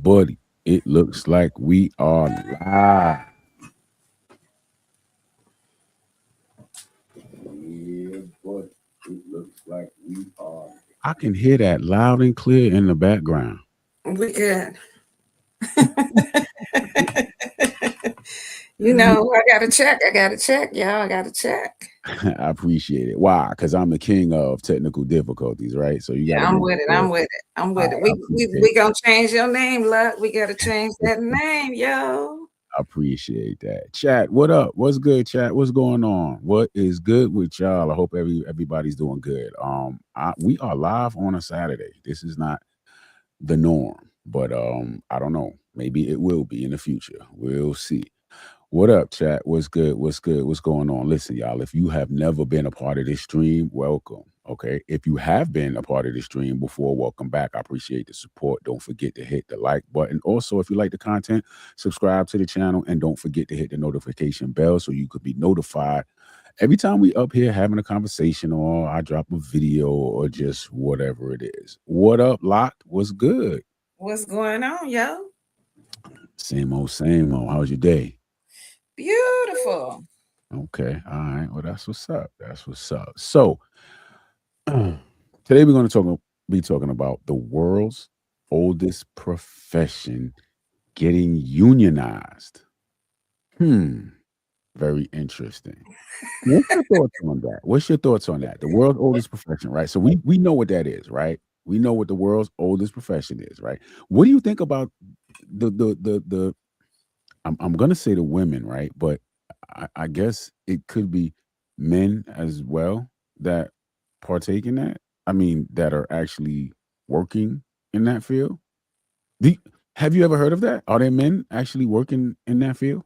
buddy, it looks like we are live. Yeah, buddy, it looks like we are. I can hear that loud and clear in the background. We good. I gotta check. Y'all. I gotta check. I appreciate it. Why? Because I'm the king of technical difficulties, right? So you got Yeah, to I'm make with it. sure. I'm with it. I'm with it. I appreciate We gonna change your name, Luck. We gotta change that name, yo. I appreciate that. Chat, what up? What's good, chat? What's going on? What is good with y'all? I hope everybody's doing good. We are live on a Saturday. This is not the norm, but I don't know. Maybe it will be in the future. We'll see. What up, chat? What's good? What's good? What's going on? Listen, y'all, if you have never been a part of this stream, welcome. Okay. If you have been a part of this stream before, welcome back. I appreciate the support. Don't forget to hit the like button. Also, if you like the content, subscribe to the channel and don't forget to hit the notification bell so you could be notified every time we up here having a conversation or I drop a video or just whatever it is. What up, Locked? What's good? What's going on, yo? Same old, same old. How's your day? Beautiful. Okay. All right. Well, that's what's up. That's what's up. So today we're going to be talking about the world's oldest profession getting unionized. Very interesting. What's your thoughts on that? What's your thoughts on that? The world's oldest profession, right? So we know what that is, right? We know what the world's oldest profession is, right? What do you think about the I'm gonna say the women, right? But I guess it could be men as well that partake in that. I mean, that are actually working in that field. Do, have you ever heard of that? Are there men actually working in that field?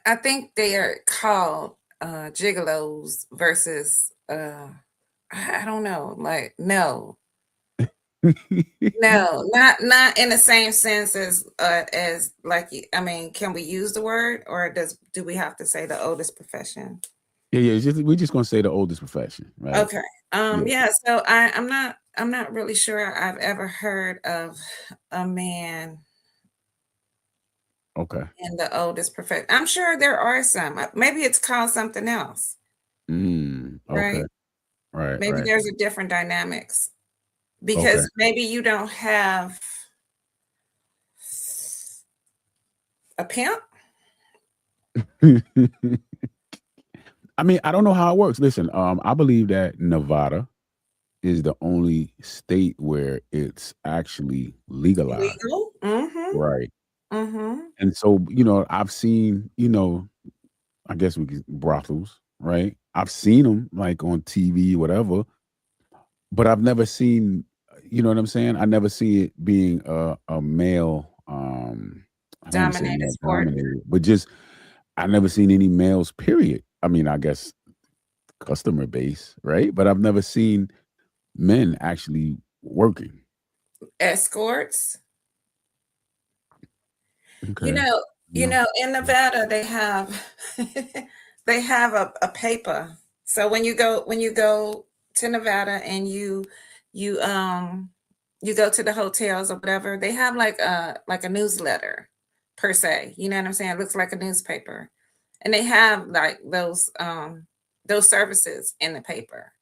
I think they are called gigolos versus I don't know. Like no, not in the same sense as like I mean, can we use the word or do we have to say the oldest profession? Yeah. We're just gonna say the oldest profession, right? Okay. Yeah. So I'm not really sure I've ever heard of a man Okay. in the oldest profession. I'm sure there are some. Maybe it's called something else, Okay. right? Maybe Right. there's a different dynamics Okay. because maybe you don't have a pimp. I mean, I don't know how it works. Listen, I believe that Nevada is the only state where it's actually legalized. Legal. Mm-hmm. Right. Mm-hmm. And so, I've seen, I guess we could brothels, right? I've seen them like on TV, whatever, but I've never seen, you know what I'm saying? I never see it being a male, I don't want to say Dominated male sport. dominated, but just I never seen any males, period. I mean, I guess customer base, right? But I've never seen men actually working. Escorts. You Okay. know, You know. in Nevada they have they have a paper. So when you go to Nevada and you you go to the hotels or whatever, they have like a newsletter per se. You know what I'm saying? It looks like a newspaper. And they have like those services in the paper.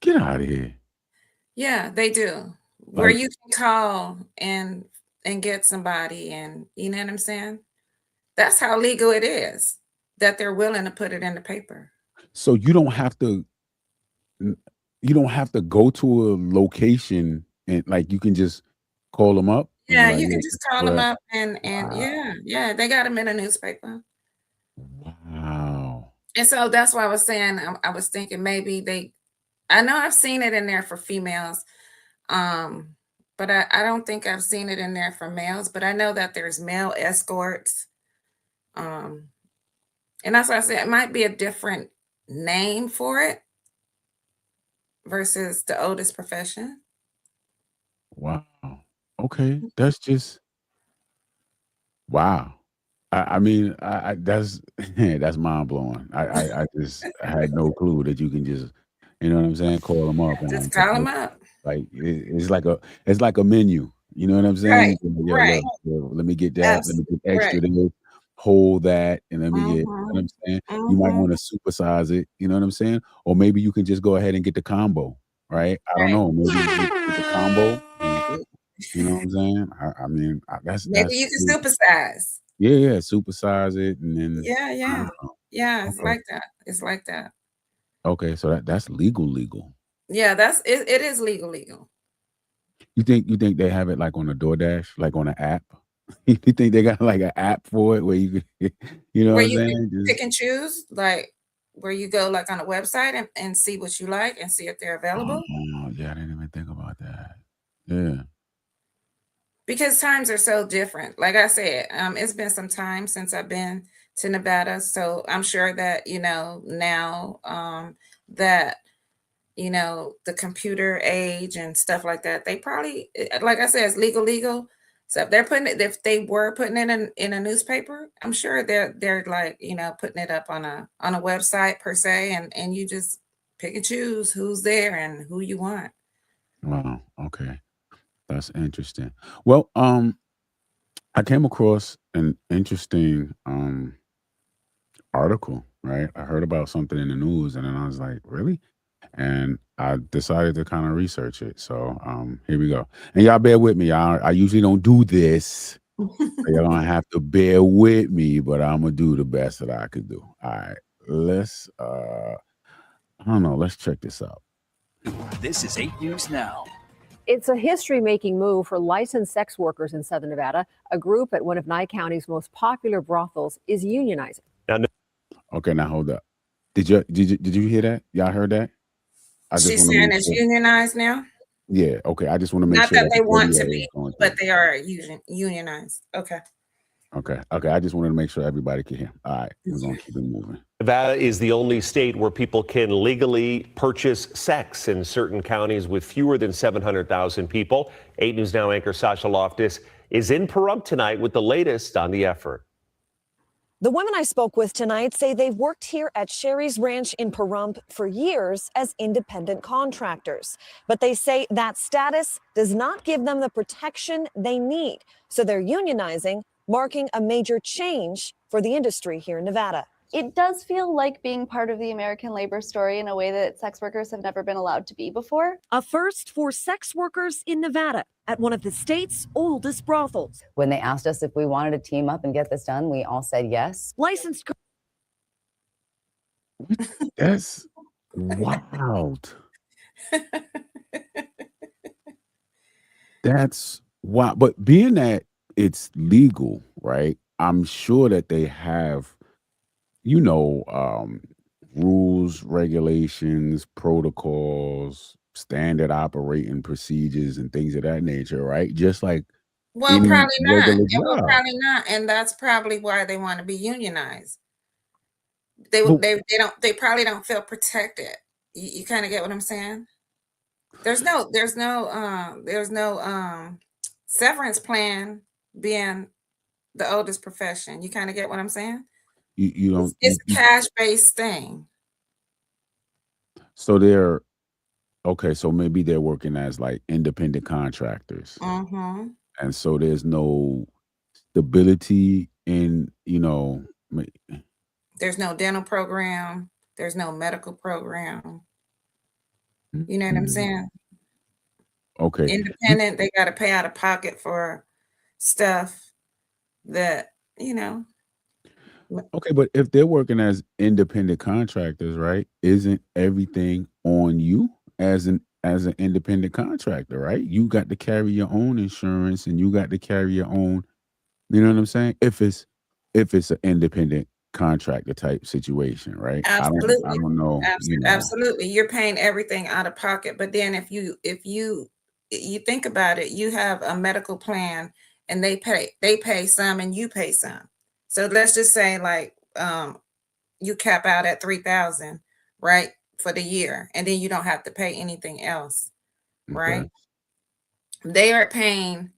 Get out of here. Yeah, they do. Where Like, you can call and get somebody and you know what I'm saying? That's how legal it is that they're willing to put it in the paper. so n- you don't have to go to a location and like you can just call them up and be Yeah, like, you yeah, can this just is call them what up and wow. yeah, they got them in a newspaper. Wow. And so that's why I was saying I was thinking maybe I know I've seen it in there for females, um, but I don't think I've seen it in there for males. But I know that there's male escorts, um, and that's why I said it might be a different name for it versus the oldest profession. Wow. Okay. That's just wow. I mean, I that's that's mind blowing. I just had no clue that you can just, you know what I'm saying, call them up Just and call them up. Like it's like a menu. You know what I'm saying? Right, You can, yeah, right, look, yo, let me get that. Let me get right. extra this. Hold that, and let me get. You know what Mhm, I'm saying? You might mhm, want to supersize it. You know what I'm saying? Or maybe you can just go ahead and get the combo. Right? I don't right. know. Maybe you get the combo. And, you know what I'm saying? I mean, Maybe that's you can cool. supersize. Yeah, yeah. Supersize it, and then Yeah, I yeah. don't know. Yeah, it's Okay, like that. It's like that. okay. So that's legal. Yeah, it is legal. You think they have it like on a DoorDash, like on an app? You think they got like an app for it where you could, you know what Where I'm you can saying? pick Just and choose, like, where you go, like, on a website and see what you like and see if they're oh available? yeah, I didn't even think about that. Yeah. Because times are so different. Like I said, it's been some time since I've been to Nevada, so I'm sure that, now, that the computer age and stuff like that, they probably, like I said, it's legal. So if they were putting it in a newspaper, I'm sure they're like, putting it up on a website per se, and you just pick and choose who's there and who you want. Wow. Okay. That's interesting. Well, I came across an interesting article, right? I heard about something in the news and then I was like, really? And I decided to kind of research it. So here we go. And y'all bear with me. Y'all. I usually don't do this. You're gonna have to bear with me, but I'm gonna do the best that I could do. All right. Let's I don't know, let's check this out. This is 8 News Now. It's a history-making move for licensed sex workers in Southern Nevada. A group at one of Nye County's most popular brothels is unionizing. Okay, now hold up. Did you hear that? Y'all heard that? I just She's want to saying make it's sure. unionized now. Yeah, okay. I just want to make Not sure that that they the want to audio is be, going but through. they are unionized. Okay. Okay. Okay. I just wanted to make sure everybody could hear. All right, we're gonna keep it moving. Nevada is the only state where people can legally purchase sex in certain counties with fewer than 700,000 people. 8 News Now anchor Sasha Loftus is in Pahrump tonight with the latest on the effort. The women I spoke with tonight say they've worked here at Sherry's Ranch in Pahrump for years as independent contractors. But they say that status does not give them the protection they need. So they're unionizing, marking a major change for the industry here in Nevada. It does feel like being part of the American labor story in a way that sex workers have never been allowed to be before. A first for sex workers in Nevada at one of the state's oldest brothels. When they asked us if we wanted to team up and get this done, we all said yes. Licensed. That's wild. That's wild. But being that it's legal, right? I'm sure that they have, you know, rules, regulations, protocols, standard operating procedures, and things of that nature, right? Just like Well, any probably not. regular And well, job. probably not. And that's probably why they want to be unionized. But They probably don't feel protected. You kind of get what I'm saying? There's no severance plan being the oldest profession. You kind of get what I'm saying? you It's don't it's a cash-based thing. so they're okay, so maybe they're working as like independent contractors. Mhm. And so there's no stability in, There's no dental program, there's no medical program. You know what I'm mm, saying? okay. Independent, they gotta pay out of pocket for stuff that, you know Okay, but if they're working as independent contractors, right? Isn't everything on you as an independent contractor, right? You got to carry your own insurance and you got to carry your own, you know what I'm saying? If it's an independent contractor type situation, right? I Absolutely. don't know, Absolutely. You're paying everything out of pocket, but then if you think about it, you have a medical plan and they pay some and you pay some. So let's just say like you cap out at 3,000, right? For the year, and then you don't have to pay anything else, right? okay. They are paying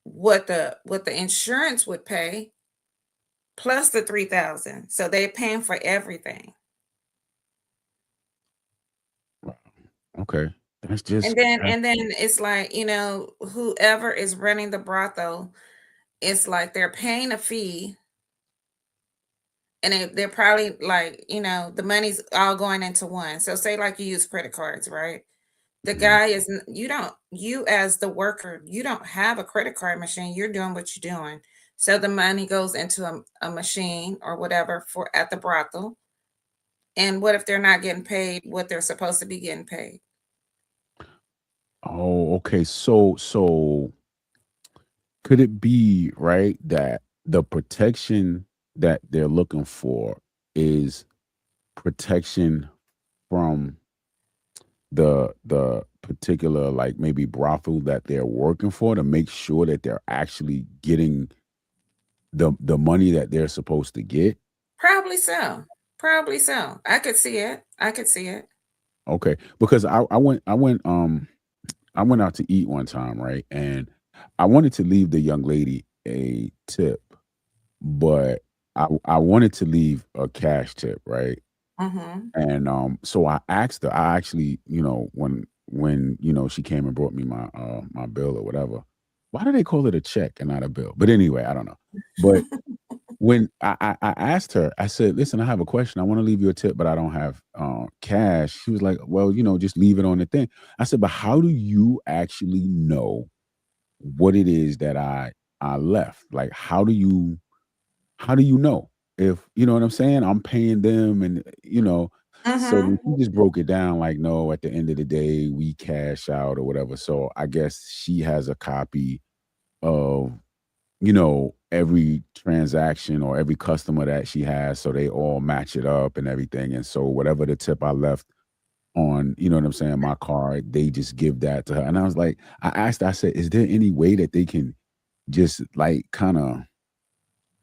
what the insurance would pay plus the 3,000. So they're paying for everything. Wow. Okay. That's just And then it's like, you know, whoever is running the brothel, it's like they're paying a fee, and they're probably like, you know, the money's all going into one. So say like you use credit cards, right? The Mhm. guy is you as the worker, you don't have a credit card machine. You're doing what you're doing. So the money goes into a machine or whatever for at the brothel. And what if they're not getting paid what they're supposed to be getting paid? Oh, okay. So could it be right that the protection that they're looking for is protection from the particular, like, maybe brothel that they're working for, to make sure that they're actually getting the money that they're supposed to get? Probably so. Probably so. I could see it. I could see it. Okay, because I went out to eat one time, right? And I wanted to leave the young lady a tip, but I wanted to leave a cash tip, right? Mhm. And so I asked her. I actually, when she came and brought me my bill or whatever. Why do they call it a check and not a bill? But anyway, I don't know. But when I asked her, I said, "Listen, I have a question. I want to leave you a tip, but I don't have cash." She was like, "Well, just leave it on the thing." I said, "But how do you actually know what it is that I left? Like, how do you know? If you know what I'm saying, I'm paying them, and so then Mhm. she just broke it down like, no, at the end of the day, we cash out or whatever. So I guess she has a copy of every transaction or every customer that she has, so they all match it up and everything. And so whatever the tip I left on, what I'm saying, my card, they just give that to her. And I was like, I asked, I said, is there any way that they can just like kind of,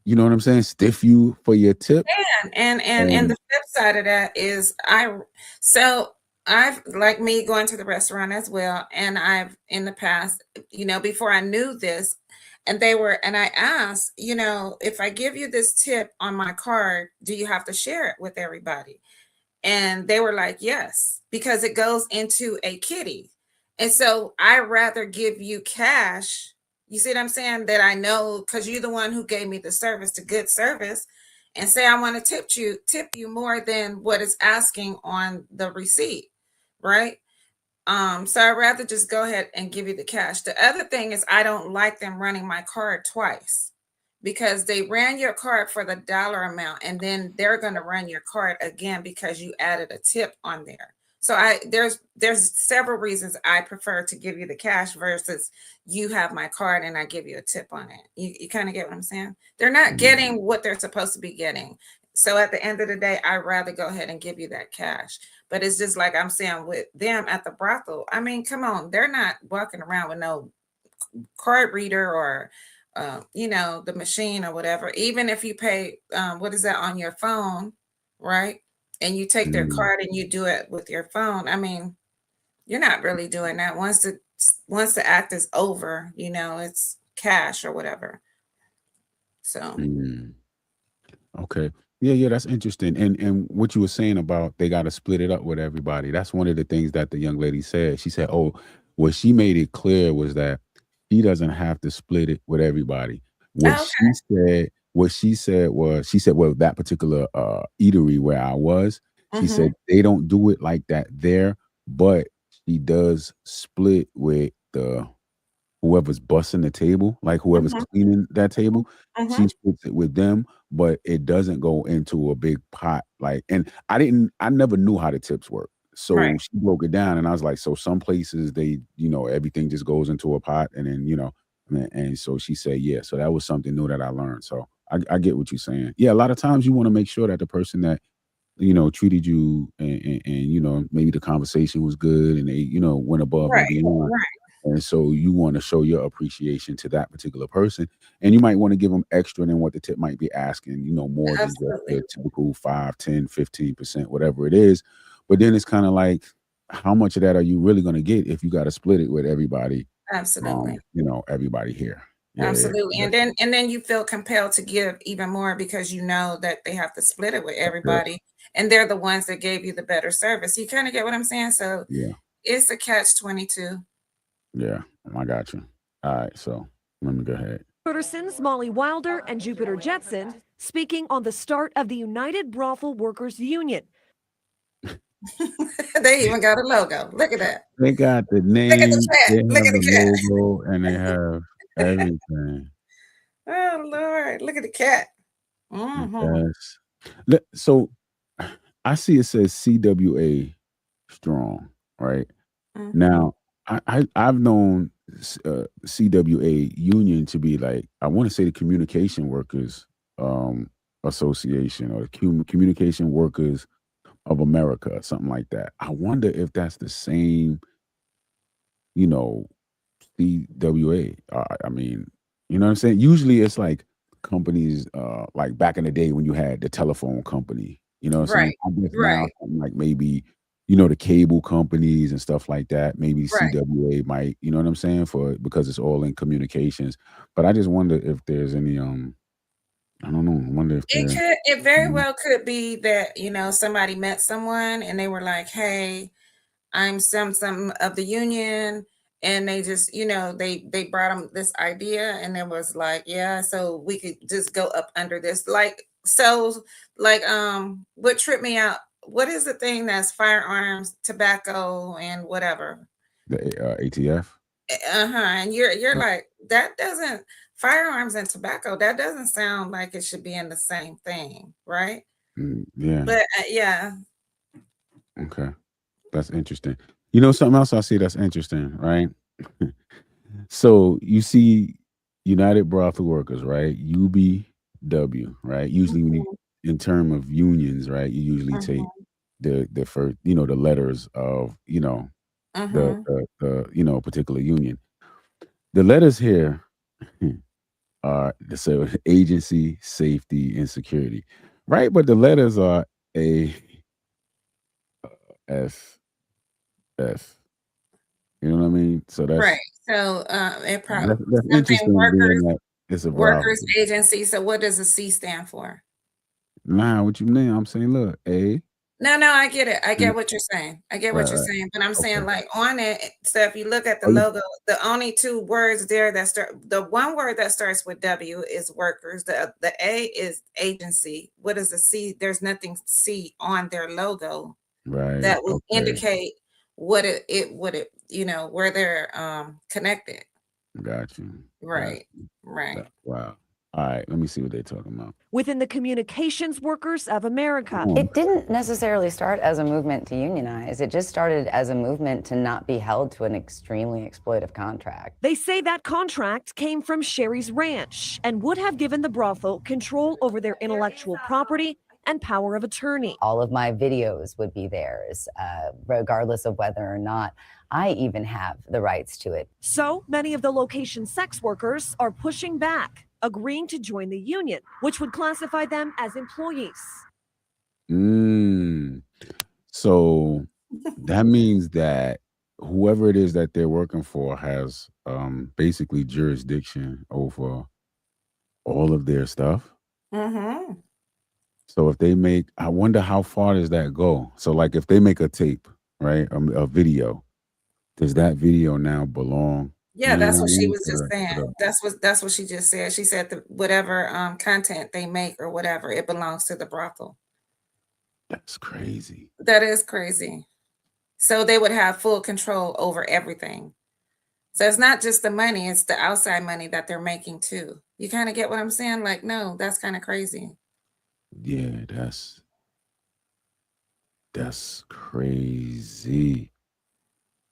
what I'm saying, stiff you for your tip? And And the flip side of that is so I've like me going to the restaurant as well, and I've in the past, before I knew this, and I asked, if I give you this tip on my card, do you have to share it with everybody? And they were like, yes, because it goes into a kitty. And so I rather give you cash. You see what I'm saying? That I know because you're the one who gave me the service, the good service, and say I want to tip you more than what is asking on the receipt, right? So I'd rather just go ahead and give you the cash. The other thing is I don't like them running my card twice because they ran your card for the dollar amount and then they're going to run your card again because you added a tip on there. So there's several reasons I prefer to give you the cash versus you have my card and I give you a tip on it. You kind of get what I'm saying? They're not mm, getting what they're supposed to be getting. So at the end of the day, I'd rather go ahead and give you that cash. But it's just like I'm saying with them at the brothel. I mean, come on, they're not walking around with no card reader or the machine or whatever. Even if you pay what is that on your phone, right? And you take their mm, card and you do it with your phone. I mean, you're not really doing that. Once the act is over, it's cash or whatever. So mm. Okay. Yeah, yeah, that's interesting. And what you were saying about they got to split it up with everybody. That's one of the things that the young lady said. She said, "Oh, what she made it clear was that she doesn't have to split it with everybody." What okay. she said was, she said, well, that particular eatery where I was, she Mm-hmm. said they don't do it like that there, but she does split with the whoever's bussing the table, like whoever's Mm-hmm. cleaning that table, Mm-hmm. she splits it with them, but it doesn't go into a big pot. Like, and I never knew how the tips work. Right. So she broke it down, and I was like, so some places they, everything just goes into a pot, and then and so she said, yeah. So that was something new that I learned. So I get what you're saying. Yeah, a lot of times you want to make sure that the person that treated you, and maybe the conversation was good, and they went above and Right. beyond, Right. and so you want to show your appreciation to that particular person, and you might want to give them extra than what the tip might be asking, more than just Absolutely. the typical 5, 10, 15%, whatever it is. But then it's kind of like, how much of that are you really going to get if you got to split it with everybody? Absolutely. Everybody here. Yeah, yeah. Absolutely. That's And then you feel compelled to give even more because you know that they have to split it with fair. everybody and they're the ones that gave you the better service. You kind of get what I'm saying? So Yeah. it's a catch-22. Yeah, I got you. All right, so let me go ahead. Peterson's Molly Wilder and Jupiter Jetson speaking on the start of the United Brothel Workers Union. They even got a logo. Look at that. They got the Look at name, the cat. they have Look at the the cat. logo, and they have everything. Oh Lord, look at the cat. Mm-hmm. Yes. So I see it says CWA strong, right? Mm-hmm. Now, I've known CWA union to be like, I want to say the Communication Workers Association, or Communication Workers of America, or something like that. I wonder if that's the same, CWA. I mean, you know what I'm saying? Usually it's like companies, like back in the day when you had the telephone company, you know what I'm saying? Right. I guess now Right. something like maybe, the cable companies and stuff like that. Maybe Right. CWA might, you know what I'm saying? Because it's all in communications. But I just wonder if there's any, I don't know. I wonder if It very well could be that, somebody met someone and they were like, hey, I'm some of the union, and they just, they brought them this idea, and it was like, yeah, so we could just go up under this. What tripped me out, what is the thing that's firearms, tobacco, and whatever? the ATF. And you're like, that doesn't, firearms and tobacco, that doesn't sound like it should be in the same thing, right? Yeah. But yeah. Okay. That's interesting. You know something else I see that's interesting, right? So you see United Brothel Workers, right? UBW, right? Usually when you, in term of unions, right, you usually take the first, the letters of, the particular union. The letters here are so agency, safety, and security, right? But the letters are A, F, F. You know what I mean? So Right. that's So it probably that's something interesting, being workers that it's a brothel. agency. So what does the C stand for? Nah, what you mean? I'm saying, look, A. No, I get it. I Mm, get what you're saying. I get what right, you're right. saying. But I'm saying, Okay. like, on it, so if you look at the Oh, logo, the only two words there that start, the one word that starts with W is workers. The A is agency. What is the C? There's nothing C on their logo right. that will Okay. indicate what it where they're connected. Got you. Got Right. you. Right. Wow. All right. Let me see what they're talking about. Within the Communications Workers of America. It didn't necessarily start as a movement to unionize. It just started as a movement to not be held to an extremely exploitive contract. They say that contract came from Sherry's Ranch and would have given the brothel control over their intellectual property and power of attorney. All of my videos would be theirs, regardless of whether or not I even have the rights to it. So many of the location sex workers are pushing back, agreeing to join the union, which would classify them as employees. So that means that whoever it is that they're working for has basically jurisdiction over all of their stuff. Mm-hmm. So if they make, I wonder how far does that go? So like if they make a tape, right, a video, does that video now belong? Yeah, that's what she was to just saying. That's what she just said. She said that whatever content they make or whatever, it belongs to the brothel. That's crazy. That is crazy. So they would have full control over everything. So it's not just the money, it's the outside money that they're making too. You kind of get what I'm saying? Like, no, that's kind of crazy. Yeah, that's crazy.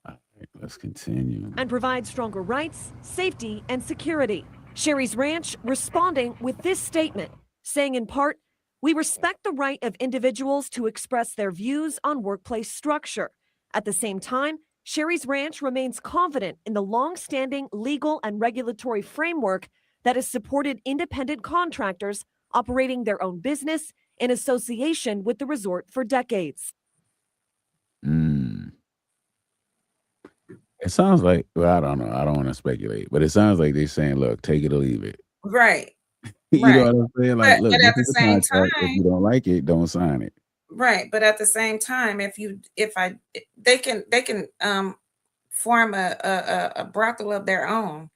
All right, let's continue. And provide stronger rights, safety, and security. Sherry's Ranch responding with this statement, saying in part, we respect the right of individuals to express their views on workplace structure. At the same time, Sherry's Ranch remains confident in the long-standing legal and regulatory framework that has supported independent contractors operating their own business in association with the resort for decades. It sounds like, well, I don't know. I don't want to speculate, but it sounds like they're saying, look, take it or leave it. Right. You know what I'm saying? Like, look, but this at the is a same contract. If you time, don't like it, don't sign it. right. But at the same time, they can form a brothel of their own.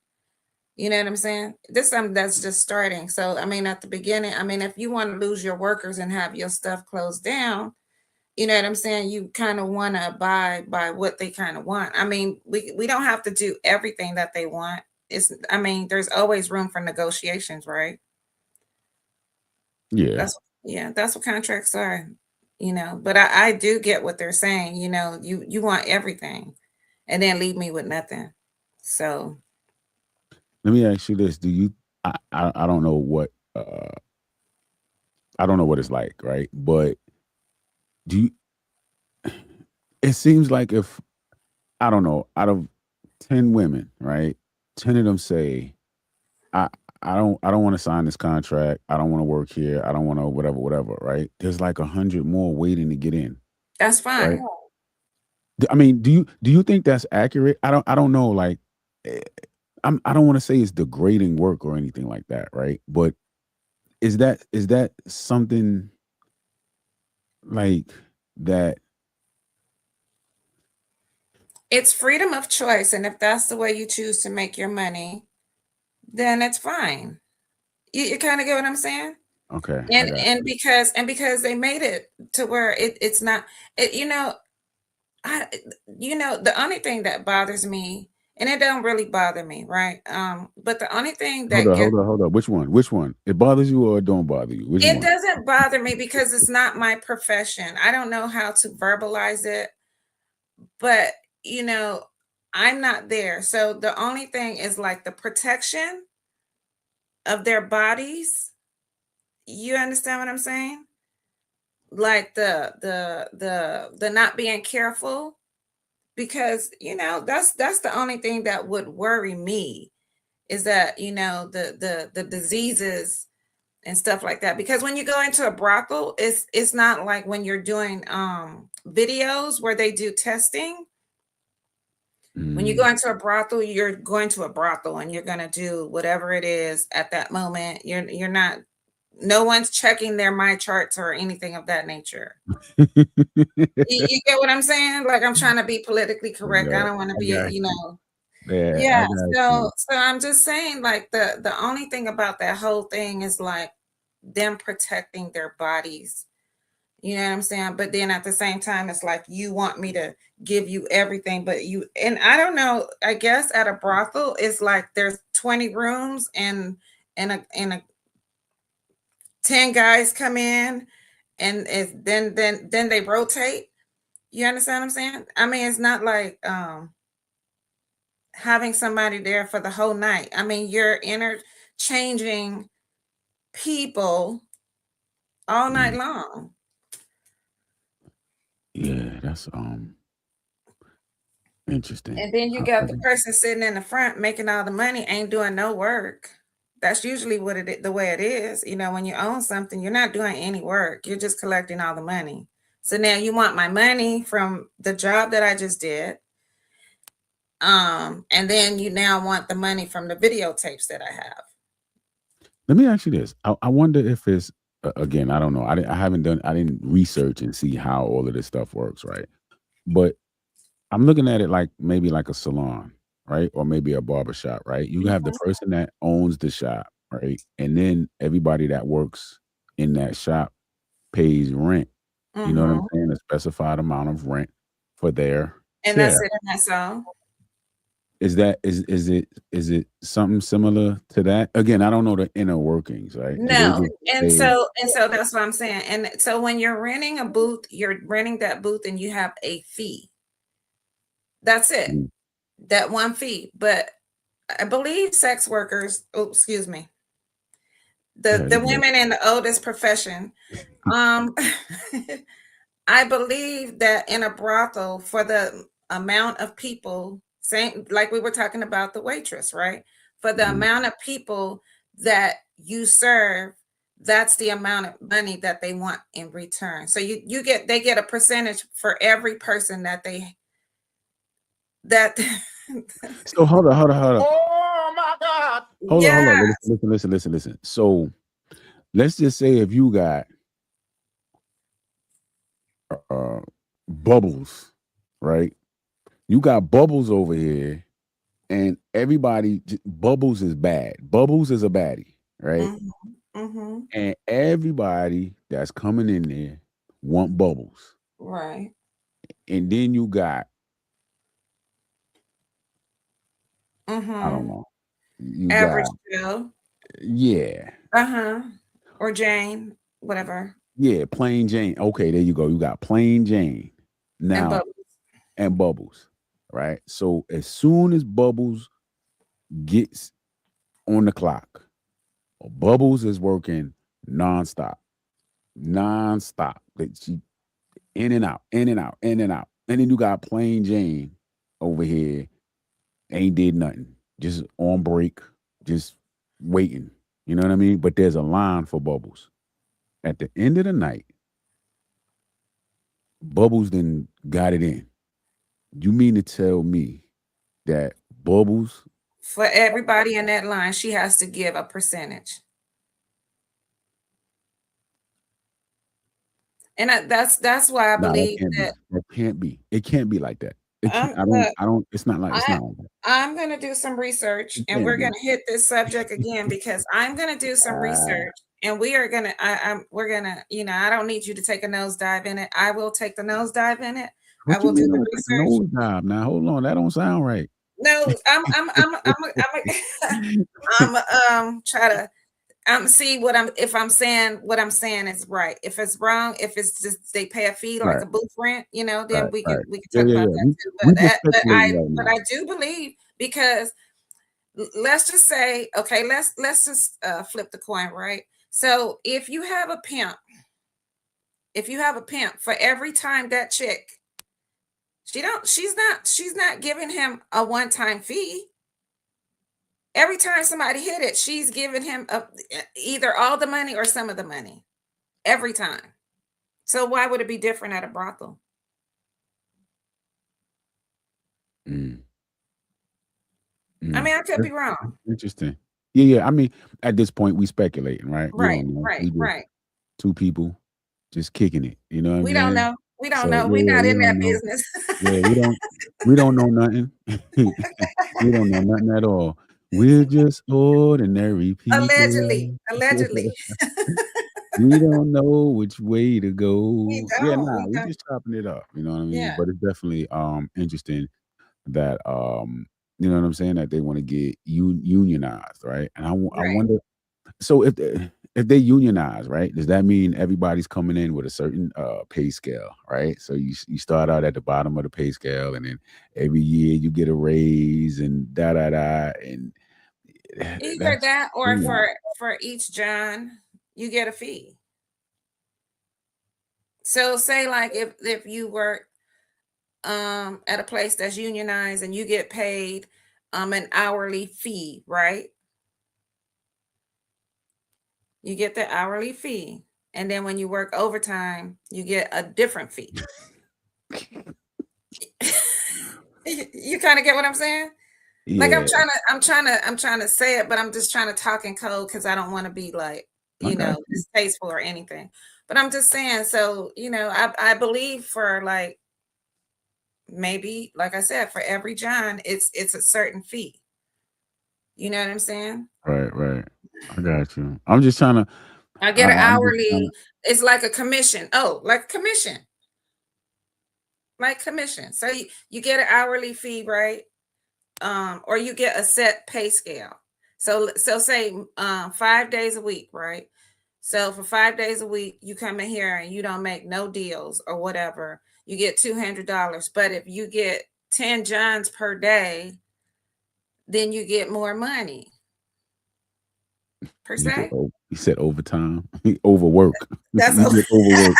You know what I'm saying? This is something that's just starting. So I mean, at the beginning, I mean, if you want to lose your workers and have your stuff closed down, you know what I'm saying? You kind of want to abide by what they kind of want. I mean, we don't have to do everything that they want. I mean, there's always room for negotiations, right? Yeah. That's what contracts are, But I do get what they're saying. You want everything, and then leave me with nothing. So Let me ask you this: I don't know what I don't know what it's like, right? But do you? It seems like if I don't know, out of 10 women, right? 10 of them say, I I don't want to sign this contract. I don't want to work here. I don't want to whatever, right? There's like 100 more waiting to get in, that's right? fine. I mean, do you think that's accurate? I don't know. Like, eh, I don't want to say it's degrading work or anything like that, right? But is that something like that? It's freedom of choice, and if that's the way you choose to make your money, then it's fine. You kind of get what I'm saying? Okay, I And got and because they made it to where it's not it, I the only thing that bothers me, and it don't really bother me, right? But the only thing hold that up, gets hold up, hold up. Which one? Which one? It bothers you or it don't bother you? Which it one? doesn't bother me because it's not my profession. I don't know how to verbalize it, but you know, I'm not there. So the only thing is like the protection of their bodies. You understand what I'm saying? Like the not being careful, because that's the only thing that would worry me, is that the diseases and stuff like that. Because when you go into a brothel, it's not like when you're doing videos where they do testing. When you Mm, go into a brothel, you're going to a brothel and you're going to do whatever it is at that moment. You're not, no one's checking their my charts or anything of that nature. You get what I'm saying? Like, I'm trying to be politically correct. I yeah, don't want to I be, got you. Yeah, I yeah. got you. So I'm just saying, like, the only thing about that whole thing is like them protecting their bodies. You know what I'm saying? But then at the same time, it's like you want me to give you everything, and I don't know. I guess at a brothel, it's like there's 20 rooms, and 10 guys come in, and then they rotate. You understand what I'm saying? I mean, it's not like having somebody there for the whole night. I mean, you're interchanging people all night Mm, long. yeah, that's interesting. And then you I got the person sitting in the front making all the money, ain't doing no work. That's usually the way it is. When you own something, you're not doing any work. You're just collecting all the money. So now you want my money from the job that I just did. And then you now want the money from the videotapes that I have. Let me ask you this. I wonder if it's again. I don't know. I didn't research and see how all of this stuff works, right? But I'm looking at it like maybe like a salon, right? Or maybe a barber shop, right? You have the person that owns the shop, right? And then everybody that works in that shop pays rent. You know what I'm Hmm. saying? A specified amount of rent for their And that's chair. it, and that's all. Is it something similar to that? Again, I don't know the inner workings, right? Do they No. just And say, so that's what I'm saying. And so when you're renting a booth, you're renting that booth and you have a fee. That's it. mm, That one fee. But I believe sex workers, oh, excuse me, go the ahead, the you good. women in the oldest profession, um, I believe that in a brothel, for the amount of people, same like we were talking about the waitress, right? For the Mhm. amount of people that you serve, that's the amount of money that they want in return. So they get a percentage for every person that So hold on. Oh my God. Hold yeah. on. Listen. So let's just say if you got Bubbles, right? You got Bubbles over here, and everybody, Bubbles is bad. Bubbles is a baddie, right? Mm-hmm. And everybody that's coming in there want Bubbles. Right. And then you got, I don't Mm-hmm. know, you Average got, Joe. yeah, Or Jane, whatever. yeah, Plain Jane. Okay, there you go. You got Plain Jane And now Bubbles. and Bubbles, right? So as soon as Bubbles gets on the clock, Bubbles is working nonstop, nonstop. That she in and out, in and out, in and out. And then you got Plain Jane over here, ain't did nothing, just on break, just waiting. You know what I mean? But there's a line for Bubbles. At the end of the night, Bubbles then got it in. You mean to tell me that Bubbles? For everybody in that line, she has to give a percentage. And that's why I Nah, that believe can't be. that That can't be. It can't be like that. It can't. look, I don't. It's not like. It's not like that. I'm going to do some research, It and can't we're be. going to hit this subject again because I'm going to do some research, and we are going to we're going to, I don't need you to take a nosedive in it. I will take the nosedive in it. I What you will do mean? the Like a research. nose job? Now hold on. That don't sound right. No, I'm try to see if I'm saying what I'm saying is right. If it's wrong, if it's just they pay a fee like Right. a booth rent, then Right. we Right. can Yeah. talk Yeah. about Yeah. that too. We just speculating right But now. I do believe, because let's just say, okay, let's just flip the coin, right? So if you have a pimp, for every time that chick, she's not giving him a one-time fee. Every time somebody hit it, she's giving him either all the money or some of the money. Every time. So why would it be different at a brothel? Mm. I mean, I could be That's wrong. interesting. Yeah. Yeah. I mean, at this point, we speculating, right? We Right, don't know. right, We just right. two people just kicking it. You know what I'm We don't saying? know. We don't So know. yeah, We're yeah, not we in that don't know. business. Yeah, we don't know nothing. We don't know nothing at all. We're just ordinary people. Allegedly. We don't know which way to We go. Yeah, don't. nah, We we don't. just chopping it up. You know what I mean? Yeah. But it's definitely interesting that you know what I'm saying, that they want to get unionized, right? And I Right. wonder. So if they unionize, right, does that mean everybody's coming in with a certain pay scale, right? So you start out at the bottom of the pay scale, and then every year you get a raise and da da da, and Either that's that or yeah, for each John, you get a fee. So say like if you work at a place that's unionized and you get paid an hourly fee, right? You get the hourly fee. And then when you work overtime, you get a different fee. You kind of get what I'm saying? Like yeah. I'm trying to say it, but I'm just trying to talk in code because I don't want to be like, I got you. distasteful or anything. But I'm just saying, so I believe for like maybe, like I said, for every John, it's a certain fee. You know what I'm saying? Right. I got you. I'm just trying to. I get an I'm just trying hourly. It's like a commission. Oh, like a commission. Like commission. So you get an hourly fee, right? Or you get a set pay scale. So say 5 days a week, right? So for 5 days a week, you come in here and you don't make no deals or whatever, you get $200. But if you get 10 Johns per day, then you get more money. Per se. You said overtime, overwork. That's You get overwork.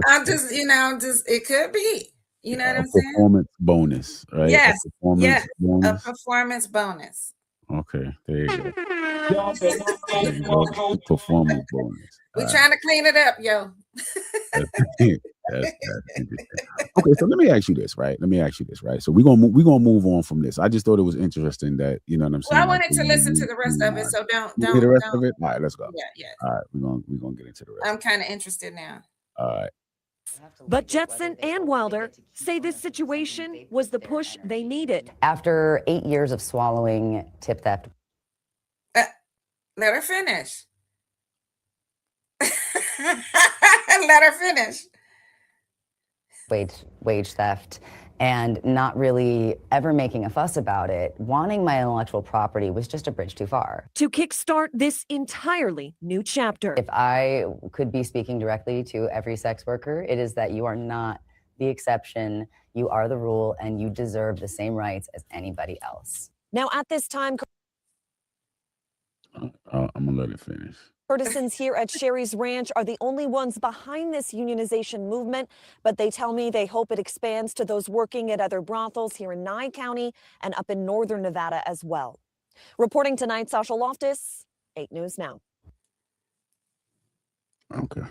I'm just, it could be. You know what I'm saying? Performance bonus, right? Yes. A performance bonus. A performance bonus. Okay, there you go. There you go. The performance bonus. We're trying to clean it up, yo. That's that's interesting. Okay, so let me ask you this, right? Let me ask you this, right? So we're gonna move on from this. I just thought it was interesting that you know what I'm Well, I saying, like wanted to listen to the rest of it, so don't you hear the don't rest of don't. it. All right, let's go. Yeah, yeah. All right, we're gonna get into the rest I'm of it. kind of interested now. All right. But Jetson and Wilder say this situation was the push they needed. After 8 years of swallowing tip theft Let her finish. Let her finish. wage theft and not really ever making a fuss about it, wanting my intellectual property was just a bridge too far. To kickstart this entirely new chapter. If I could be speaking directly to every sex worker, it is that you are not the exception, you are the rule, and you deserve the same rights as anybody else. Now, at this time, I'm gonna let it finish. Courtesans here at Sherry's Ranch are the only ones behind this unionization movement, but they tell me they hope it expands to those working at other brothels here in Nye County and up in northern Nevada as well. Reporting tonight, Sasha Loftus, 8 News Now. Okay.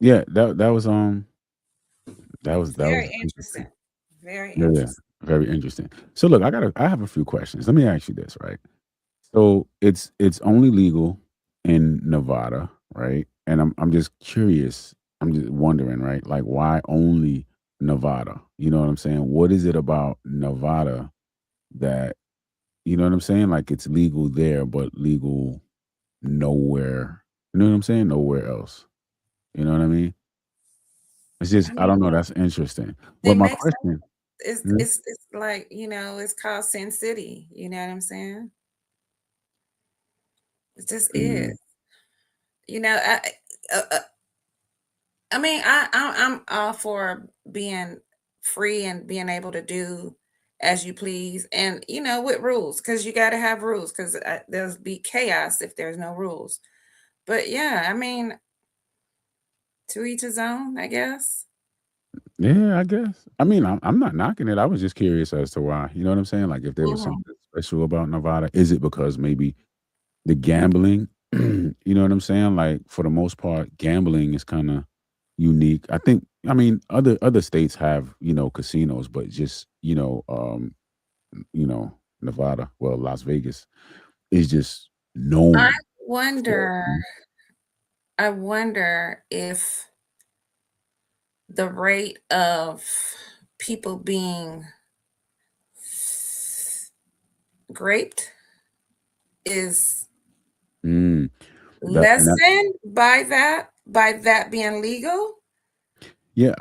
Yeah, that was Very interesting. interesting. Very Yeah, interesting. very interesting. So look, I have a few questions. Let me ask you this, right? So it's only legal in Nevada, right? And I'm just curious. I'm just wondering, right? Like why only Nevada? You know what I'm saying? What is it about Nevada that you know what I'm saying? Like it's legal there, but legal nowhere. You know what I'm saying? Nowhere else. You know what I mean? It's just I I don't know. mean, That's interesting. they But my mix up. question, It's Mhm. it's it's like, it's called Sin City. You know what I'm saying? It just is. Mm, You know, uh, uh, I mean, I'm all for being free and being able to do as you please, and with rules, because you got to have rules, because there'll be chaos if there's no rules. But yeah, I mean, to each his own, I guess. yeah, I guess. I mean, I'm not knocking it. I was just curious as to why. You know what I'm saying? Like if there was Hmm. something special about Nevada, is it because maybe the gambling? You know what I'm saying? Like for the most part, gambling is kind of unique. I think. I mean, other states have casinos, but just Nevada, well, Las Vegas is just I known for. wonder, I wonder if the rate of people being raped is Mm, and that lessened by that being legal. yeah,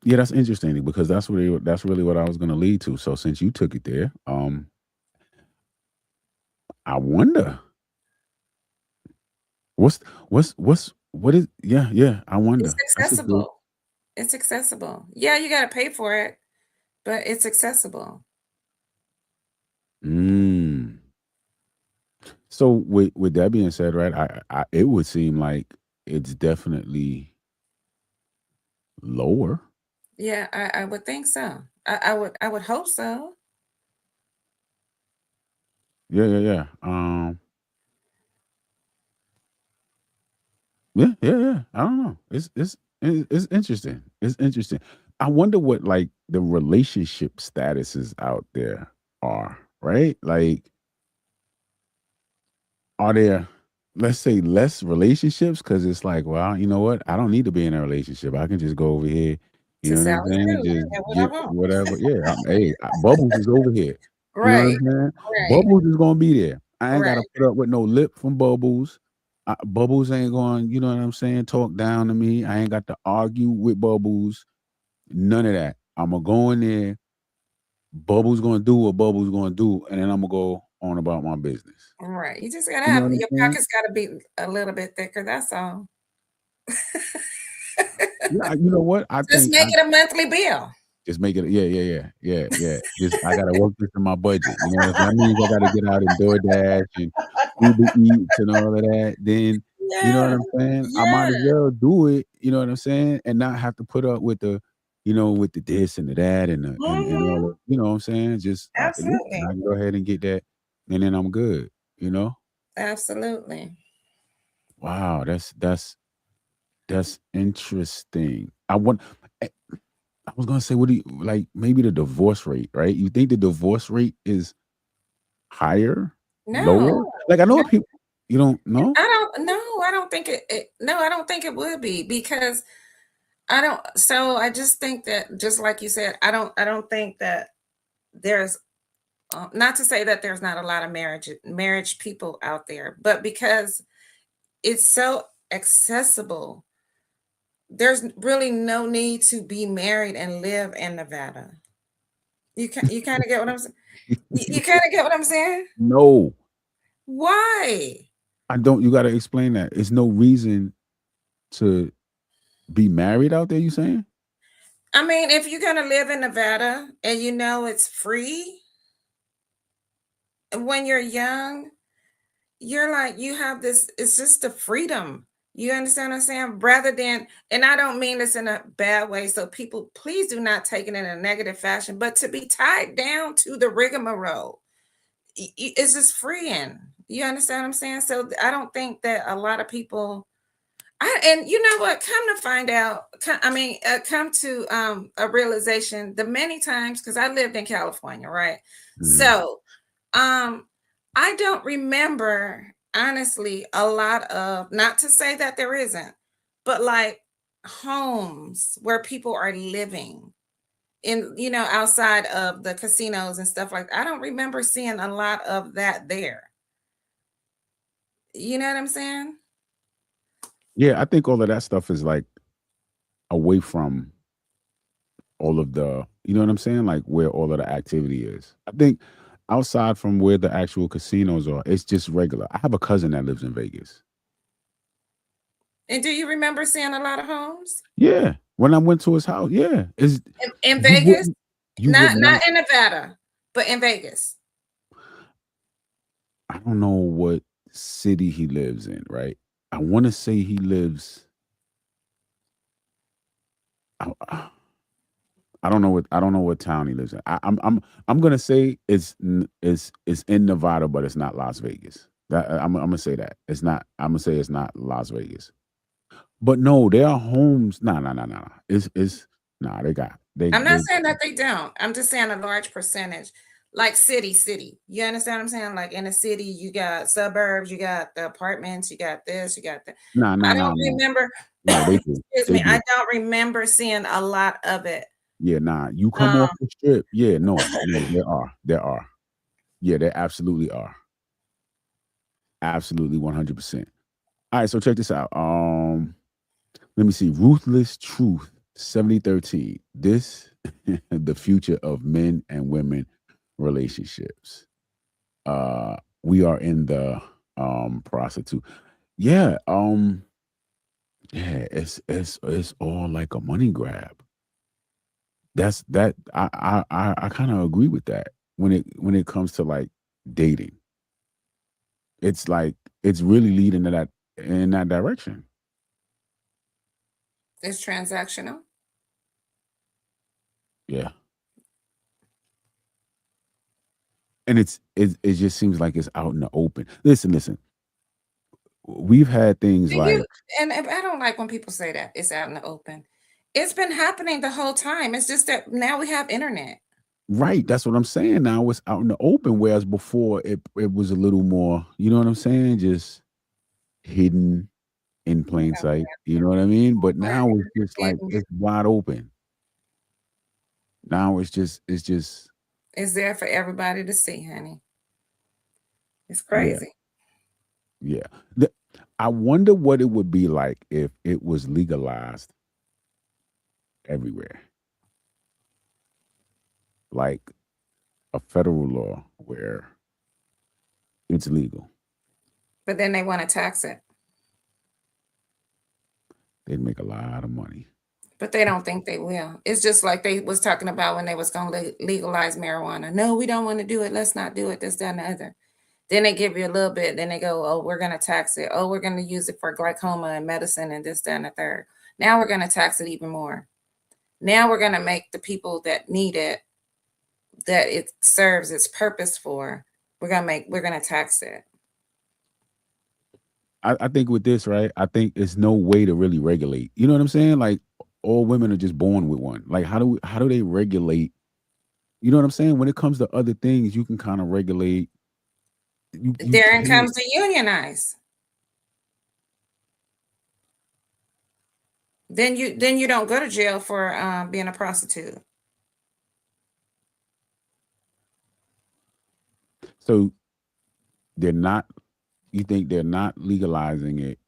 that's interesting because that's really what I was gonna lead to. So since you took it there, I wonder what's what is yeah, I It's wonder. That's a good. accessible. It's accessible. Yeah, you got to pay for it, but it's accessible. Mm. So with that being said, right, I it would seem like it's definitely lower. Yeah, I would think so. I would hope so. Yeah. Yeah. I don't know. It's interesting. It's interesting. I wonder what like the relationship statuses out there are, right? Like, are there, let's say, less relationships? Because it's like, well, you know what? I don't need to be in a relationship. I can just go over here. You To know what sell I'm it saying? too. Just Yeah, what I get want. whatever. Yeah. Hey, Bubbles is over here. You know what Right, I'm saying? right, Bubbles is gonna be there. I ain't right, gotta put up with no lip from Bubbles. Bubbles ain't going, you know what I'm saying, talk down to me. I ain't got to argue with Bubbles. None of that. I'm gonna go in there. Bubbles gonna do what Bubbles gonna do, and then I'm gonna go on about my business. right. You just gotta You know have what I'm your saying? pockets gotta be a little bit thicker. That's all. Yeah, you know what? I Just think make I it a monthly bill. just make it. Yeah. Just I gotta work this in my budget. You know, if that means I gotta get out and DoorDash and Uber Eats and all of that, then you know what Yeah, I'm saying. I might yeah. as well do it. You know what I'm saying, and not have to put up with with the this and the that and all Mhm. that. You know what I'm saying? Just listen, Absolutely. I can go ahead and get that, and then I'm good. You know. Absolutely. Wow, that's interesting. I was gonna say, what do you like? Maybe the divorce rate, right? You think the divorce rate is higher, No, lower? Like I know no, what people. You don't know? I don't think no, I don't think it would be because I don't, so I just think that, just like you said, I don't think that there's, not to say that there's not a lot of marriage people out there, but because it's so accessible, there's really no need to be married and live in Nevada. You kind of get what I'm saying? You kind of get what I'm saying? No, Why? I don't. You got to explain that. It's no reason to be married out there. You saying? I mean, if you're gonna live in Nevada and you know it's free when you're young, you're like, you have this, it's just the freedom. You understand what I'm saying? Rather than, and I don't mean this in a bad way, so people, please do not take it in a negative fashion, but to be tied down to the rigmarole, it's just freeing. You understand what I'm saying? So I don't think that a lot of people, and you know what? Come to find out, come to a realization. The many times, because I lived in California, right? Mhm. So, I don't remember honestly a lot of. Not to say that there isn't, but like homes where people are living in, outside of the casinos and stuff like that. I don't remember seeing a lot of that there. You know what I'm saying? Yeah, I think all of that stuff is like away from all of the, you know what I'm saying? Like where all of the activity is. I think outside from where the actual casinos are, it's just regular. I have a cousin that lives in Vegas. And do you remember seeing a lot of homes Yeah, when I went to his house, yeah, it's in you Vegas? wouldn't you would not. Not in Nevada, but in Vegas. I don't know what city he lives in, right? I want to say he lives. I, I don't know what town he lives in. I'm gonna say it's in Nevada, but it's not Las Vegas. I'm gonna say that it's not. I'm gonna say it's not Las Vegas. But no, there are homes. Nah. It's nah. They got I'm not they. saying that they don't. I'm just saying a large percentage, like city. You understand what I'm saying? Like in a city, you got suburbs, you got the apartments, you got this, you got that. Nah, I nah, nah, don't nah. remember. No, they do. Excuse They me. I do. don't remember seeing a lot of it. Yeah, nah. You come Um, off the strip. Yeah, no. There are. There are. Yeah, there absolutely are. Absolutely, 100%. All right, so check this out. Let me see. Ruthless Truth 7013. This the future of men and women relationships. We are in the prostitute. Yeah, yeah, it's all like a money grab. That's that I kind of agree with that when it comes to like dating. It's like it's really leading to that in that direction. it's transactional. Yeah. And it just seems like it's out in the open. Listen. We've had things And you like and I don't like when people say that it's out in the open. It's been happening the whole time. It's just that now we have internet. right, that's what I'm saying. Now it's out in the open, whereas before it was a little more, you know what I'm saying? Just hidden in plain sight. You know what I mean? But now it's just like it's wide open. Now it's just It's there for everybody to see, honey. It's yeah, crazy. yeah. The- I wonder what it would be like if it was legalized everywhere. Like a federal law where it's legal. But then they want to tax it. They'd make a lot of money. But they don't think they will. It's just like they was talking about when they was going to legalize marijuana. No, we don't want to do it. Let's not do it. This, that, and the other. Then they give you a little bit. Then they go, oh, we're going to tax it. Oh, we're going to use it for glaucoma and medicine and this, that, and the third. Now we're going to tax it even more. Now we're going to make the people that need it, that it serves its purpose for, we're going to tax it. I think with this, right? I think it's no way to really regulate. You know what I'm saying? Like all women are just born with one. Like how do they regulate? You know what I'm saying? When it comes to other things, you can kind of regulate. You Therein can't. comes the unionize. Then you don't go to jail for being a prostitute. So they're not. You think they're not legalizing it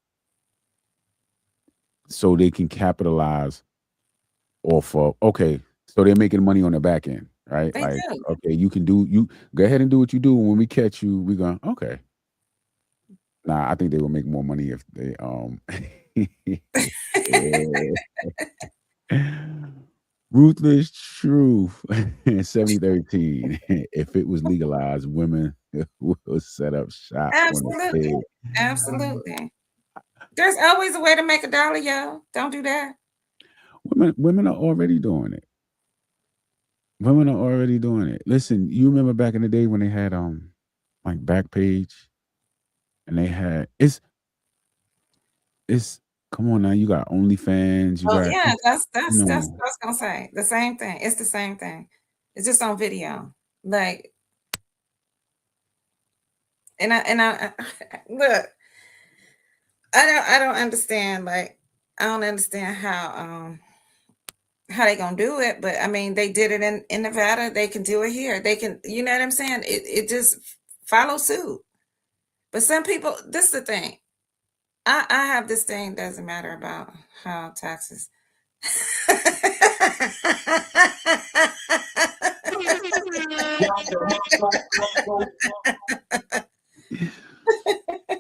so they can capitalize off of? Okay, so they're making money on the back end, right? They Like, do. okay, you go ahead and do what you do. When we catch you, we going okay. Nah, I think they will make more money if they Ruthless Truth 7013. If it was legalized, women will set up shop on the Absolutely. stage. Absolutely. There's always a way to make $1, yo. Don't do that. Women are already doing it. Women are already doing it. Listen, you remember back in the day when they had like Backpage and they had it's come on now, you got OnlyFans, you Oh got yeah, that's you what I know, was gonna say. The same thing. It's the same thing. It's just on video. Like, and I look. I don't understand. Like, I don't understand how they gonna do it. But I mean, they did it in Nevada. They can do it here. They can. You know what I'm saying? It just follow suit. But some people. This is the thing. I have this thing. Doesn't matter about how taxes.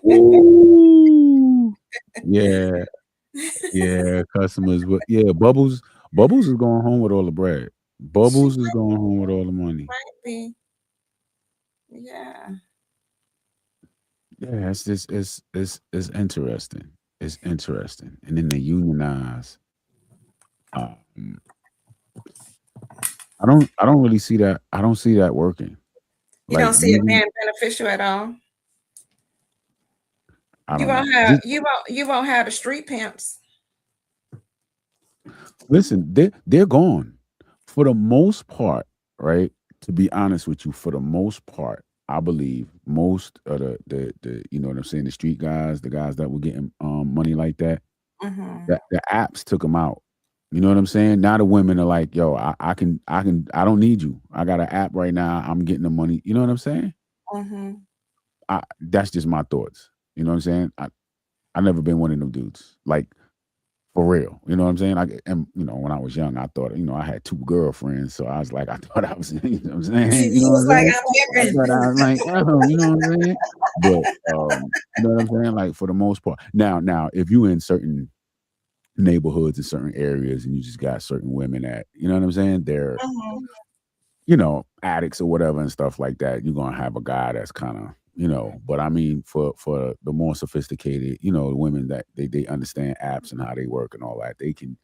ooh, yeah, yeah, customers, but yeah, Bubbles is going home with all the bread. She Bubbles is going home with all the money. might be. Yeah. Yeah, it's just it's interesting. It's interesting. And then they unionize. Um, I don't really see that. I don't see that working. You Like don't see it union, being beneficial at all. I You don't know. won't have Just you won't have the street pimps. listen, they're gone for the most part, right? To be honest with you, for the most part, I believe most of the you know what I'm saying, the street guys, the guys that were getting money like that, Mhm. that the apps took them out. You know what I'm saying? Now the women are like, yo, I don't need you. I got an app right now. I'm getting the money. You know what I'm saying? Mhm. That's just my thoughts. You know what I'm saying? I never been one of them dudes. Like for real. You know what I'm saying? And you know, when I was young, I thought, you know, I had 2 girlfriends. So I was like, I thought I was, you know what I'm saying? You He know what was I'm like, saying? I'm I living. thought I was like, oh, you know what I'm saying? But you know what I'm saying? Like for the most part. Now, if you in certain neighborhoods in certain areas and you just got certain women that, you know what I'm saying? They're, Mhm. you know, addicts or whatever and stuff like that, you're gonna have a guy that's kind of, you know. But I mean, for the more sophisticated, you know, women that they understand apps and how they work and all that, they can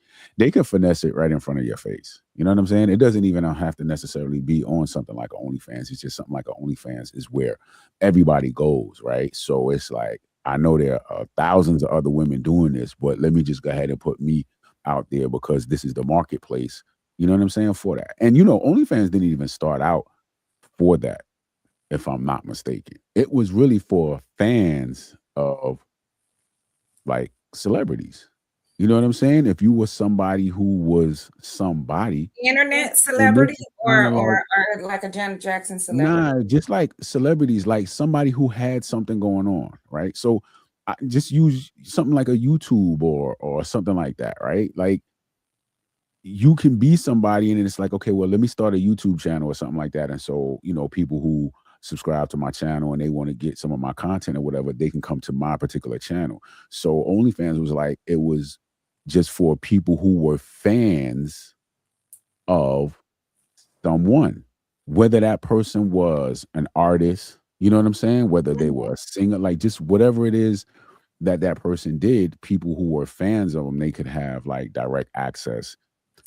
finesse it right in front of your face. You know what I'm saying? It doesn't even have to necessarily be on something like OnlyFans. It's just something like OnlyFans is where everybody goes, right? So it's like I know there are thousands of other women doing this, but let me just go ahead and put me out there because this is the marketplace, you know what I'm saying, for that. And you know, OnlyFans didn't even start out for that, if I'm not mistaken. It was really for fans of like celebrities. You know what I'm saying? If you were somebody who was somebody, Internet and this celebrity is kind or of like or like a Janet Jackson celebrity. nah, just like celebrities, like somebody who had something going on, right? So I just use something like a YouTube or something like that, right? Like you can be somebody and then it's like, okay, well, let me start a YouTube channel or something like that. And so, you know, people who subscribe to my channel and they want to get some of my content or whatever, they can come to my particular channel. So OnlyFans was like, it was just for people who were fans of someone, whether that person was an artist, you know what I'm saying? Whether they Mhm. were a singer, like just whatever it is that that person did, people who were fans of them, they could have like direct access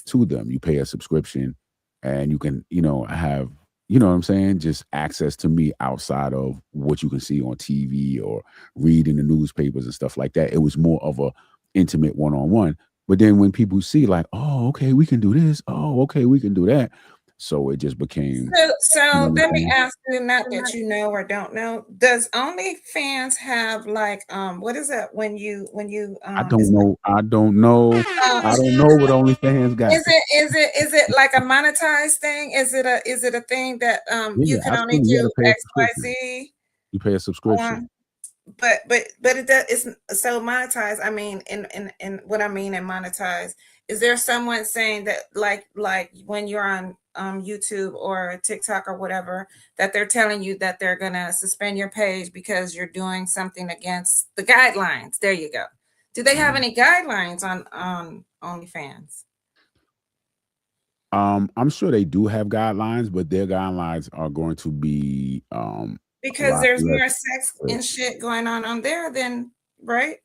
to them. You pay a subscription and you can, you know, have you know what I'm saying, just access to me outside of what you can see on TV or read in the newspapers and stuff like that. It was more of a intimate one-on-one. But then when people see like, oh, okay, we can do this. Oh, okay, we can do that. So it just became, you know So what let I'm me saying? ask you, not that you know or don't know, does OnlyFans have like what is that when you I it's don't know. I don't know. uh, I don't know what OnlyFans got. is it like a monetized thing? Is it a thing that you Yeah, can only absolutely. You got do to pay a subscription. XYZ You pay a subscription. on? But it does, it's so monetized. I mean, in what I mean in monetized, is there someone saying that like when you're on YouTube or TikTok or whatever, that they're telling you that they're gonna suspend your page because you're doing something against the guidelines? There you go. Do they have Mhm. any guidelines on OnlyFans? I'm sure they do have guidelines, but their guidelines are going to be a Because lot there's less more sex strict. and shit going on there than right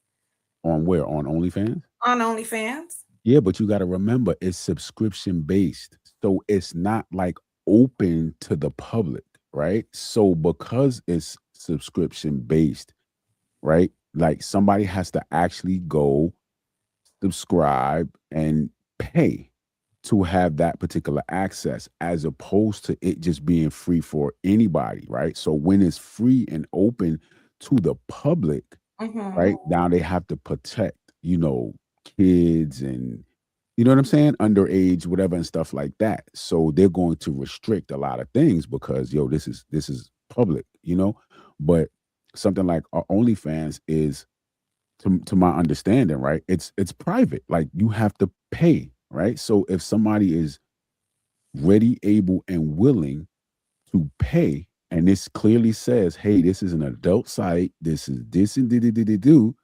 On where? On OnlyFans? on OnlyFans. Yeah, but you got to remember it's subscription based. So it's not like open to the public, right? So because it's subscription based, right? Like somebody has to actually go subscribe and pay to have that particular access as opposed to it just being free for anybody, right? So when it's free and open to the public, Mm-hmm. right? Now they have to protect, kids and you know what I'm saying? Underage, whatever, and stuff like that. So they're going to restrict a lot of things because this is public, But something like OnlyFans is to my understanding, right? It's private. Like you have to pay, right? So if somebody is ready, able, and willing to pay, and this clearly says, hey, this is an adult site, this is this and do.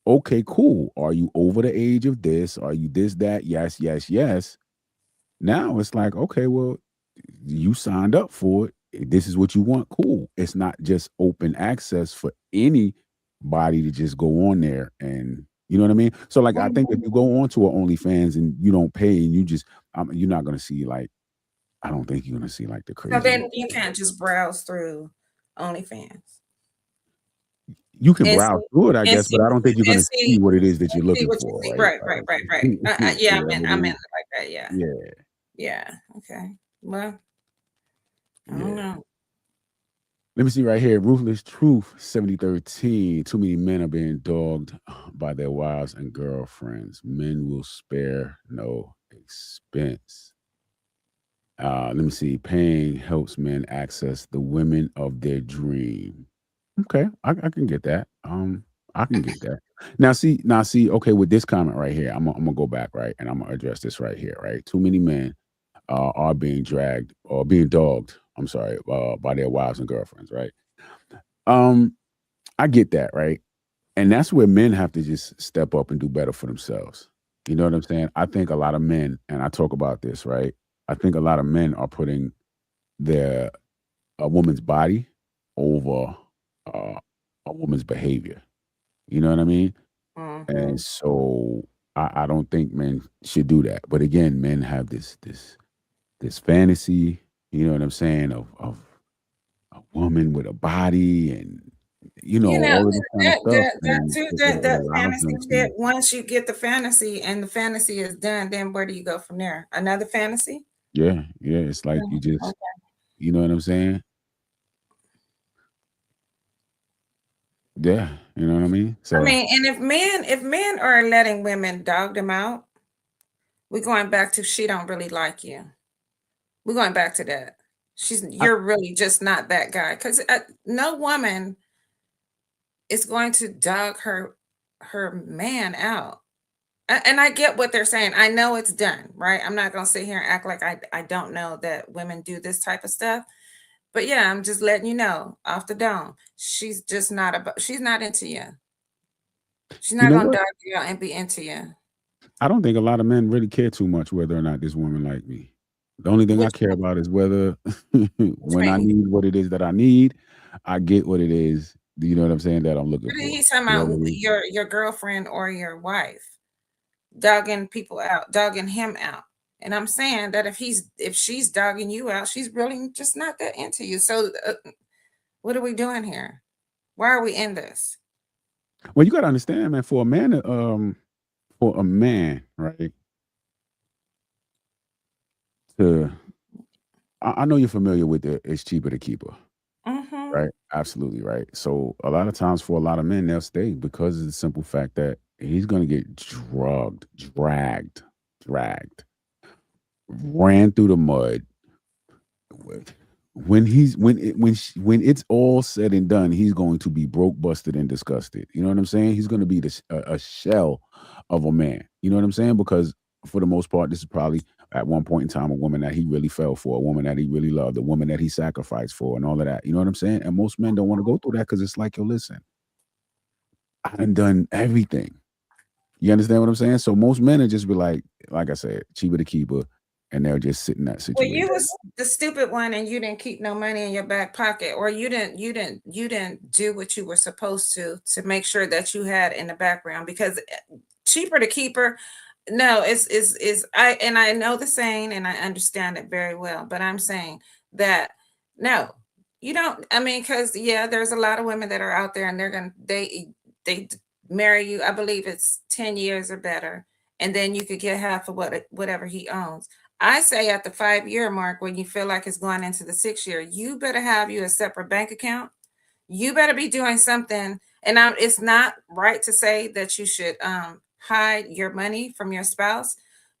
Okay, cool. Are you over the age of this? Are you this, that? Yes, yes, yes. Now it's like, okay, well, you signed up for it. This is what you want. Cool. It's not just open access for anybody to just go on there and you know what I mean? So like I think if you go on to an OnlyFans and you don't pay and you just you're not gonna see like I don't think you're gonna see like the So crazy. then you can't just browse through OnlyFans You can and browse see through it, I and guess, see but I don't think you're and gonna see see what it is that you're and see looking what you for, see. right? Right. See Yeah, I what meant it like that. Yeah. is. Yeah. Yeah. Okay. Well, I don't Yeah. know. Let me see right here. Ruthless Truth 7013. Too many men are being dogged by their wives and girlfriends. Men will spare no expense. Let me see. Paying helps men access the women of their dream. Okay, I can get that. I can get that. Now see. Okay, with this comment right here, I'm gonna go back right, and I'm gonna address this right here. Right, too many men are being dragged or being dogged. I'm sorry, by their wives and girlfriends. Right. Um, I get that, right? And that's where men have to just step up and do better for themselves. You know what I'm saying? I think a lot of men, and I talk about this, right? I think a lot of men are putting their a woman's body over uh, a woman's behavior. You know what I mean? And Mhm. so I don't think men should do that. But again, men have this fantasy, you know what I'm saying, of a woman with a body and You know all of this kind of stuff, that and too, it that allows fantasy them shit. to, Once you get the fantasy and the fantasy is done, then where do you go from there? Another fantasy? yeah, it's like you Yeah, just, okay. you know what I'm saying? Yeah, you know what I mean? I So mean, and if men are letting women dog them out, we're going back to she don't really like you. We're going back to that. I, You're really just not that guy because no woman is going to dog her man out. And I get what they're saying. I know it's done, right? I'm not gonna sit here and act like I don't know that women do this type of stuff. But yeah, I'm just letting you know off the dome. She's just not about. She's not into you. She's you not know gonna what? dog you out and be into you. I don't think a lot of men really care too much whether or not this woman like me. The only thing I Which care about is whether which when I mean, need what it is that I need, I get what it is. You know what I'm saying? That I'm looking what are for. you talking Whether about? it- Your girlfriend or your wife dogging people out, dogging him out And I'm saying that if she's dogging you out, she's really just not that into you. So what are we doing here? Why are we in this? Well, you got to understand, man. For a man, right? To I know you're familiar with the "It's cheaper to keep her," Mm-hmm. right? Absolutely right. So a lot of times for a lot of men, they'll stay because of the simple fact that he's going to get dragged, ran through the mud. When it's all said and done, he's going to be broke, busted, and disgusted. You know what I'm saying? He's going to be a shell of a man. You know what I'm saying? Because for the most part, this is probably at one point in time a woman that he really fell for, a woman that he really loved, a woman that he sacrificed for, and all of that. You know what I'm saying? And most men don't want to go through that because it's like, yo, listen, I done everything. You understand what I'm saying? So most men are just be like I said, cheaper to keep her, and they'll just sit in that Well, situation. you was the stupid one, and you didn't keep no money in your back pocket, or you didn't do what you were supposed to make sure that you had in the background. Because cheaper to keep her, no, I know the saying, and I understand it very well. But I'm saying that no, you don't. I mean, because yeah, there's a lot of women that are out there, and they marry you. I believe it's 10 years or better, and then you could get half of whatever he owns. I say at the 5-year mark, when you feel like it's going into the 6th year, you better have you a separate bank account. You better be doing something. And it's not right to say that you should hide your money from your spouse.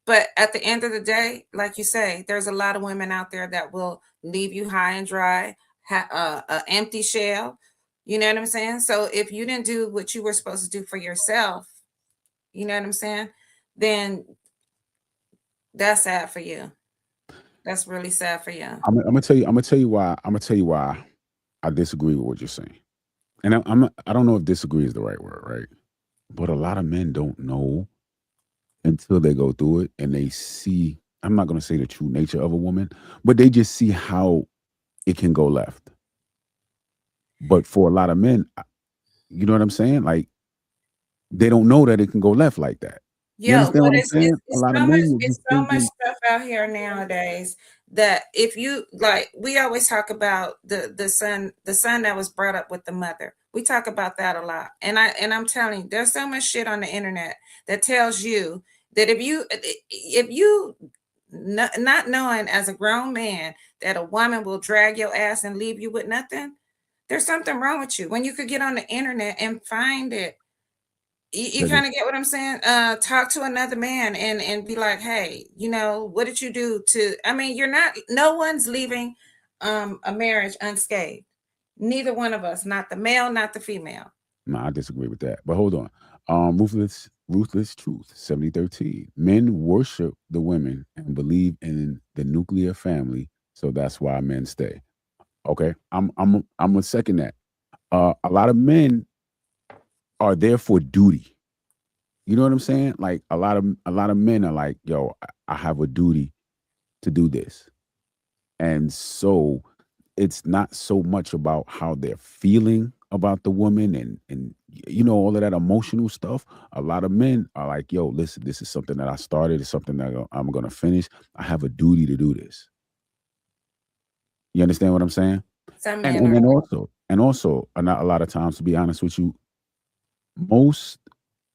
But at the end of the day, like you say, there's a lot of women out there that will leave you high and dry, an empty shell. You know what I'm saying? So if you didn't do what you were supposed to do for yourself, you know what I'm saying? Then that's sad for you. That's really sad for you. I'm gonna tell you. I'm gonna tell you why. I'm gonna tell you why I disagree with what you're saying. And I don't know if disagree is the right word, right? But a lot of men don't know until they go through it and they see. I'm not gonna say the true nature of a woman, but they just see how it can go left. But for a lot of men, you know what I'm saying? Like they don't know that it can go left like that. You Yeah, understand but what I'm saying? A lot of men will be it's so much thinking stuff out here nowadays that if you like, we always talk about the son that was brought up with the mother. We talk about that a lot, and I'm telling you, there's so much shit on the internet that tells you that if you not knowing as a grown man that a woman will drag your ass and leave you with nothing, there's something wrong with you. When you could get on the internet and find it, you that kind of get what I'm saying. Talk to another man and be like, hey, what did you do to? I mean, no one's leaving a marriage unscathed. Neither one of us, not the male, not the female. no, I disagree with that. But hold on. Ruthless Truth, 7013. Men worship the women and believe in the nuclear family, so that's why men stay. Okay. I'm gonna second that. A lot of men are there for duty. You know what I'm saying? Like a lot of men are like, yo, I have a duty to do this. And so it's not so much about how they're feeling about the woman and all of that emotional stuff. A lot of men are like, yo, listen, this is something that I started, it's something that I'm gonna finish. I have a duty to do this. You understand what I'm saying? Some And men and are. then also not a lot of times, to be honest with you, most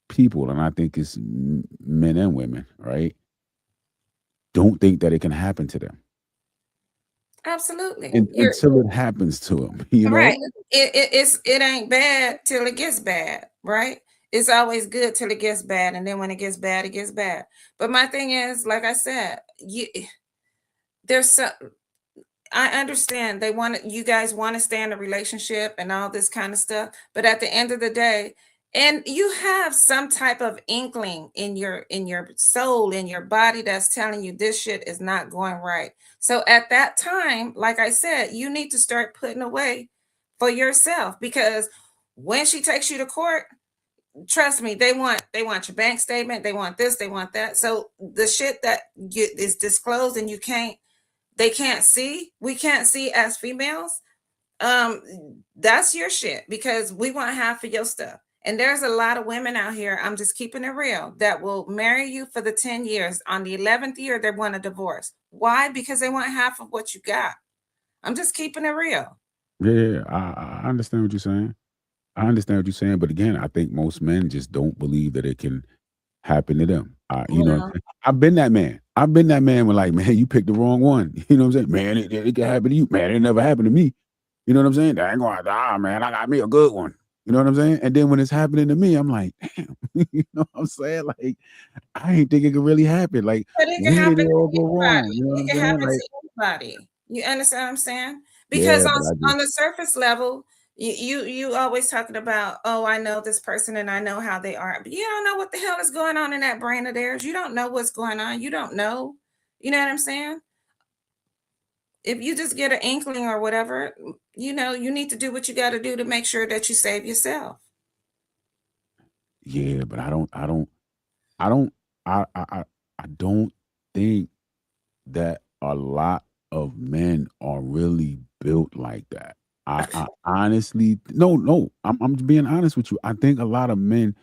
people, and I think it's men and women, right, don't think that it can happen to them Absolutely. You're until it happens to them. You know? right. It ain't bad till it gets bad, right? It's always good till it gets bad, and then when it gets bad, it gets bad. But my thing is, like I said, there's some. I understand you guys want to stay in a relationship and all this kind of stuff, but at the end of the day, and you have some type of inkling in your soul, in your body, that's telling you this shit is not going right. So at that time, like I said, you need to start putting away for yourself, because when she takes you to court, trust me, they want your bank statement, they want this, they want that. So the shit that is disclosed and they can't see, we can't see as females, that's your shit, because we want half of your stuff. And there's a lot of women out here, I'm just keeping it real, that will marry you for the 10 years. On the 11th year, they want a divorce. Why? Because they want half of what you got. I'm just keeping it real. Yeah, I understand what you're saying. I understand what you're saying, but again, I think most men just don't believe that it can happen to them. You know, Well, I've been that man. I've been that man when like, man, you picked the wrong one. You know what I'm saying? Man, it can happen to you. Man, it never happened to me. You know what I'm saying? That ain't gonna die, man. I got me a good one. You know what I'm saying? And then when it's happening to me, I'm like, damn. You know what I'm saying? Like, I ain't think it could really happen. Like, but it can where did happen it to all go wrong? anybody. You know what It I'm can saying? happen Like, to anybody. You understand what I'm saying? Because yeah, but I on just, the surface level, you always talking about, oh, I know this person and I know how they are, but you don't know what the hell is going on in that brain of theirs. You don't know what's going on. You don't know. You know what I'm saying? If you just get an inkling or whatever, you know, you need to do what you got to do to make sure that you save yourself. yeah, but I don't, I don't think that a lot of men are really built like that. I honestly, no, I'm being honest with you. I think a lot of men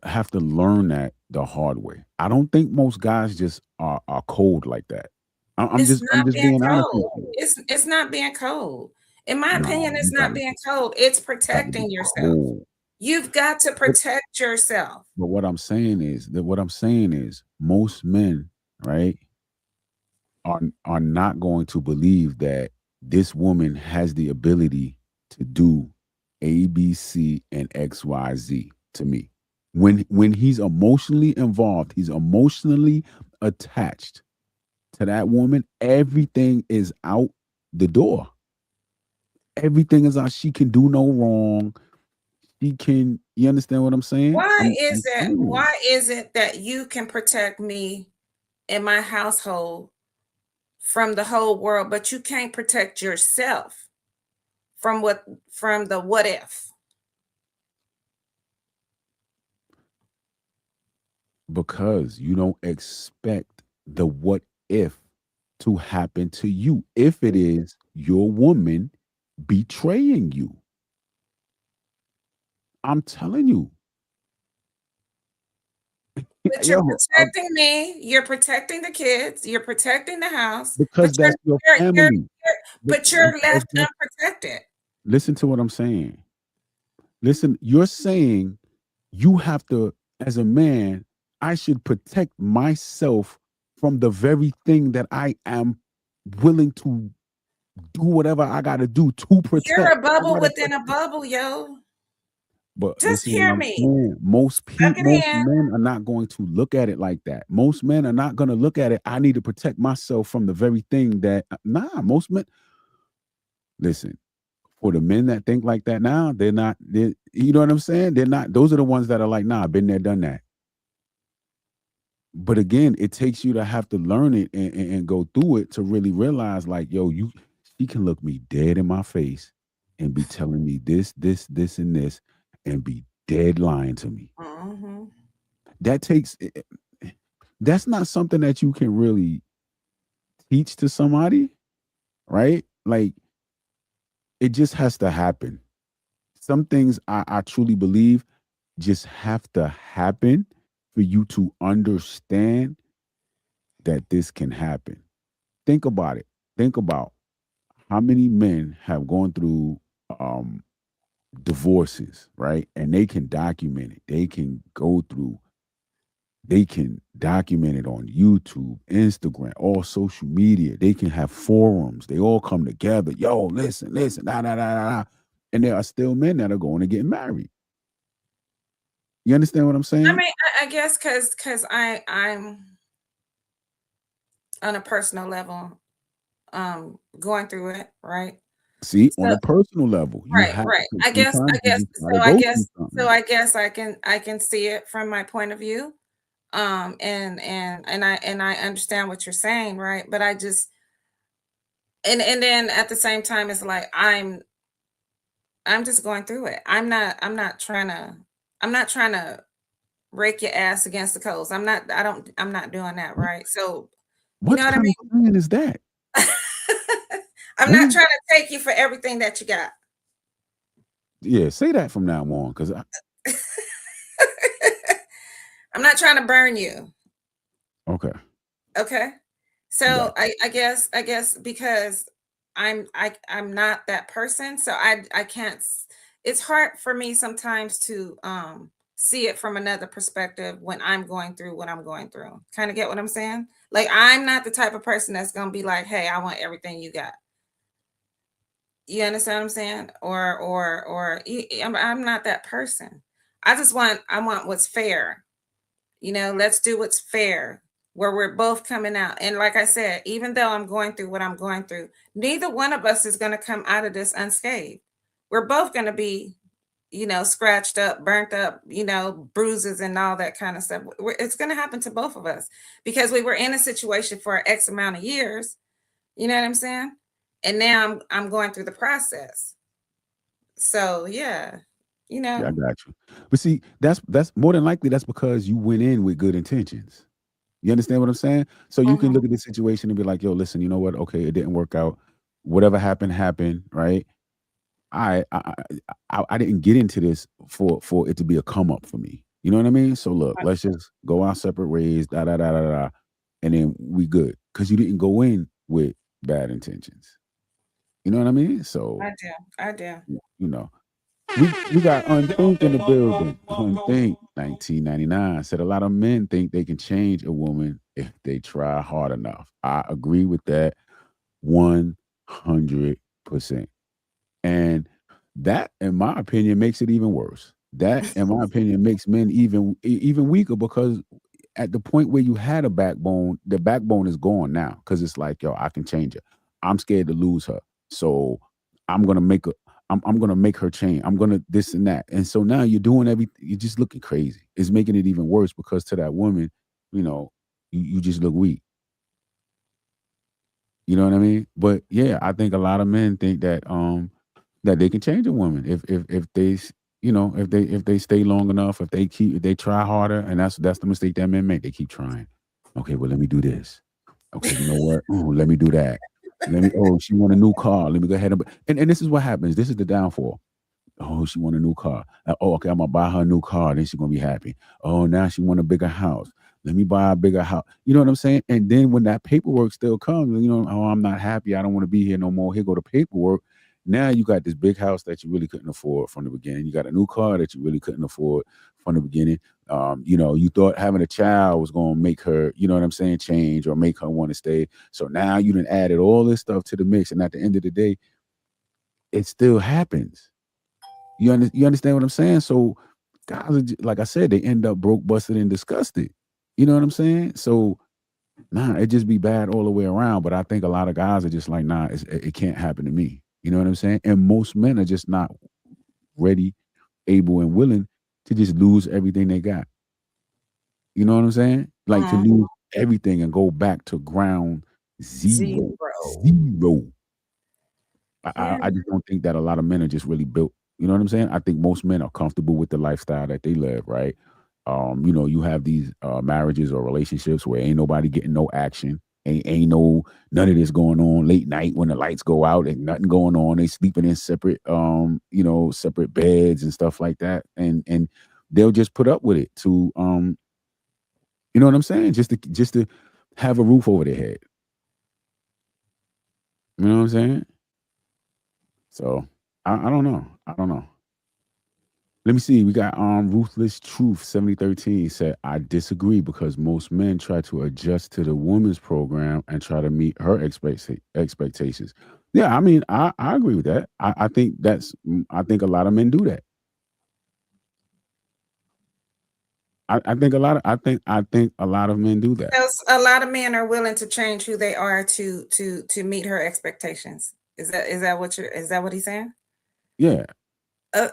have to learn that the hard way. I don't think most guys just are cold like that. It's I'm not just being being honest with cold. you. It's not being cold. In my No, opinion, it's you not being cold. It's gotta be protecting yourself. cold. You've got to But protect yourself. what I'm saying is that what I'm saying is most men, right, are not going to believe that this woman has the ability to do A, B, C, and X, Y, Z to me. When he's emotionally involved, he's emotionally attached to that woman, everything is out the door. Everything is out. She can do no wrong. She can, you understand what I'm saying? I'm telling you. Why is it that you can protect me and my household from the whole world, but you can't protect yourself from the what if? Because you don't expect the what if to happen to you if it is your woman betraying you. I'm telling you. But you're Yo, protecting me, you're protecting the kids, you're protecting the house, but because that's your family. you're Because left unprotected. listen to what I'm saying. Listen, you're saying you have to, as a man, I should protect myself from the very thing that I am willing to do whatever I got to do to You're protect. a I bubble gotta within a bubble, yo. But Just this is what hear I'm me. saying. Suck it Most in. men are not going to look at it like that. Most men are not going to look at it. I need to protect myself from the very thing that. Nah, most men. Listen, for the men that think like that now, they're not. You know what I'm saying? They're not. Those are the ones that are like, nah, been there, done that. But again, it takes you to have to learn it and go through it to really realize, like, yo, she can look me dead in my face and be telling me this, and this, and be dead lying to me. Mhm. That takes that's not something that you can really teach to somebody, right? Like it just has to happen. Some things I truly believe just have to happen for you to understand that this can happen. Think about it. Think about how many men have gone through um divorces, right? And they can document it. They can document it on YouTube, Instagram, all social media. They can have forums. They all come together. Yo, listen, da da da da. And there are still men that are going to get married. You understand what I'm I saying? mean, I guess because I'm on a personal level going through it, right? See, on So a personal level, you right, have right. to sometimes you just gotta go through something. I guess I can see it from my point of view. And I understand what you're saying, right? But I just and then at the same time it's like I'm just going through it. I'm not trying to rake your ass against the coals. I'm not doing that, What right? So, you what know what I kind of saying is that? I'm What not is trying to take you for everything that you got. Yeah, say that from now on, because I'm not trying to burn you. okay. Okay. So I guess because I'm not that person, so I can't it's hard for me sometimes to see it from another perspective when I'm going through what I'm going through. Kind of get what I'm saying? Like I'm not the type of person that's going to be like, "Hey, I want everything you got." You understand what I'm saying? I'm not that person. I want what's fair. Let's do what's fair where we're both coming out. And like I said, even though I'm going through what I'm going through, neither one of us is going to come out of this unscathed. We're both going to be, scratched up, burnt up, bruises and all that kind of stuff. It's going to happen to both of us because we were in a situation for X amount of years. You know what I'm saying? And now I'm going through the process. So yeah, Yeah, I got you. But see, that's more than likely that's because you went in with good intentions. You understand what I'm saying? So you can Mhm. look at the situation and be like, "Yo, listen, you know what? Okay, it didn't work out. Whatever happened, happened, right? I didn't get into this for it to be a come up for me. You know what I mean? So look, let's just go our separate ways, da da da da da, and then we good because you didn't go in with bad intentions. You know what I mean? So I do. you know, we got Unthink in the building. Unthink 1999 said a lot of men think they can change a woman if they try hard enough. I agree with that 100%. And that, in my opinion, makes it even worse. That, in my opinion, makes men even weaker because at the point where you had a backbone, the backbone is gone now because it's like, yo, I can change her. I'm scared to lose her, so I'm gonna make her. I'm gonna make her change. I'm gonna this and that. And so now you're doing everything. You're just looking crazy. It's making it even worse because to that woman, you just look weak. You know what I mean? But yeah, I think a lot of men think that they can change a woman if they if they stay long enough, if they try harder, and that's the mistake that men make. They keep trying. Okay, well let me do this. Okay, you know what? Oh, let me do that. She want a new car. Let me go ahead and this is what happens. This is the downfall. Oh, she want a new car. Oh, okay, I'm gonna buy her a new car. Then she's gonna be happy. Oh, now she want a bigger house. Let me buy a bigger house. You know what I'm saying? And then when that paperwork still comes, oh, I'm not happy. I don't want to be here no more. Here go the paperwork. Now you got this big house that you really couldn't afford from the beginning. You got a new car that you really couldn't afford from the beginning. You thought having a child was gonna make her, you know what I'm saying, change or make her want to stay. So now you done added all this stuff to the mix, and at the end of the day, it still happens. You understand what I'm saying? So guys, like I said, they end up broke, busted, and disgusted. You know what I'm saying? So nah, it just be bad all the way around. But I think a lot of guys are just like, nah, it can't happen to me. You know what I'm saying? And most men are just not ready, able, and willing to just lose everything they got. You know what I'm saying? Like to Mhm. lose everything and go back to ground zero. Zero. Zero. Yeah. I just don't think that a lot of men are just really built. You know what I'm saying? I think most men are comfortable with the lifestyle that they live, right? You have these marriages or relationships where ain't nobody getting no action, ain't no none of this going on late night when the lights go out, ain't nothing going on. They sleeping in separate, separate beds and stuff like that, and they'll just put up with it to, you know what I'm saying? Just to have a roof over their head. You know what I'm saying? So I don't know. I don't know. Let me see. We got Ruthless Truth 7013 said, I disagree because most men try to adjust to the woman's program and try to meet her expectations. Yeah, I mean, I agree with that. I think I think a lot of men do that. I think a lot of men do that. Because a lot of men are willing to change who they are to meet her expectations. Is that what he's saying? Yeah. Uh,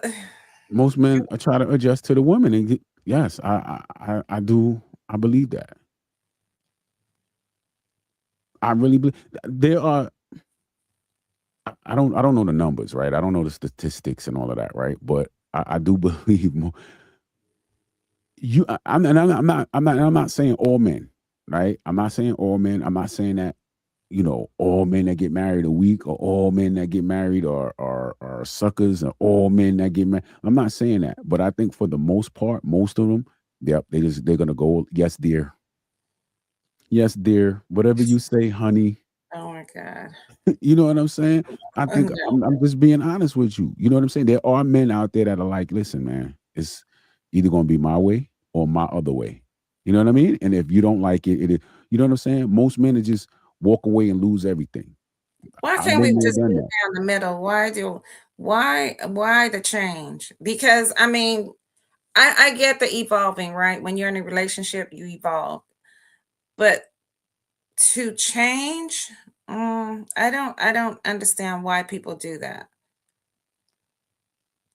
Most men try to adjust to the woman and yes, I do. I believe that. I really believe there are I don't know the numbers, right? I don't know the statistics and all of that, right? But I do believe more. I'm not saying all men, right? I'm not saying all men. I'm not saying that all men that get married are weak, or all men that get married are suckers, or all men that get married. I'm not saying that, but I think for the most part, most of them, yep, they're gonna go, yes, dear. Yes, dear. Whatever you say, honey. Oh my God. You know what I'm saying? I think No. I'm just being honest with you. You know what I'm saying? There are men out there that are like, listen, man, it's either gonna be my way or my other way. You know what I mean? And if you don't like it, it is. You know what I'm saying? Most men are just walk away and lose everything. Why I've can't we been there, just done meet that. down the middle? Why the change? Because I mean, I get the evolving, right? When you're in a relationship, you evolve. But to change, I don't understand why people do that.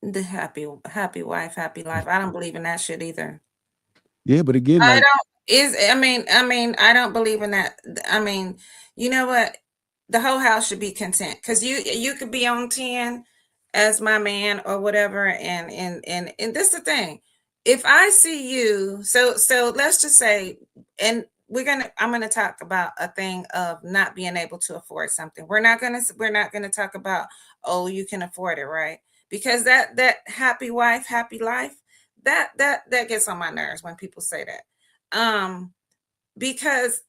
The happy wife, happy life. I don't believe in that shit either. Yeah, but again, I like, don't is I mean, I don't believe in that. I mean, you know what? The whole house should be content because you could be on 10 as my man or whatever. And this is the thing. If I see you, so let's just say, and I'm gonna talk about a thing of not being able to afford something. We're not gonna talk about, oh, you can afford it, right? Because that happy wife, happy life, that gets on my nerves when people say that. Because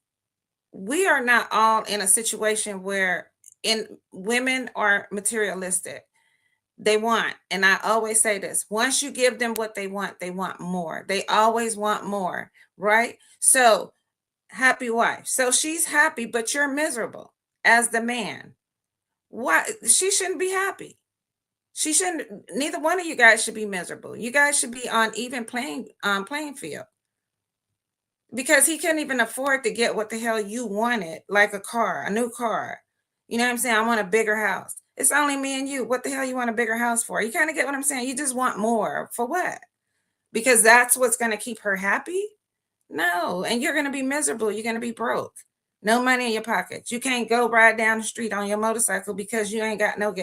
we are not all in a situation where women are materialistic. They want, and I always say this, once you give them what they want more. They always want more, right? So happy wife. So she's happy, but you're miserable as the man. Why? She shouldn't be happy. She shouldn't. Neither one of you guys should be miserable. You guys should be on even playing field, because he couldn't even afford to get what the hell you wanted, like a new car. You know what I'm saying? I want a bigger house. It's only me and you. What the hell you want a bigger house for? You kind of get what I'm saying? You just want more. For what? Because that's what's going to keep her happy? No. And you're going to be miserable. You're going to be broke. No money in your pockets. You can't go ride down the street on your motorcycle because you ain't got no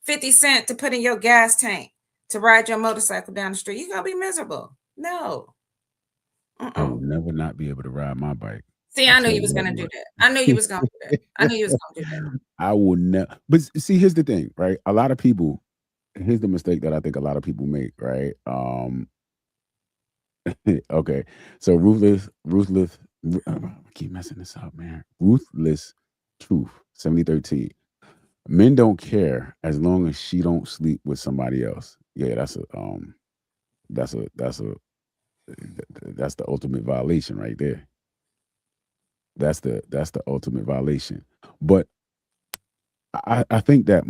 50 cents to put in your gas tank to ride your motorcycle down the street. You're going to be miserable. No. I will never not be able to ride my bike. See, I knew you was gonna do that. I knew you was gonna do that. I knew you was gonna do that. I will never. But see, here's the thing, right? A lot of people. Here's the mistake that I think a lot of people make, right? Okay, so ruthless. I keep messing this up, man. Ruthless truth. 7013. Men don't care as long as she don't sleep with somebody else. Yeah, that's the ultimate violation right there. That's the ultimate violation. But I think that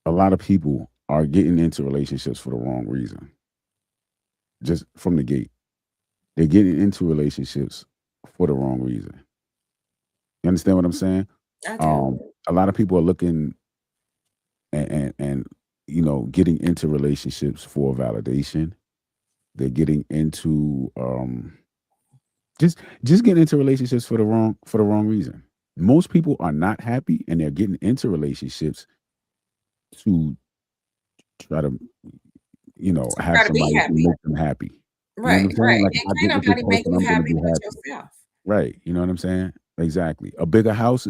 a lot of people are getting into relationships for the wrong reason. Just from the gate. They're getting into relationships for the wrong reason. You understand what I'm saying? I do. A lot of people are looking and getting into relationships for validation. They're getting into just getting into relationships for the wrong reason. Most people are not happy and they're getting into relationships to try to have Gotta be somebody to happy. make them happy. You know what Right, I'm saying? right. Like, And if I can't get with this nobody make person, you I'm gonna happy be but happy. yourself. Right. You know what I'm saying? Exactly. A bigger house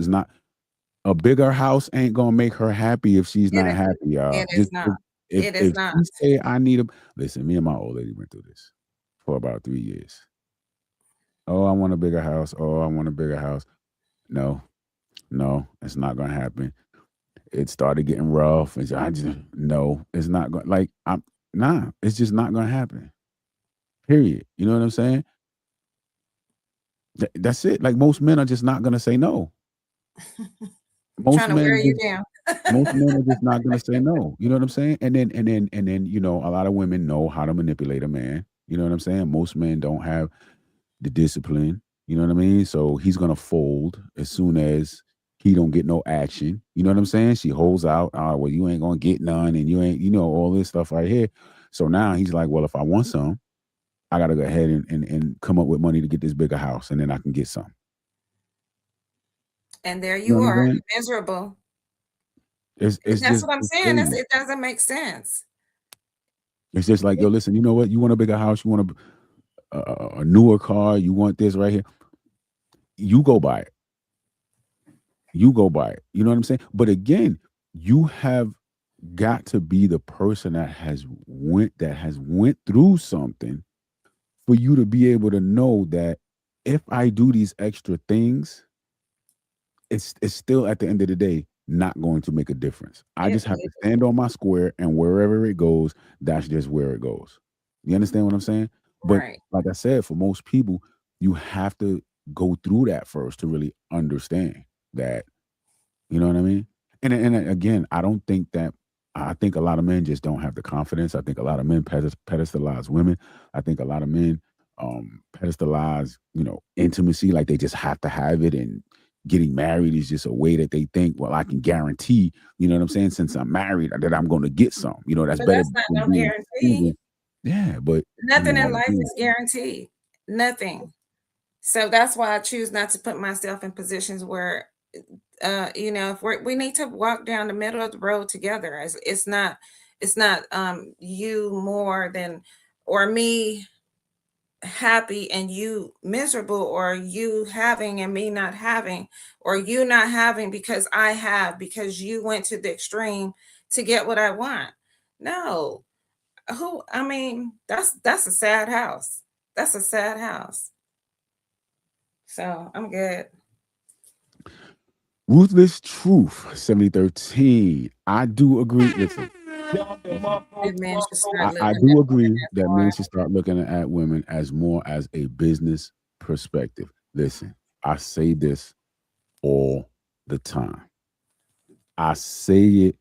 ain't gonna make her happy if she's It not is, happy, y'all. it is Just not. if It is if not. she say I need a listen, me and my old lady went through this for about 3 years. Oh, I want a bigger house. Oh, I want a bigger house. No, no, it's not gonna happen. It started getting rough, and so I just no, it's not going. Like it's just not gonna happen. Period. You know what I'm saying? That's it. Like most men are just not gonna say no. Most Trying to wear men you just down. most men are just not gonna say no. You know what I'm saying? And then a lot of women know how to manipulate a man. You know what I'm saying? Most men don't have the discipline. You know what I mean? So he's gonna fold as soon as he don't get no action. You know what I'm saying? She holds out. Oh, well, you ain't gonna get none, and you ain't, all this stuff right here. So now he's like, well, if I want some, I gotta go ahead and come up with money to get this bigger house, and then I can get some. And there You know you what I'm are, saying? miserable. It's That's just what I'm it's saying. crazy. It doesn't make sense. It's just like, yo, listen, you know what? You want a bigger house, you want a newer car, you want this right here. You go buy it. You go by it. You know what I'm saying? But again, you have got to be the person that has went through something for you to be able to know that if I do these extra things, it's still at the end of the day not going to make a difference. I It, just have to it, stand on my square, and wherever it goes, that's just where it goes. You understand what I'm saying? But right. like I said, for most people, you have to go through that first to really understand that. You know what I mean? And again, I don't think that I think a lot of men just don't have the confidence. I think a lot of men pedestalize women. I think a lot of men pedestalize, intimacy, like they just have to have it, and getting married is just a way that they think, well, I can guarantee, you know what I'm saying, since I'm married that I'm going to get some. That's But better that's not than no being guarantee. single. Yeah, but Nothing in life again, is guaranteed. Nothing. So that's why I choose not to put myself in positions where, if we need to walk down the middle of the road together. It's not you more than, or me happy and you miserable, or you having and me not having, or you not having because I have, because you went to the extreme to get what I want. No. I mean, that's a sad house. That's a sad house. So I'm good. Ruthless Truth 7013. I do agree. Listen, Good men should start I looking at do women agree as that men more. should start looking at women as more as a business perspective. Listen, I say this all the time. I say it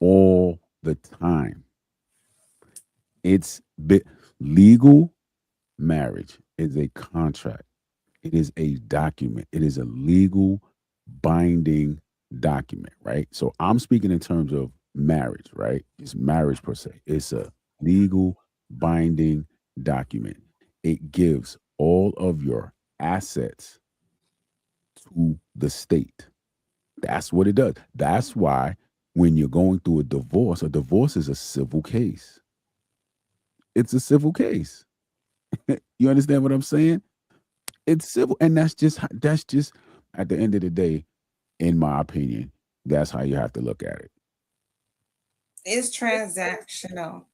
all the time. It's legal marriage is a contract. It is a document. It is a legal binding document, right? So I'm speaking in terms of marriage, right? It's marriage per se. It's a legal binding document. It gives all of your assets to the state. That's what it does. That's why when you're going through a divorce is a civil case. It's a civil case. You understand what I'm saying? It's civil, and that's just at the end of the day, in my opinion, that's how you have to look at it. It's transactional.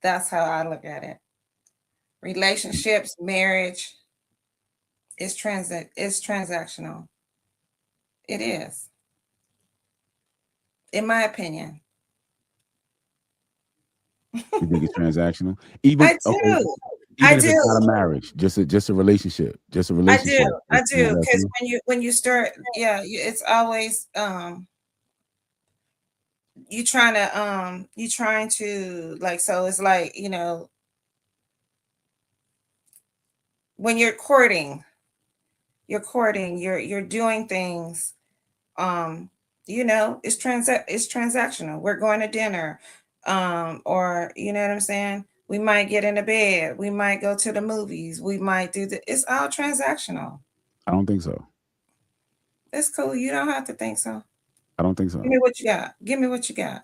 That's how I look at it. Relationships, marriage, it's transactional. It is, in my opinion. You think it's transactional? Even I okay, do. I even if it's not a do. marriage, just a relationship, just a I do. relationship. I It's do. Because transactional. when you start, yeah, it's always you trying to, like, so it's like, when you're courting, you're doing things, it's transactional. We're going to dinner, or you know what I'm saying? We might get into bed, we might go to the movies, we might it's all transactional. I don't think so. It's cool. You don't have to think so. I don't think so. Give me what you got. Give me what you got.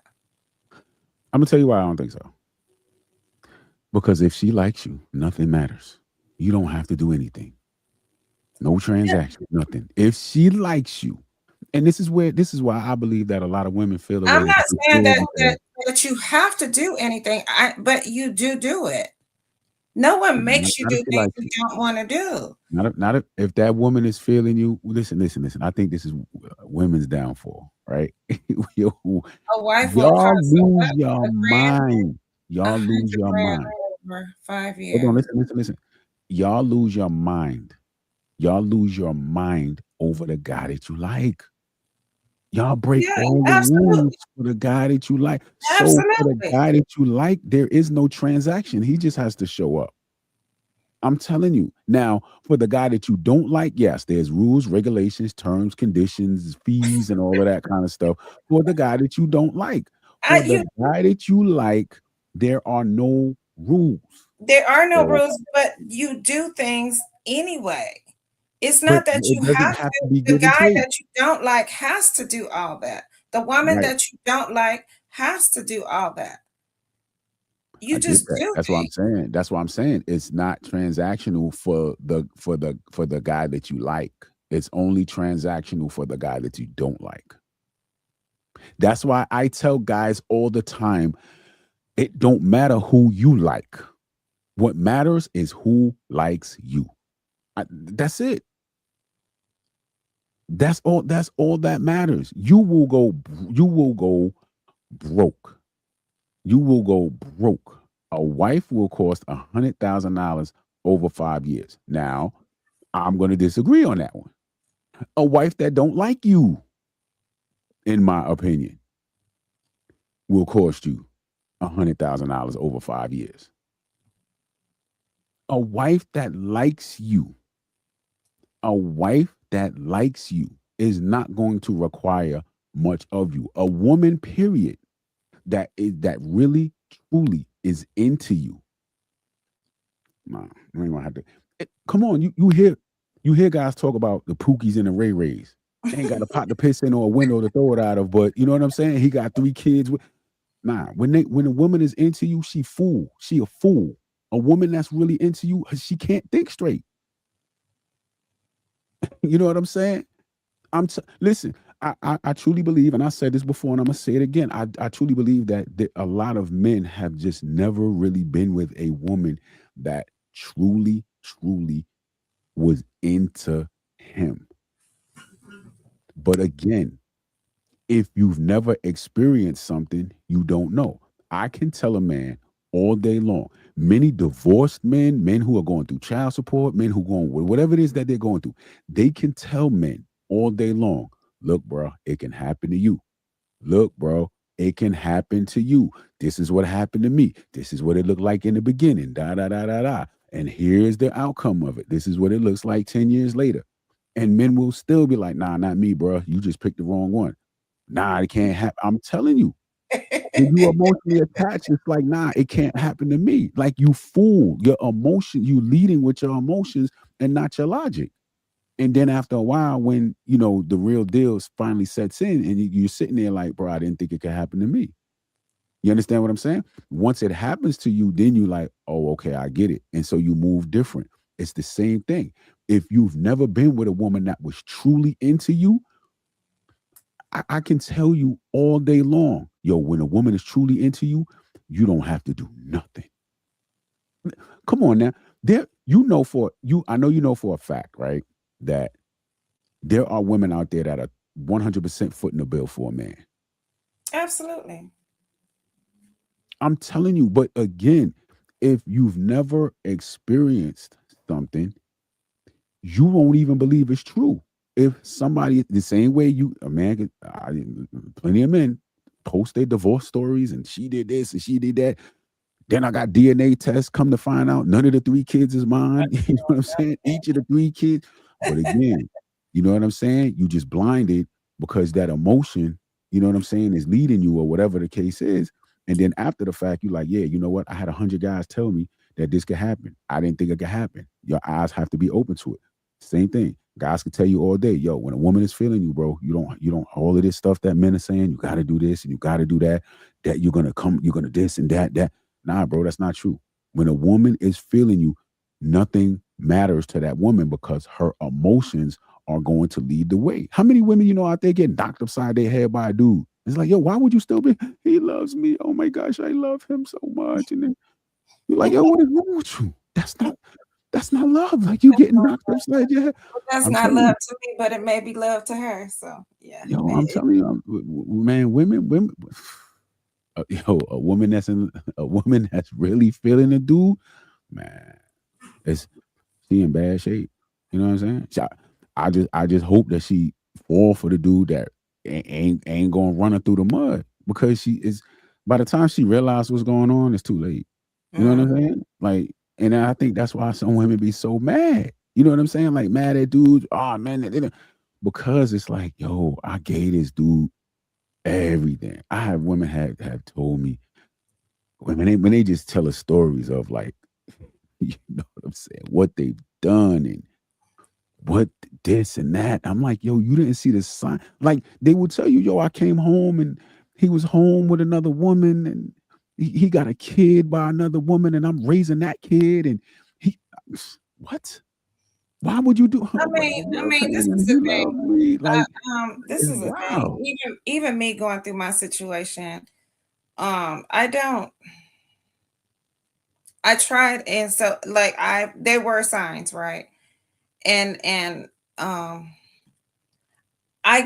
I'm gonna tell you why I don't think so. Because if she likes you, nothing matters. You don't have to do anything. No Yeah. transaction, nothing. If she likes you, and this is why I believe that a lot of women feel the way I'm that not they saying feel that because that you have to do anything. But you do it. No one makes you not if do she things likes you you. don't want to do. Not if that woman is feeling you. Listen. I think this is women's downfall, right? Yo, A wife will y'all cost lose your a grand, mind. a Y'all lose hundred your grand mind. over 5 Hold on, years. listen. Y'all lose your mind. Y'all lose your mind over the guy that you like. Y'all break Yeah, all the absolutely, rules for the guy that you like. So for the absolutely. guy that you like, there is no transaction. He just has to show up. I'm telling you. Now, for the guy that you don't like, yes, there's rules, regulations, terms, conditions, fees, and all of that kind of stuff. For the guy that you don't like, for the You guy that you like, there are no rules. There are no So, rules, but you do things anyway. It's but not that it you doesn't have have to. to be The give and guy take. that you don't like has to do all that. The woman Right. that you don't like has to do all that. I You get just that. do That's what I'm things. saying. It's not transactional for the guy that you like. It's only transactional for the guy that you don't like. That's why I tell guys all the time, it don't matter who you like. What matters is who likes you. That's it. That's all that matters. You will go broke. You will go broke. A wife will cost $100,000 over 5 years. Now, I'm going to disagree on that one. A wife that don't like you, in my opinion, will cost you $100,000 over 5 years. A wife that likes you, is not going to require much of you. A woman, period, that really truly is into you. Nah, I ain't gonna have to. Come on, you hear guys talk about the Pookies and the Ray Rays. They ain't got a pot to piss in or a window to throw it out of, but you know what I'm saying? He got 3 kids. Nah, when a woman is into you, she a fool. A woman that's really into you, she can't think straight. You know what I'm saying? Listen, I truly believe, and I said this before and I'm gonna say it again. I truly believe that a lot of men have just never really been with a woman that truly was into him. But again, if you've never experienced something, you don't know. I can tell a man all day long. Many divorced men who are going through child support, men who going with whatever it is that they're going through, they can tell men all day long, look, bro, it can happen to you. Look, bro, it can happen to you. This is what happened to me. This is what it looked like in the beginning. Da da da da da. And here's the outcome of it. This is what it looks like 10 years later. And men will still be like, nah, not me, bro. You just picked the wrong one. Nah, it can't happen. I'm telling you. When you emotionally attached, it's like, nah, it can't happen to me. Like, you fool. Your emotion, you leading with your emotions and not your logic. And then after a while, when, you know, the real deal finally sets in and you're sitting there like, bro, I didn't think it could happen to me. You understand what I'm saying? Once it happens to you, then you like, oh, okay, I get it. And so you move different. It's the same thing. If you've never been with a woman that was truly into you, I can tell you all day long, yo, when a woman is truly into you, you don't have to do nothing. Come on now. I know you know for a fact, right, that there are women out there that are 100% footing the bill for a man. Absolutely. I'm telling you, but again, if you've never experienced something, you won't even believe it's true. If somebody, the same way plenty of men post their divorce stories and she did this and she did that. Then I got DNA tests, come to find out none of the 3 kids is mine. You know what I'm saying? Each of the 3 kids. But again, you know what I'm saying? You just blinded because that emotion, you know what I'm saying, is leading you or whatever the case is. And then after the fact, you're like, yeah, you know what? I had 100 guys tell me that this could happen. I didn't think it could happen. Your eyes have to be open to it. Same thing. Guys can tell you all day, yo, when a woman is feeling you, bro, you don't all of this stuff that men are saying, you got to do this and you got to do that, that you're going to this and that. Nah, bro, that's not true. When a woman is feeling you, nothing matters to that woman because her emotions are going to lead the way. How many women you know out there get knocked upside their head by a dude? It's like, yo, why would you still be? He loves me. Oh my gosh, I love him so much. And then you're like, yo, what is wrong with you? That's not love. Like, you getting knocked upside your head. That's not love to me, but it may be love to her. So yeah. Yo, I'm telling you, man, women. A woman that's really feeling a dude, man, she in bad shape. You know what I'm saying? I just hope that she fall for the dude that ain't gonna run her through the mud, because by the time she realizes what's going on, it's too late. You know what I'm saying? Like, and I think that's why some women be so mad. You know what I'm saying? Like, mad at dudes. Oh man, because it's like, yo, I gave this dude everything. I have women have told me when they just tell us stories of, like, you know what I'm saying, what they've done and what this and that. I'm like, yo, you didn't see the sign. Like, they will tell you, yo, I came home and he was home with another woman and he got a kid by another woman and I'm raising that kid and what? Why would you do? I mean, this is the You thing. love me, like This it's is the wow. thing. Even me going through my situation, I don't. I tried, and so like there were signs, right? And I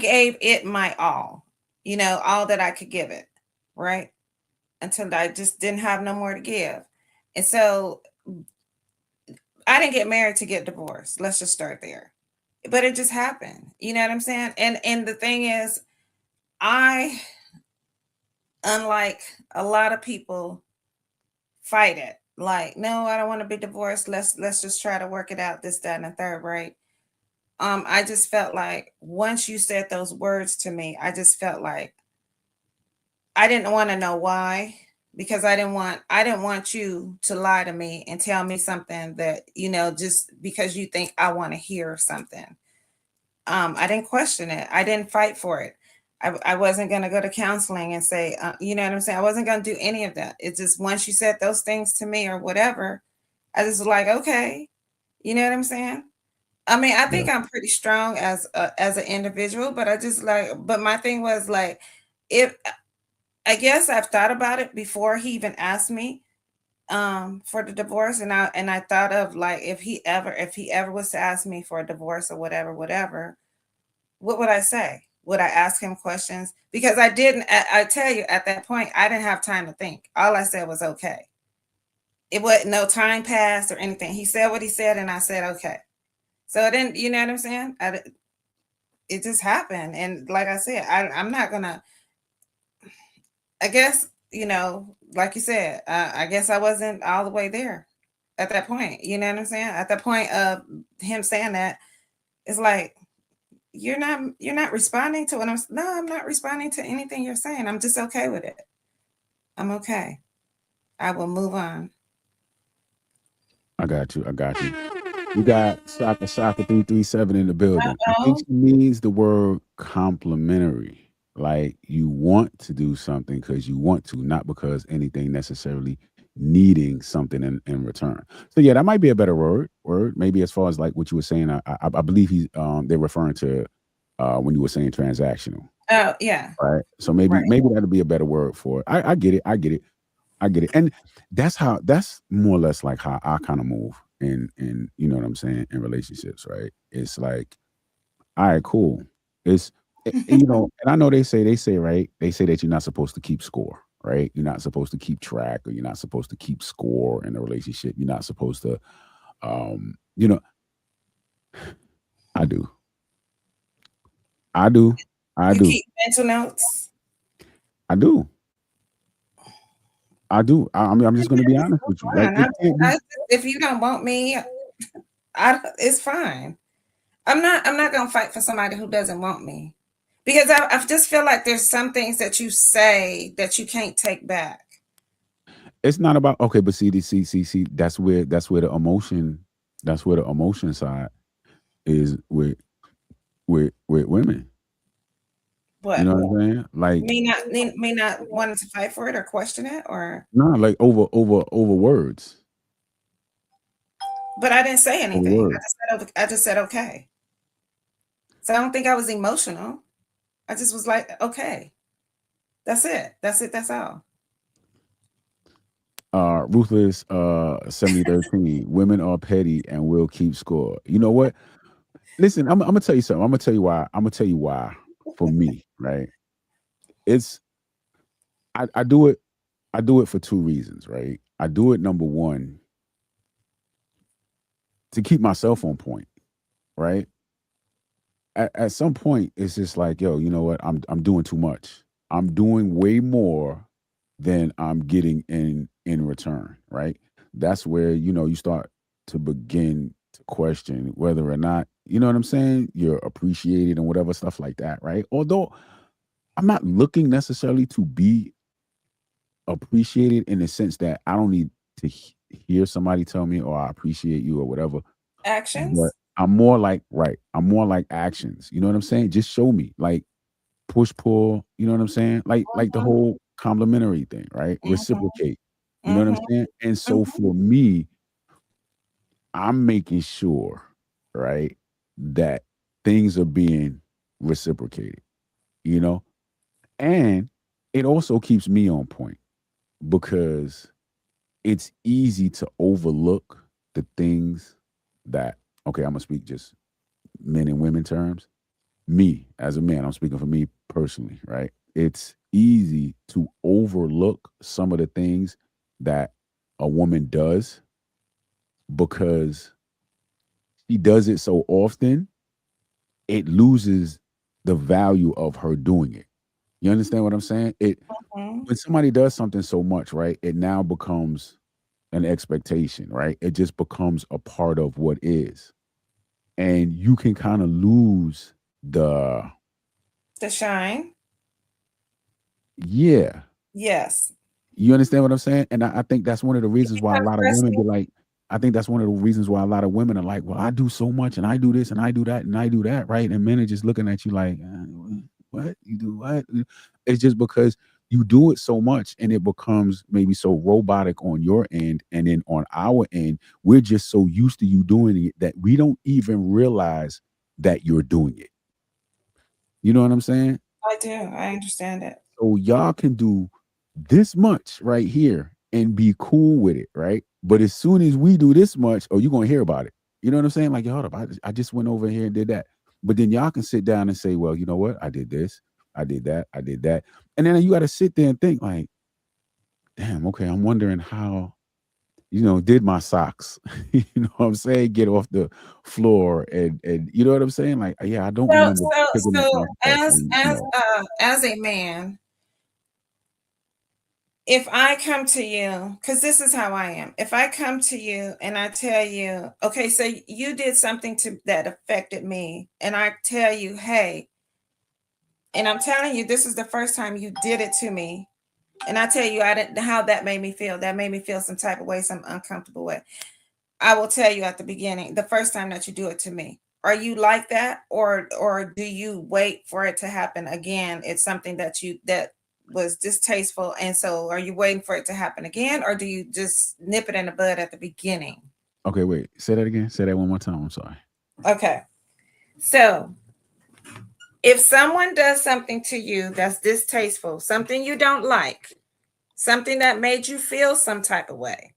gave it my all, all that I could give it, right? Until I just didn't have no more to give. And so I didn't get married to get divorced. Let's just start there. But it just happened. You know what I'm saying? And the thing is, I, unlike a lot of people, fight it. Like, no, I don't want to be divorced. Let's just try to work it out, this, that, and the third, right? I just felt like once you said those words to me, I just felt like I didn't want to know why, because I didn't want you to lie to me and tell me something that, just because you think I want to hear something. I didn't question it. I didn't fight for it. I wasn't going to go to counseling and say, you know what I'm saying? I wasn't going to do any of that. It's just once you said those things to me or whatever, I just was like, okay, you know what I'm saying? I mean, I Yeah. think I'm pretty strong as an individual, but but my thing was like, if I guess I've thought about it before he even asked me for the divorce, and I thought of like if he ever was to ask me for a divorce or whatever, what would I say? Would I ask him questions? Because I didn't. I tell you, at that point, I didn't have time to think. All I said was okay. It wasn't no time passed or anything. He said what he said, and I said okay. So it didn't. You know what I'm saying? It just happened, and like I said, I'm not gonna. I guess like you said, I guess I wasn't all the way there at that point. You know what I'm saying? At the point of him saying that, it's like you're not responding to what no, I'm not responding to anything you're saying. I'm just okay with it. I'm okay. I will move on. I got you. We got Shaka 337 in the building. I think Uh-oh. she means the word complimentary. Like you want to do something because you want to, not because anything necessarily needing something in return. So yeah, that might be a better word. Maybe as far as like what you were saying, I believe they're referring to when you were saying transactional. Oh yeah. Right. So maybe Right. that'll be a better word for it. I get it. I get it. And that's more or less like how I kind of move in you know what I'm saying, in relationships, right? It's like, all right, cool. And I know they say, right? They say that you're not supposed to keep score, right? You're not supposed to keep track, or you're not supposed to keep score in a relationship. You're not supposed to you know, I do. I do. I You do. keep mental notes. I do. I do. I'm just going to be honest with you. Like Fine. it can't be. If you don't want me, it's fine. I'm not gonna fight for somebody who doesn't want me, because I just feel like there's some things that you say that you can't take back. It's not about okay, but see. That's where the emotion side is with women. You What? know what I'm saying? Like Me not wanting to fight for it or question it, or no, like over words, but I didn't say over anything. words. I just said okay. So I don't think I was emotional. I just was like okay. That's it. That's all. Ruthless 7013. Women are petty and will keep score. You know what? Listen, I'm gonna tell you something. I'm gonna tell you why. I'm gonna tell you why. For me, right? It's I do it. I do it for two reasons, right? I do it number one to keep myself on point, right? At some point, it's just like, yo, you know what? I'm doing too much. I'm doing way more than I'm getting in return, right? That's where you start to begin to question whether or not you know what I'm saying. You're appreciated and whatever stuff like that, right? Although I'm not looking necessarily to be appreciated in the sense that I don't need to hear somebody tell me, "Oh, I appreciate you" or whatever. But Actions. I'm more like right. I'm more like actions. You know what I'm saying? Just show me, like push pull. You know what I'm saying? Like the Mhm, whole complimentary thing, right? mhm, Reciprocate. You know what I'm mhm, saying? And so mhm. for me, I'm making sure, right, that things are being reciprocated, you know? And it also keeps me on point because it's easy to overlook the things that, okay, I'm gonna speak just men and women terms. Me as a man, I'm speaking for me personally, right? It's easy to overlook some of the things that a woman does because she does it so often, it loses the value of her doing it. You understand what I'm saying? Mhm. When somebody does something so much, right, it now becomes an expectation, right? It just becomes a part of what is. And you can kind of lose the The shine. yeah. Yes. You understand what I'm saying? And I think that's one of the reasons why a Becomes lot of women be personal. like, I think that's one of the reasons why a lot of women are like, well, I do so much and I do this and I do that and I do that, right? And men are just looking at you like, what? You do what? It's just because you do it so much and it becomes maybe so robotic on your end. And then on our end, we're just so used to you doing it that we don't even realize that you're doing it. You know what I'm saying? I do. I understand it. So y'all can do this much right here and be cool with it, right? But as soon as we do this much, oh, you're gonna hear about it. You know what I'm saying? Like, yo, hold up, I just went over here and did that. But then y'all can sit down and say, well, you know what? I did this, I did that, I did that. And then you got to sit there and think, like, damn, okay, I'm wondering how, did my socks, you know what I'm saying, get off the floor and you know what I'm saying? Like, yeah, I don't So remember so picking up my so stuff as and as as a man, if I come to you, because this is how I am. If I come to you and I tell you, okay, so you did something that affected me, and I tell you, hey, and I'm telling you, this is the first time you did it to me, and I tell you, I didn't how that made me feel. That made me feel some type of way, some uncomfortable way. I will tell you at the beginning, the first time that you do it to me. Are you like that, or do you wait for it to happen again? It's something that was distasteful, and so are you waiting for it to happen again, or do you just nip it in the bud at the beginning? okay, wait, say that again. Say that one more time. I'm sorry. Okay, so if someone does something to you that's distasteful, something you don't like, something that made you feel some type of way,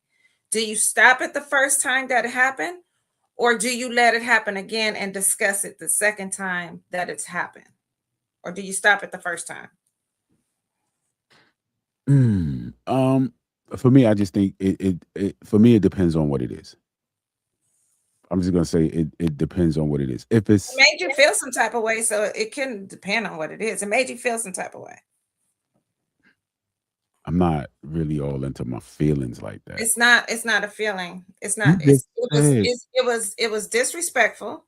do you stop it the first time that it happened? Or do you let it happen again and discuss it the second time that it's happened? Or do you stop it the first time? Mm, for me, I just think it for me it depends on what it is. I'm just gonna say it depends on what it is. If It it's made you feel some type of way, so it can depend on what it is. It made you feel some type of way. I'm not really all into my feelings like that. It's not a feeling. It's You not, just said it was disrespectful.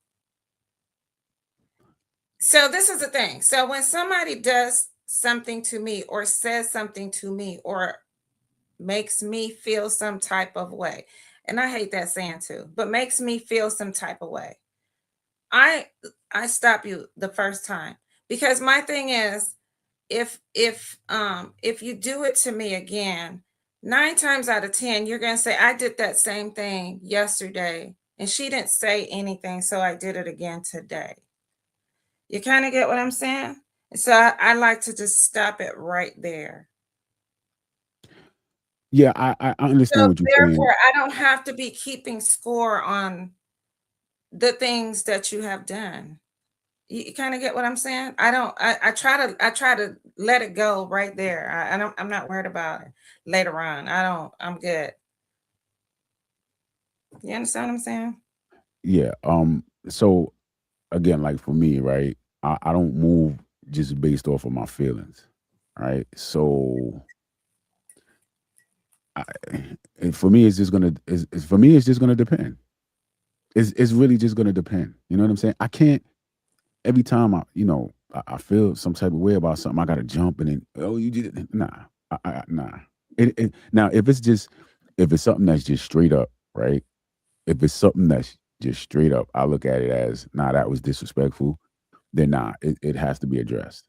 So this is the thing. So when somebody does something to me or says something to me or makes me feel some type of way, and I hate that saying too, but makes me feel some type of way, I I stop you the first time, because my thing is, if you do it to me again, 9 times out of 10 you're going to say I did that same thing yesterday and she didn't say anything, so I did it again today. You kind of get what I'm saying? So I like to just stop it right there. yeah, I understand So what you're saying. therefore I don't have to be keeping score on the things that you have done. You kind of get what I'm saying? I don't. I try to let it go right there. I don't. I'm not worried about it later on. I don't. I'm good. You understand what I'm saying? Yeah. So again, like for me, right? I don't move just based off of my feelings, right? So I, and for me, it's just gonna. For me, it's just gonna depend. It's really just gonna depend. You know what I'm saying? I can't every time I feel some type of way about something, I gotta jump and then you did it. Nah, nah. Now if it's something that's just straight up, right? If it's something that's just straight up, I look at it as nah, that was disrespectful. Then nah, it has to be addressed.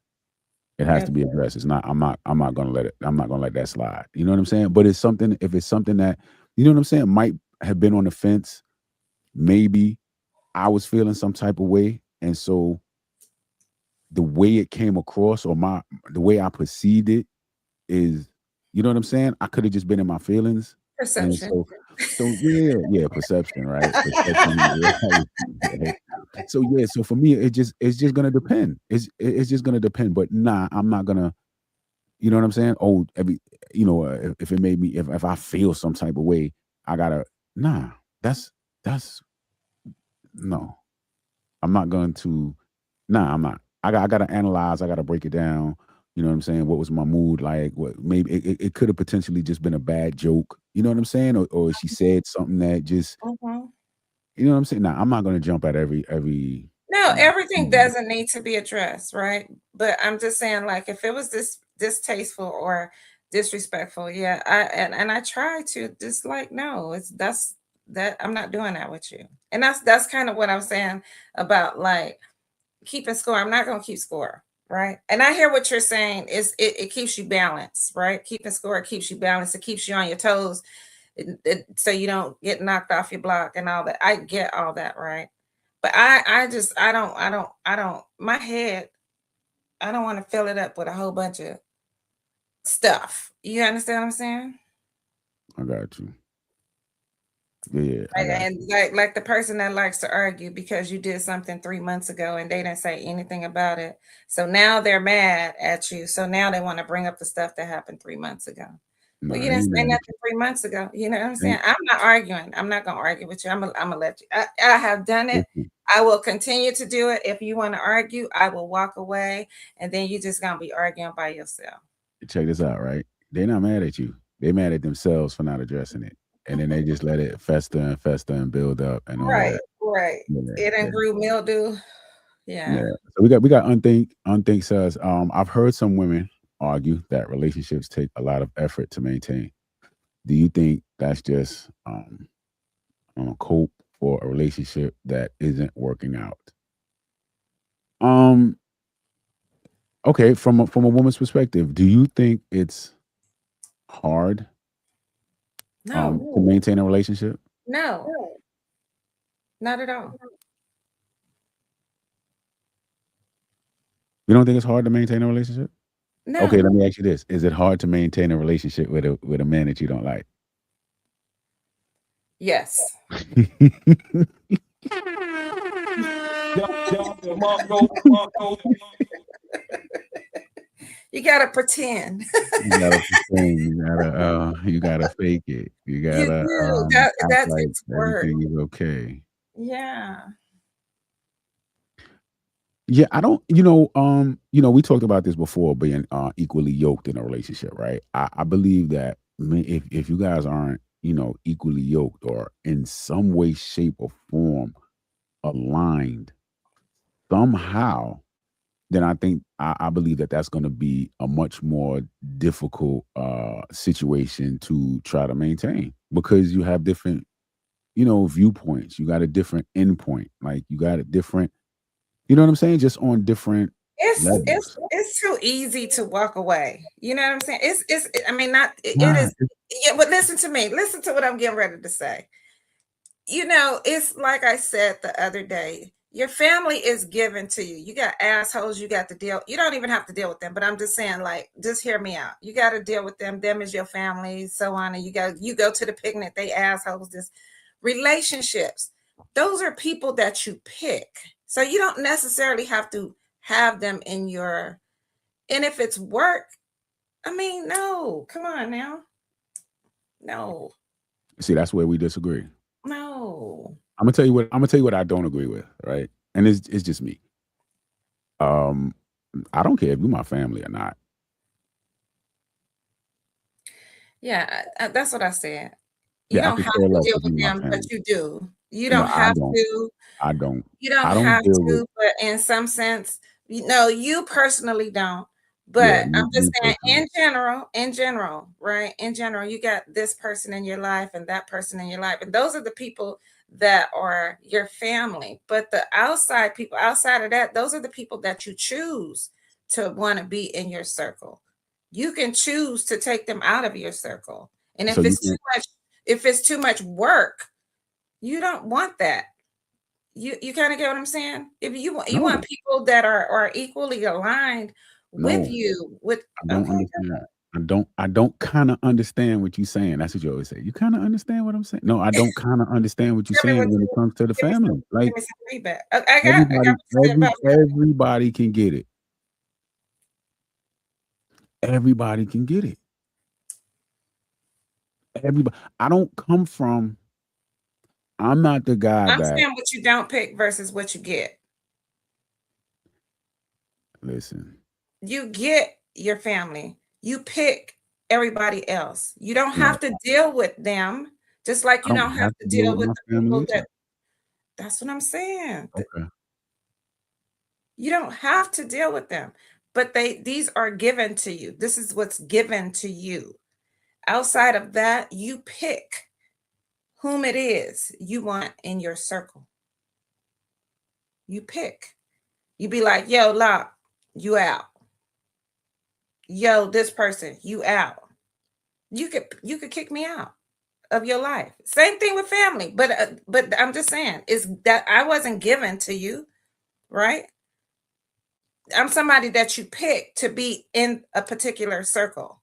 It has Yeah. to be addressed. It's not. I'm not gonna let it. I'm not gonna let that slide. You know what I'm saying? But it's something. If it's something that you know what I'm saying might have been on the fence, maybe. I was feeling some type of way, and so the way it came across, or the way I perceived it, is, you know what I'm saying? I could have just been in my feelings, and Perception. so yeah, perception, right? Perception, right? So yeah, so for me, it's just gonna depend. It's just gonna depend. But nah, I'm not gonna. You know what I'm saying? Oh, if it made me, if I feel some type of way, I gotta. Nah, that's no. I'm not going to. Nah, I'm not. I gotta analyze. I gotta break it down. You know what I'm saying? What was my mood like? What maybe it could have potentially just been a bad joke. You know what I'm saying? Or she said something that just, Mhm. you know what I'm saying? Nah, I'm not gonna jump at every. No, everything Mhm. doesn't need to be addressed, right? But I'm just saying, like, if it was this distasteful or disrespectful, yeah, and I try to just like, no, that's that I'm not doing that with you. And that's kind of what I'm saying about like keeping score. I'm not gonna keep score, right? And I hear what you're saying is it keeps you balanced, right? Keeping score keeps you balanced, it keeps you on your toes, so you don't get knocked off your block and all that. I get all that, right? But I just I don't my head, I don't want to fill it up with a whole bunch of stuff. You understand what I'm saying? I got you. Yeah, I got And you. like the person that likes to argue because you did something 3 months ago and they didn't say anything about it. So now they're mad at you. So now they want to bring up the stuff that happened 3 months ago. No, Well, you I didn't ain't say mad at nothing 3 months ago. You know what I'm you. saying? I'm not arguing. I'm not gonna argue with you. I'm gonna let you. I have done it. Listen, I will continue to do it. If you want to argue, I will walk away, and then you just gonna be arguing by yourself. check this out, right? They're not mad at you. They're mad at themselves for not addressing it, and then they just let it fester and build up and all of Right, that. right. Yeah, It yeah. done grew mildew. Yeah. Yeah. So we got unthink says, I've heard some women argue that relationships take a lot of effort to maintain. Do you think that's just cope for a relationship that isn't working out? Um okay, from a woman's perspective, do you think it's hard No, to maintain a relationship? no, not at all. You don't think it's hard to maintain a relationship? Okay, let No. me ask you this. Is it hard to maintain a relationship with a man that you don't like? Yes. You gotta pretend. You gotta pretend, you gotta fake it. You You gotta, do. act That like takes work. everything is okay. Yeah. Yeah, I don't we talked about this before being, equally yoked in a relationship, right? I believe that if you guys aren't, equally yoked or in some way, shape, or form aligned somehow, then I think I believe that that's gonna be a much more difficult, situation to try to maintain because you have different, viewpoints. You got a different endpoint. Like, you got a different, you know what I'm saying? Just on different levels. It's too easy to walk away. You know what I'm saying? I mean, not it Nah, is. Yeah, but listen to me. Listen to what I'm getting ready to say. It's like I said the other day. Your family is given to you. You got assholes you got to deal. You don't even have to deal with them, but I'm just saying, like, just hear me out. You got to deal with them. Them is your family, so on. And you go to the picnic, they assholes. This relationships. Those are people that you pick. So you don't necessarily have to have them in your, and if it's work, I mean, no, come on now. No, see, that's where we disagree. no. I'm gonna tell you what I don't agree with, right? And it's just me. Um, I don't care if you're my family or not. Yeah, that's what I said. You Yeah, I don't could have care to less deal if with you're my them, but family. you do. You No, don't I have don't. to. I don't. You don't I don't have deal with. to, but in some sense, you personally don't. Yeah, But I'm just me saying, personally. in general, right? In general, you got this person in your life and that person in your life, and those are the people that are your family. But the outside people, outside of that, those are the people that you choose to want to be in your circle. You can choose to take them out of your circle, and So you think if it's too much work, you don't want that. You kind of get what I'm saying? If you No, want people that are equally aligned with no, you, with I don't okay, understand. I don't kind of understand what you're saying. That's what you always say. You kind of understand what I'm saying? No, I don't kind of understand what you're tell me saying what when it you comes to the give me some family. Like feedback. I got what you said about everybody can get it. Everybody can get it. Everybody. I don't come from. I'm not the guy I'm that saying what you don't pick versus what you get. listen. You get your family. You pick everybody else. You don't No, have to deal with them, just like I you don't don't have have to to deal deal with with my the family people either. that's what I'm saying. Okay. You don't have to deal with them, but these are given to you. This is what's given to you. Outside of that, you pick whom it is you want in your circle. You pick. You be like, yo, Locke, you out. Yo, this person, you out. You could kick me out of your life. Same thing with family, but I'm just saying is that I wasn't given to you, right? I'm somebody that you pick to be in a particular circle.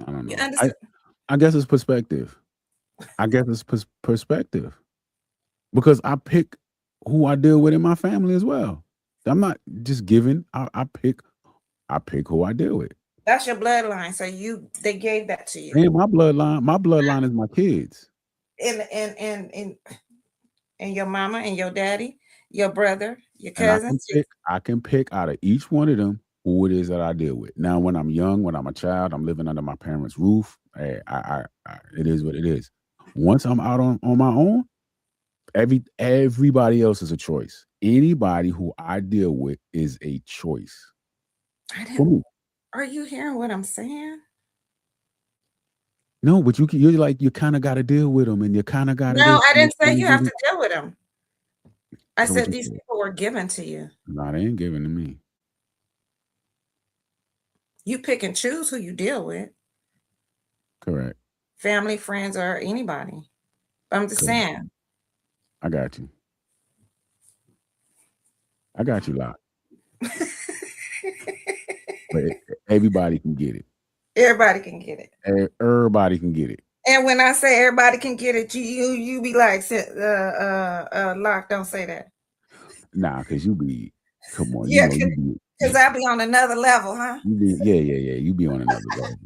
I don't You know. understand? I guess it's perspective. I guess it's perspective because I pick who I deal with in my family as well. I'm not just giving. I pick who I deal with. That's your bloodline. So they gave that to you. And my bloodline is my kids. And your mama and your daddy, your brother, your And cousins. I can pick out of each one of them who it is that I deal with. Now, when I'm young, when I'm a child, I'm living under my parents' roof. Hey, it is what it is. Once I'm out on my own, everybody else is a choice. Anybody who I deal with is a choice. For me. Are you hearing what I'm saying? No, but you're like you kind of got to deal with them, and you kind of got to No, this. I And you didn't say kinda you do have this. to deal with them. I That's what said you these said. people were given to you. No, they ain't giving to me. You pick and choose who you deal with. Correct. Family, friends, or anybody. I'm just Correct. saying. I got you. I got you, Lot. But everybody can get it. Everybody can get it. Everybody can get it. And when I say everybody can get it, you be like, Locke, don't say that. Nah, because come on, Yeah, you be. because I'll be on another level, huh? Yeah. You be on another level.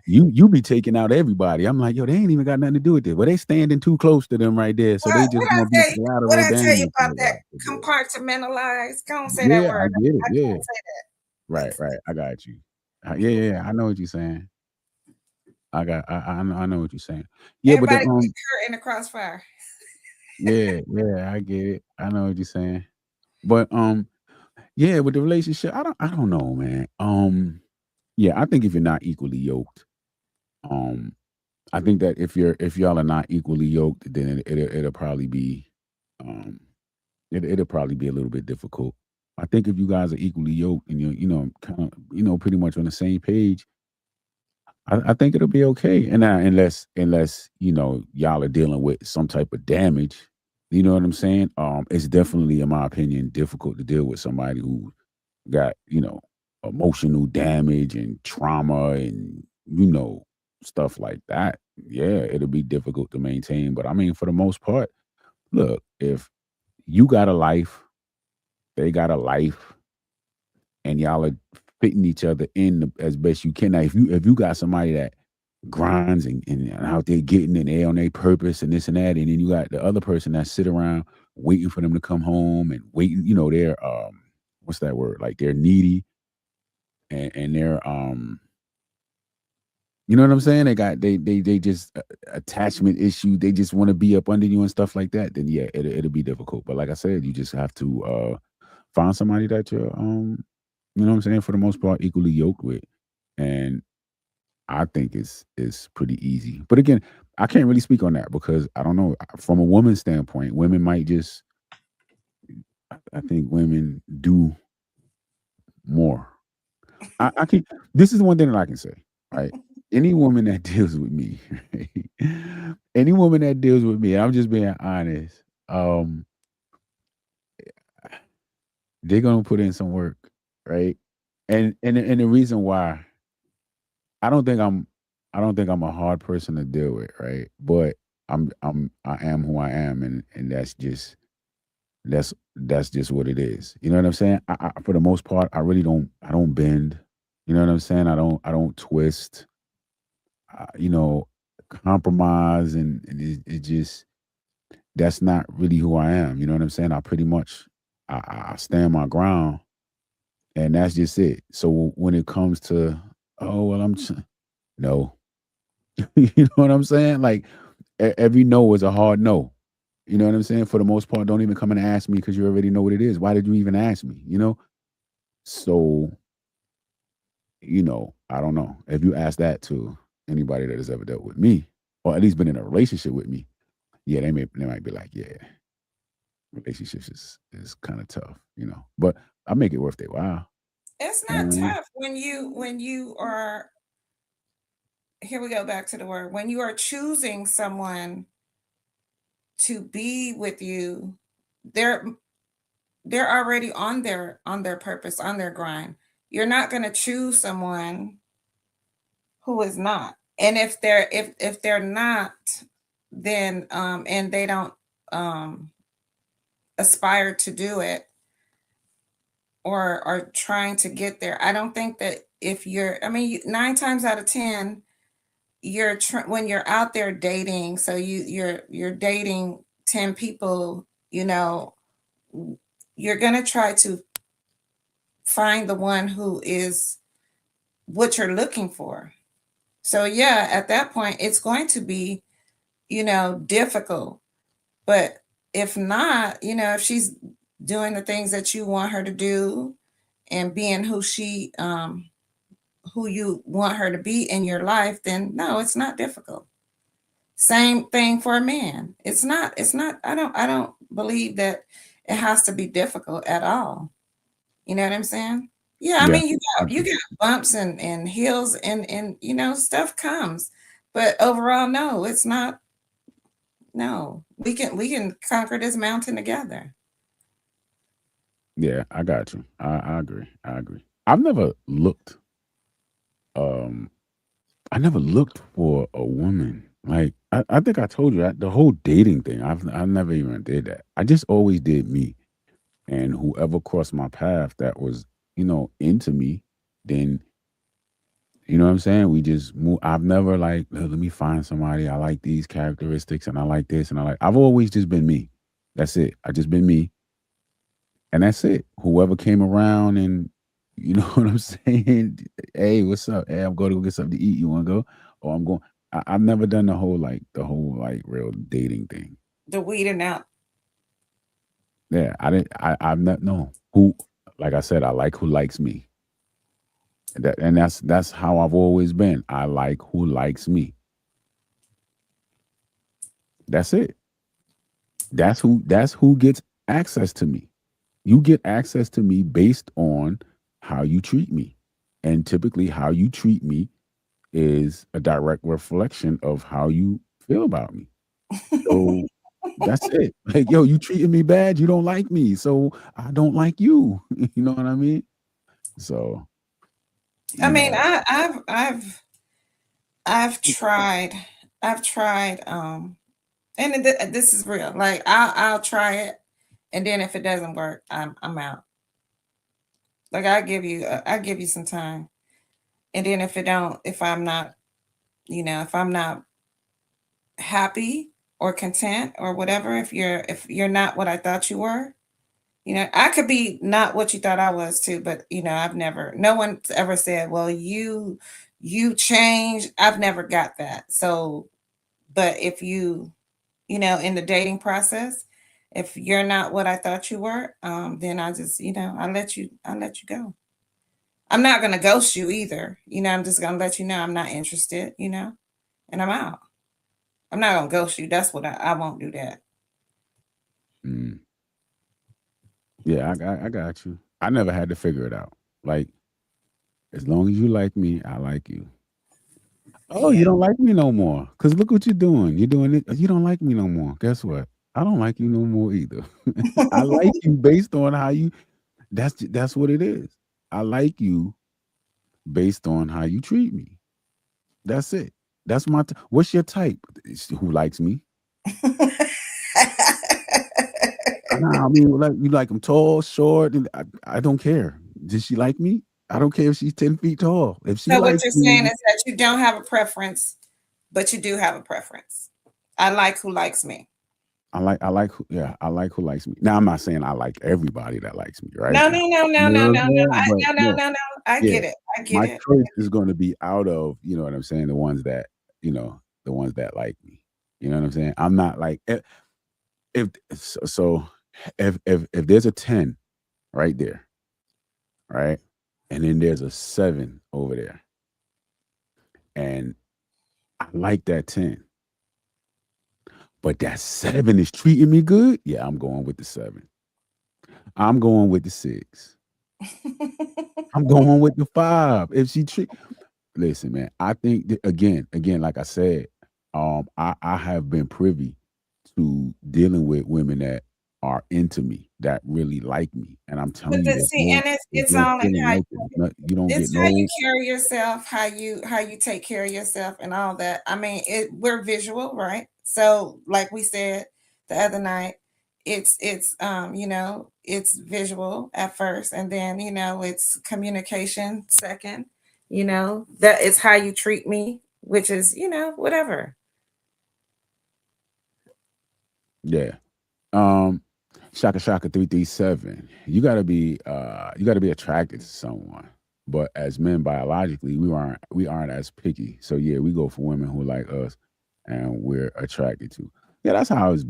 You be taking out everybody. I'm like, yo, they ain't even got nothing to do with this. Well, they standing too close to them right there, so they just gonna be What collateral I tell you damage. about that compartmentalized? Go on, say that Yeah, I word. get it. I Yeah, can't say that. right. I got you. Yeah. I know what you're saying. I know what you're saying. Yeah, but Everybody get hurt in the crossfire. yeah, I get it. I know what you're saying. But yeah, with the relationship, I don't know, man. Yeah, I think if you're not equally yoked, um, I think that if y'all are not equally yoked, then it'll probably be, um, it'll probably be a little bit difficult. I think if you guys are equally yoked and you're kind of pretty much on the same page, I think it'll be okay. And unless y'all are dealing with some type of damage, you know what I'm saying? It's definitely, in my opinion, difficult to deal with somebody who got emotional damage and trauma and stuff like that. Yeah, it'll be difficult to maintain. But I mean, for the most part, look, if you got a life, they got a life, and y'all are fitting each other in as best you can. Now, if you got somebody that grinds and out there getting it, they on their purpose and this and that, and then you got the other person that sit around waiting for them to come home and waiting, they're what's that word? Like they're needy and they're you know what I'm saying? They just attachment issue. They just want to be up under you and stuff like that. Then yeah, it'll be difficult. But like I said, you just have to find somebody that you're you know what I'm saying, for the most part, equally yoked with. And I think it's pretty easy. But again, I can't really speak on that because I don't know. From a woman's standpoint, women might just I think women do more. I can this is one thing that I can say, right? Any woman that deals with me, right? Any woman that deals with me, I'm just being honest. um, they're gonna put in some work, right? And the reason why I don't think I'm I don't think I'm a hard person to deal with, right? But I am who I am, and that's just what it is. You know what I'm saying? For the most part, I don't bend. You know what I'm saying? I don't twist. You know, compromise, and it just that's not really who I am. You know what I'm saying? I pretty much I stand my ground, and that's just it. So when it comes to oh well, no, you know what I'm saying? Like every no is a hard no. You know what I'm saying? For the most part, don't even come and ask me because you already know what it is. Why did you even ask me? You know? So, I don't know. If you ask that to anybody that has ever dealt with me, or at least been in a relationship with me, yeah, they might be like, yeah, relationships is kind of tough, you know. But I make it worth their while. It's You know not what I mean? tough when you are, here we go back to the word, when you are choosing someone to be with you, they're they're already on their purpose, on their grind. You're not going to choose someone who is not. And if they're not, then and they don't um aspire to do it or are trying to get there. I don't think that if you're, I mean, 9 times out of 10, when you're out there dating, so you're dating 10 people, you're going to try to find the one who is what you're looking for. So yeah, at that point it's going to be, difficult. But if not, if she's doing the things that you want her to do and being who you want her to be in your life, then no, it's not difficult. Same thing for a man. It's not I don't believe that it has to be difficult at all. You know what I'm saying? Yeah, I Yeah, mean I you do. got bumps and hills and stuff comes. But overall, no, it's not. No. We can conquer this mountain together. Yeah, I got you. I agree. I agree. Um I never looked for a woman. Like I think I told you that the whole dating thing. I never even did that. I just always did me. And whoever crossed my path that was, into me, then you know what I'm saying? We just move. I've never like, let me find somebody. I like these characteristics and I like this and I've always just been me. That's it. I just been me. And that's it. Whoever came around and you know what I'm saying? Hey, what's up? Hey, I'm going to go get something to eat. You want to go? Or I'm going. I've never done the whole real dating thing. The weeding out. Yeah, I didn't. I've not no who. Like I said, I like who likes me. And that's how I've always been. I like who likes me. That's it. That's who gets access to me. You get access to me based on how you treat me. And typically how you treat me is a direct reflection of how you feel about me. So that's it. Like, yo, you treating me bad, you don't like me. So I don't like you. You know what I mean? So, I you mean, know, I've tried. I've tried and this is real. Like I'll try it, and then if it doesn't work, I'm out. Like I give you some time. And then if I'm not, if I'm not happy or content or whatever, if you're not what I thought you were, I could be not what you thought I was too, but no one's ever said, well, you changed. I've never got that. So, but if in the dating process, if you're not what I thought you were, then I just, I let you go. I'm not gonna ghost you either. I'm just gonna let you know I'm not interested, and I'm out. I'm not gonna ghost you. That's what I won't do that. mm, yeah, I got you. I never had to figure it out. Like, as long as you like me, I like you. Oh, you Yeah. don't like me no more. Cause look what you're doing. You're doing it. You don't like me no more. Guess what? I don't like you no more either. I like you based on how you. That's what it is. I like you based on how you treat me. That's it. That's my. What's your type? Who likes me? Nah, I mean, like you like them tall, short, and I don't care. Does she like me? I don't care if she's 10 feet tall. If she So what likes you're saying me, is that you don't have a preference, but you do have a preference. I like who likes me. I like who likes me. Now I'm not saying I like everybody that likes me, right? No, no, no, no, You no, know no, what I'm no. saying? But No, no, yeah, no, no. I yeah. get it. I get My it. choice is going to be out of, you know what I'm saying, the ones that, the ones that like me. You know what I'm saying? I'm not like if so if there's a 10 right there, right? And then there's a 7 over there. And I like that 10. But that 7 is treating me good. Yeah, I'm going with the 7. I'm going with the 6. I'm going with the 5. If she treat Listen, man, I think that again, like I said, I have been privy to dealing with women that are into me, that really like me. And I'm But telling you, see, and there's it's no all in feeling how like it. You don't get it's how you no. carry yourself, how you take care of yourself and all that. I mean, we're visual, right? So like we said the other night, it's visual at first, and then it's communication second. That is how you treat me, which is, whatever. Yeah. Um, Shaka Shaka 337. You gotta be attracted to someone. But as men biologically, we aren't as picky. So yeah, we go for women who like us and we're attracted to. Yeah, that's how it's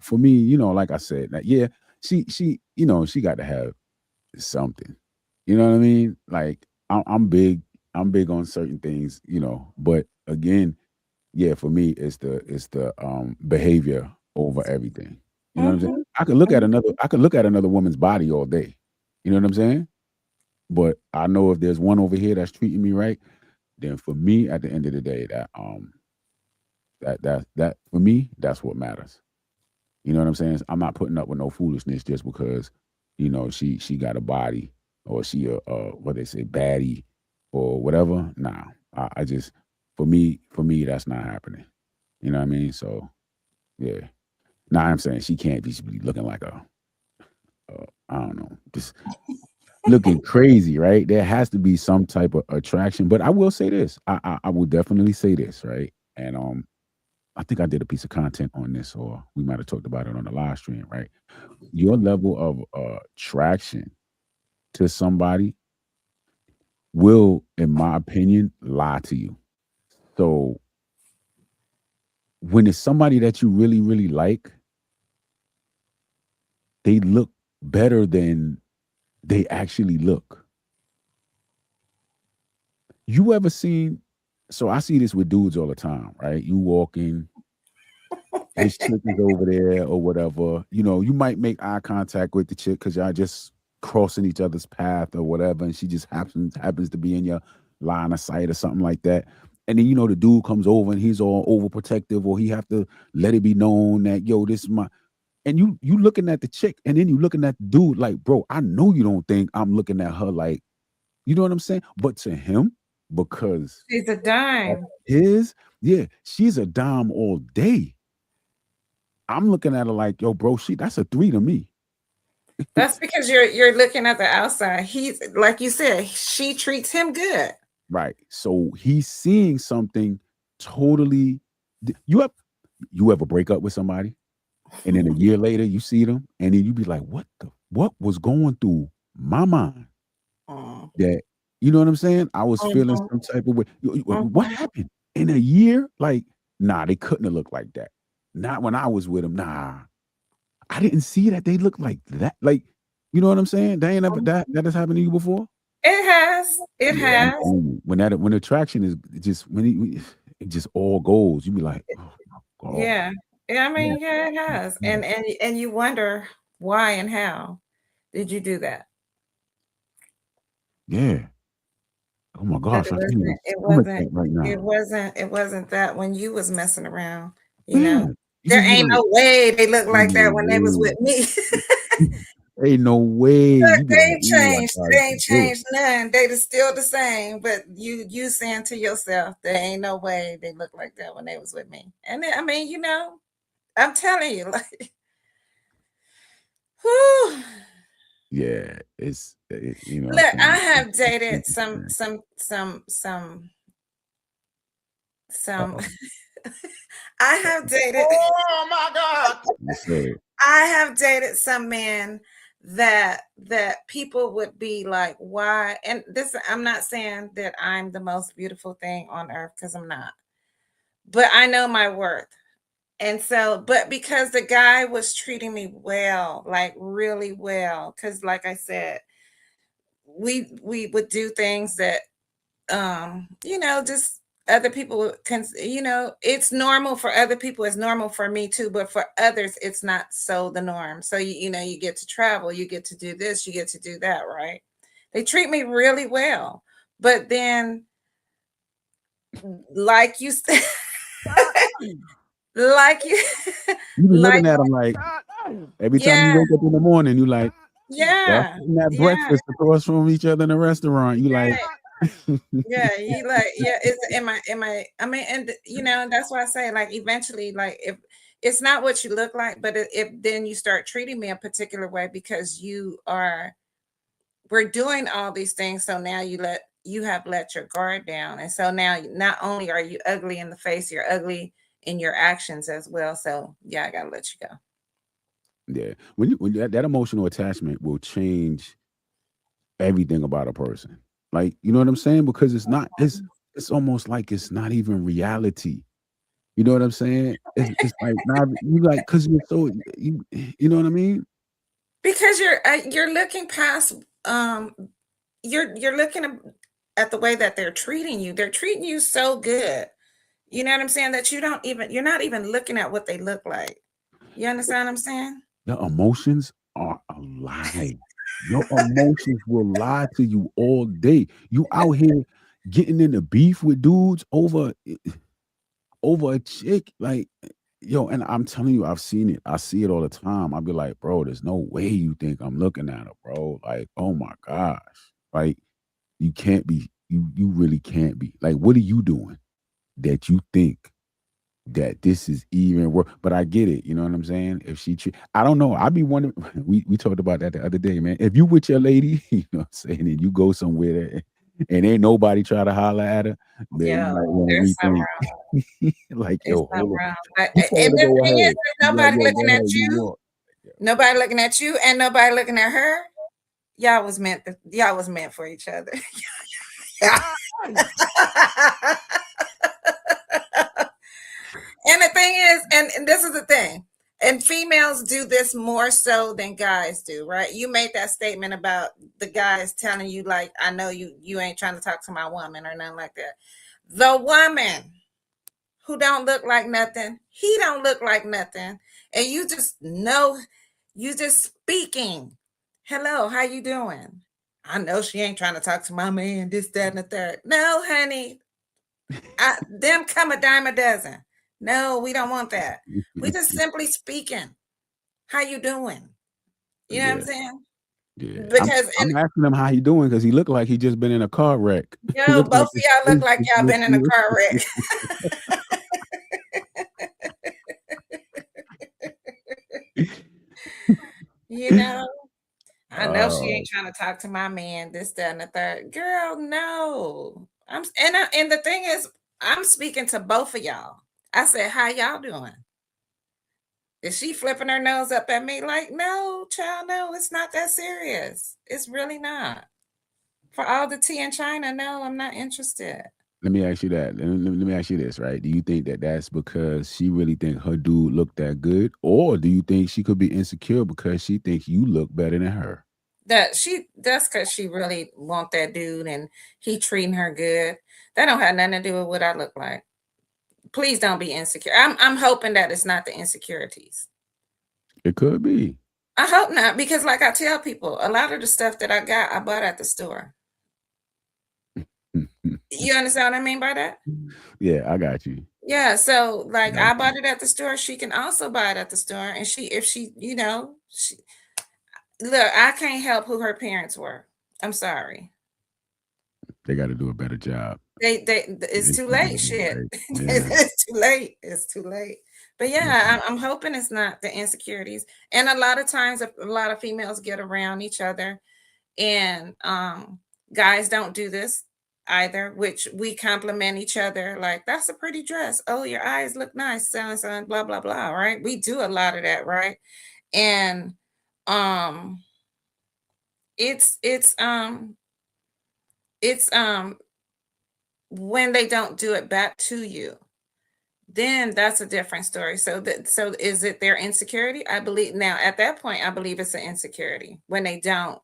for me, like I said, that yeah, she got to have something. You know what I mean? Like I'm big on certain things, but again, yeah, for me, it's the behavior over everything. You know what I'm saying? Hmm. I could look at another woman's body all day. You know what I'm saying? But I know if there's one over here that's treating me right, then for me, at the end of the day, that for me, that's what matters. You know what I'm saying? I'm not putting up with no foolishness just because, she got a body or she what they say baddie or whatever. Nah, I just for me that's not happening. You know what I mean? So yeah. Now I'm saying she should be looking like I don't know, just looking crazy, right? There has to be some type of attraction. But I will say this. I will definitely say this, right? And I think I did a piece of content on this, or we might have talked about it on the live stream, right? Your level of attraction to somebody will, in my opinion, lie to you. So when it's somebody that you really, really like, they look better than they actually look. You ever seen so I see this with dudes all the time, right? You walking, his chick is over there or whatever. You might make eye contact with the chick because y'all just crossing each other's path or whatever, and she just happens to be in your line of sight or something like that. And then the dude comes over and he's all overprotective, or he have to let it be known that this is my and you looking at the chick and then you looking at the dude like, bro, I know you don't think I'm looking at her like, you know what I'm saying? But to him, because She's a of dime. his, yeah, she's a dime all day. I'm looking at her like, yo, bro, that's a 3 to me. That's because you're looking at the outside. He's like you said, she treats him good. Right. So he's seeing something totally. You ever break up with somebody and then a year later you see them and then you be like, what was going through my mind Mm. that, you know what I'm saying? I was feeling Mhm, some type of way. What mhm. happened in a year? Like, nah, they couldn't have looked like that. Not when I was with them. Nah, I didn't see that they looked like that. Like, you know what I'm saying? They ain't ever that has happened to you before. It has. It Yeah, I'm has. telling you, when attraction is just it just all goes, you be like, oh my god, Yeah. Yeah, I yeah, mean, yeah, it has. yeah, And you wonder why and how did you do that? yeah. Oh my But gosh, it I can't wasn't even it stomach wasn't that right it now. wasn't it wasn't that when you was messing around, you Yeah, know. You There just be ain't like, no way they look like ain't that no when they was way. with me. Ain't no way. Look, You be they like, ain't ooh, I changed. tried They to ain't do it. changed none. They just still the same. But you saying to yourself, there ain't no way they look like that when they was with me. And then, I mean, you know, I'm telling you, like, whew. Yeah, you know what I'm Look, I saying? have dated It's some uh-oh. I have dated Oh my God. Let's say it. I have dated some men that people would be like, why? And this, I'm not saying that I'm the most beautiful thing on earth, because I'm not. But I know my worth. And so, but because the guy was treating me well, like really well, because like I said, we would do things that you know, just other people can, you know, it's normal for other people, it's normal for me too, but for others it's not so the norm. So you know, you get to travel, you get to do this, you get to do that, right? They treat me really well. But then, like you said, like you You be like, looking at them like every time you yeah, wake up in the morning, you like, y'all yeah, eating that yeah, breakfast across from each other in the restaurant. You like, right. Yeah, you like, yeah, it's I mean, and you know, that's why I say, like, eventually, like, if it's not what you look like, but if then you start treating me a particular way because we're doing all these things, so now you have let your guard down, and so now not only are you ugly in the face, you're ugly in your actions as well. So yeah, I gotta let you go. yeah. When that emotional attachment will change everything about a person. Like, you know what I'm saying? Because it's almost like it's not even reality. You know what I'm saying? It's like not you like because you're so you know what I mean? Because you're looking past, um you're looking at the way that they're treating you. They're treating you so good. You know what I'm saying? That you're not even looking at what they look like. You understand what I'm saying? Your emotions are a lie. Your emotions will lie to you all day. You out here getting into beef with dudes over a chick. Like, yo, and I'm telling you, I've seen it. I see it all the time. I'll be like, bro, there's no way you think I'm looking at her, bro. Like, oh my gosh. Like, you can't be, you really can't be. Like, what are you doing that you think that this is even work? But I get it, you know what I'm saying? If I don't know. I be wondering, we talked about that the other day, man. If you with your lady, you know what I'm saying, and you go somewhere and ain't nobody try to holler at her, then you Yeah, might want there's to something rethink. wrong. Like, There's yo, something hold on. wrong. But, You told her and to the go thing is, ahead. there's You like, nobody yo, looking go at ahead, you you, walk. nobody looking at you, and nobody looking at her. Y'all was meant for each other. And the thing is, and this is the thing, and females do this more so than guys do, right? You made that statement about the guys telling you, like, I know you ain't trying to talk to my woman or nothing like that. The woman who don't look like nothing, he don't look like nothing, and you just know, you just speaking. Hello, how you doing? I know she ain't trying to talk to my man, this, that, and the third. No, honey, them come a dime a dozen. No, we don't want that. We just simply speaking. How you doing? You know what I'm Yeah, saying? yeah. Because, and I'm asking him how he doing because he looked like he just been in a car wreck. He yo, looked both like of his y'all look face like just y'all went been in a through car wreck. it. You know, I know she Oh, ain't trying to talk to my man, this, that, and the third. Girl, no. And the thing is, I'm speaking to both of y'all. I said, how y'all doing? Is she flipping her nose up at me like, no, child, no, it's not that serious. It's really not. For all the tea in China, no, I'm not interested. let me ask you that. Let me ask you this, right? Do you think that that's because she really think her dude looked that good, or do you think she could be insecure because she thinks you look better than her? That's because she really want that dude and he treating her good. That don't have nothing to do with what I look like. Please don't be insecure. I'm hoping that it's not the insecurities. It could be. I hope not, because like I tell people, a lot of the stuff that I got, I bought at the store. You understand what I mean by that? Yeah, I got you. Yeah, so like Yeah. I bought it at the store, she can also buy it at the store. And if she, look, I can't help who her parents were. I'm sorry. They got to do a better job. It's too late. Shit. Yeah. It's too late. It's too late. But yeah, I'm hoping it's not the insecurities. And a lot of times, a lot of females get around each other, and guys don't do this either, which we compliment each other. Like, that's a pretty dress. Oh, your eyes look nice, so and so, and blah blah blah. Right? We do a lot of that, right? And um, it's when they don't do it back to you, then that's a different story. So is it their insecurity? I believe now at that point, I believe it's an insecurity when they don't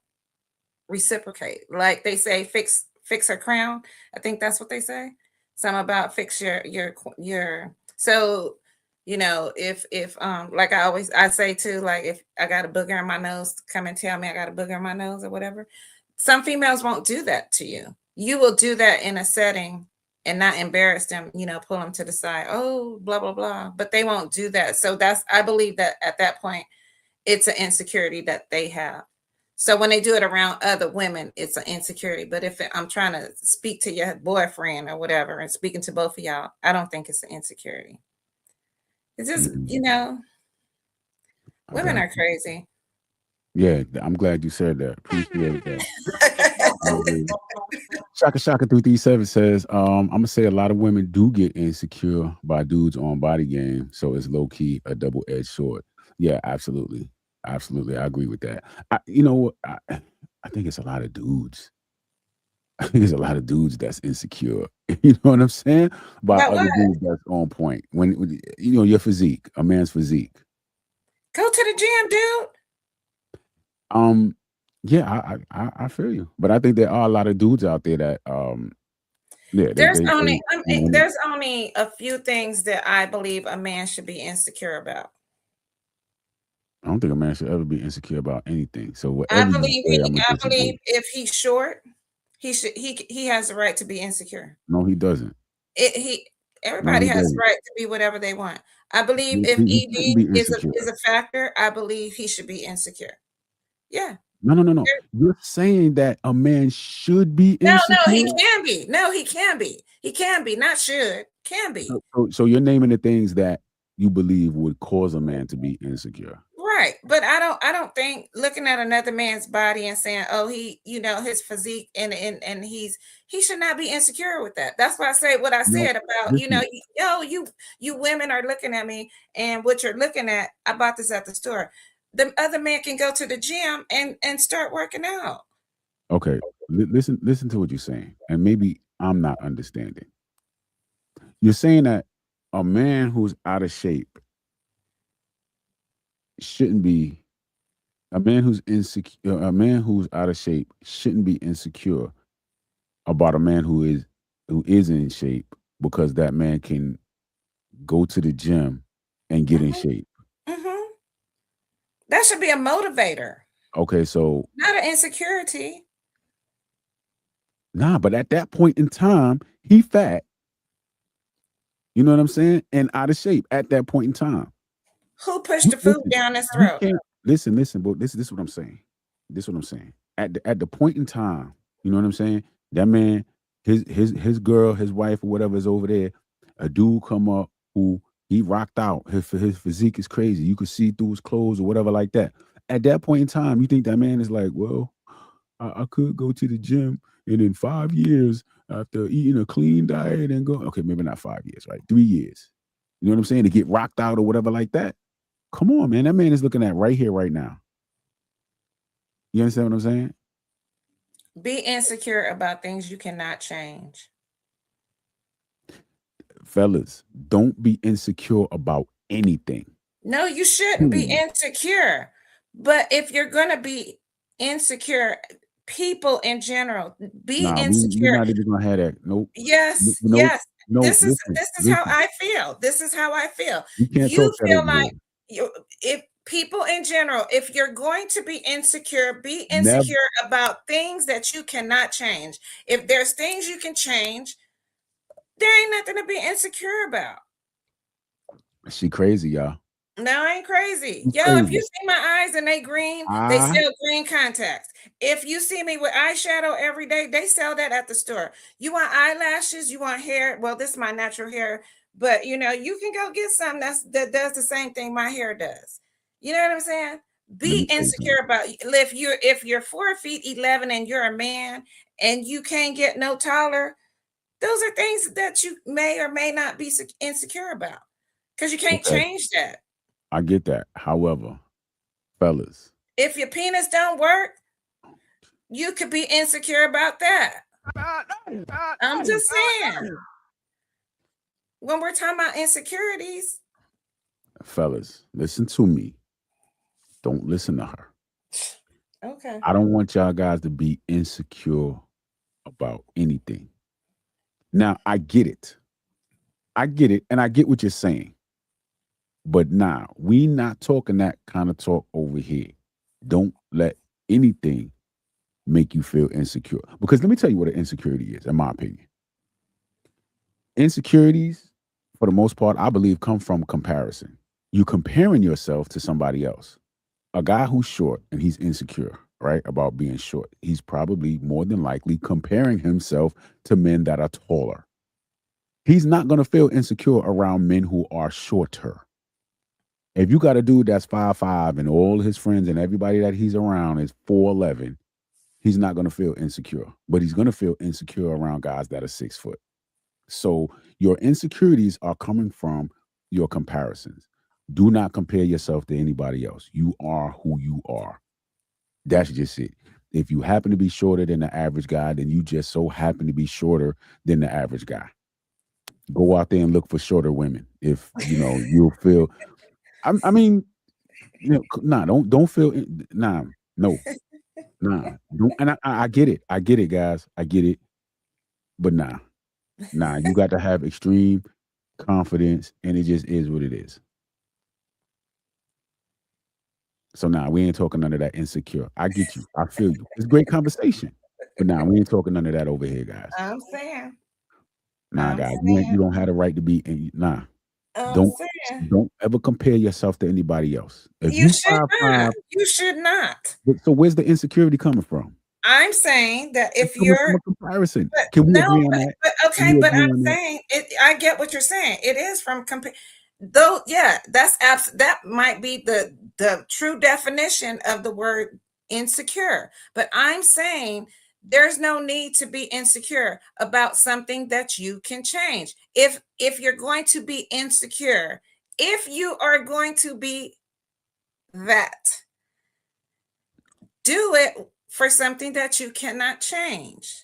reciprocate. Like they say, fix her crown. I think that's what they say. Something about fix your. So if like I say too, like if I got a booger in my nose, come and tell me I got a booger in my nose or whatever. Some females won't do that to you. You will do that in a setting and not embarrass them, pull them to the side. Oh, blah, blah, blah. But they won't do that. So I believe that at that point, it's an insecurity that they have. So when they do it around other women, it's an insecurity. But if I'm trying to speak to your boyfriend or whatever, and speaking to both of y'all, I don't think it's an insecurity. It's just, women are crazy. Yeah, I'm glad you said that. Appreciate that. Shaka 337 says, I'm gonna say a lot of women do get insecure by dudes on body game, so it's low key a double-edged sword. Yeah, absolutely, absolutely, I agree with that. I think it's a lot of dudes. I think it's a lot of dudes that's insecure. You know what I'm saying? By But other what? dudes that's on point. When your physique, a man's physique. Go to the gym, dude. Yeah, I feel you, but I think there are a lot of dudes out there that yeah, There's only a few things that I believe a man should be insecure about. I don't think a man should ever be insecure about anything. So I whatever you believe say, I'm gonna disagree. if he's short, he has the right to be insecure. No, he doesn't. No, Everybody he has the doesn't. right to be whatever they want. I believe if He shouldn't be ED insecure. is a factor, I believe he should be insecure. Yeah. No. You're saying that a man should be No, insecure. he can be. No, he can be. He can be, not should. Can be. So you're naming the things that you believe would cause a man to be insecure. Right. But I don't think looking at another man's body and saying, oh, he, his physique and he should not be insecure with that. That's why I say what I said about, listen. you women are looking at me, and what you're looking at, I bought this at the store. The other man can go to the gym and start working out. Okay. Listen to what you're saying. And maybe I'm not understanding. You're saying that a man who's out of shape shouldn't be a man who's insecure. A man who's out of shape shouldn't be insecure about a man who is in shape, because that man can go to the gym and get in shape. Mm-hmm. That should be a motivator. Okay, so not an insecurity. Nah, but at that point in time, he fat. You know what I'm saying? And out of shape at that point in time. Who pushed the food down his throat? Listen, but this is what I'm saying. This is what I'm saying. At the point in time, you know what I'm saying? That man, his girl, his wife, or whatever is over there, a dude come up who he rocked out. His physique is crazy. You could see through his clothes or whatever like that. At that point in time, you think that man is like, well, I could go to the gym, and in 5 years, after eating a clean diet and go, okay, maybe not 5 years, right? 3 years. You know what I'm saying? To get rocked out or whatever like that. Come on, man. That man is looking at right here, right now. You understand what I'm saying? Be insecure about things you cannot change. Fellas, don't be insecure about anything. No, you shouldn't be insecure. But if you're going to be insecure, people in general, be insecure. We're not even going to have that. Nope. Yes, nope. yes. No, this is how I feel. This is how I feel. You feel like if people in general, if you're going to be insecure about things that you cannot change. If there's things you can change, there ain't nothing to be insecure about. She crazy, y'all. No, I ain't crazy. She's Yo, if you crazy. see my eyes and they green, they I sell green contacts. If you see me with eyeshadow every day, they sell that at the store. You want eyelashes, you want hair. Well, this is my natural hair, but you know, you can go get some that does the same thing my hair does. You know what I'm saying? let Be me tell you insecure something. about if you're 4'11" and you're a man and you can't get no taller, those are things that you may or may not be insecure about because you can't Okay, change that. I get that. However, fellas, If your penis don't work, you could be insecure about that. I'm just saying. When we're talking about insecurities, fellas, listen to me. Don't listen to her. okay. I don't want y'all guys to be insecure about anything. Now, I get it. I get it, and I get what you're saying. But nah, we not talking that kind of talk over here. Don't let anything make you feel insecure. Because let me tell you what an insecurity is, in my opinion. Insecurities, for the most part, I believe, come from comparison. You comparing yourself to somebody else. A guy who's short and he's insecure, right, about being short, he's probably more than likely comparing himself to men that are taller. He's not going to feel insecure around men who are shorter. If you got a dude that's 5'5" and all his friends and everybody that he's around is 4'11", he's not going to feel insecure, but he's going to feel insecure around guys that are 6 foot. So your insecurities are coming from your comparisons. Do not compare yourself to anybody else. You are who you are. That's just it. If you happen to be shorter than the average guy, then you just so happen to be shorter than the average guy. Go out there and look for shorter women. If you know you'll feel. I mean, nah. Don't feel. Nah. No. Nah. Don't, and I get it. I get it, guys. I get it. But nah. Nah. You got to have extreme confidence, and it just is what it is. So now we ain't talking none of that insecure. I get you. I feel you. It's great conversation. But now we ain't talking none of that over here, guys. I'm saying. Nah, I'm guys, you saying. don't have the right to be. Nah, I'm don't saying. don't ever compare yourself to anybody else. If You you should five not. five, You should not. so where's the insecurity coming from? I'm saying that It's if coming from you're a comparison. but Can we no, agree on that? but Can okay, we but agree I'm on that? saying it. I get what you're saying. It is from though. Yeah, that might be the true definition of the word insecure. But I'm saying there's no need to be insecure about something that you can change. If you're going to be insecure, if you are going to be that, do it for something that you cannot change.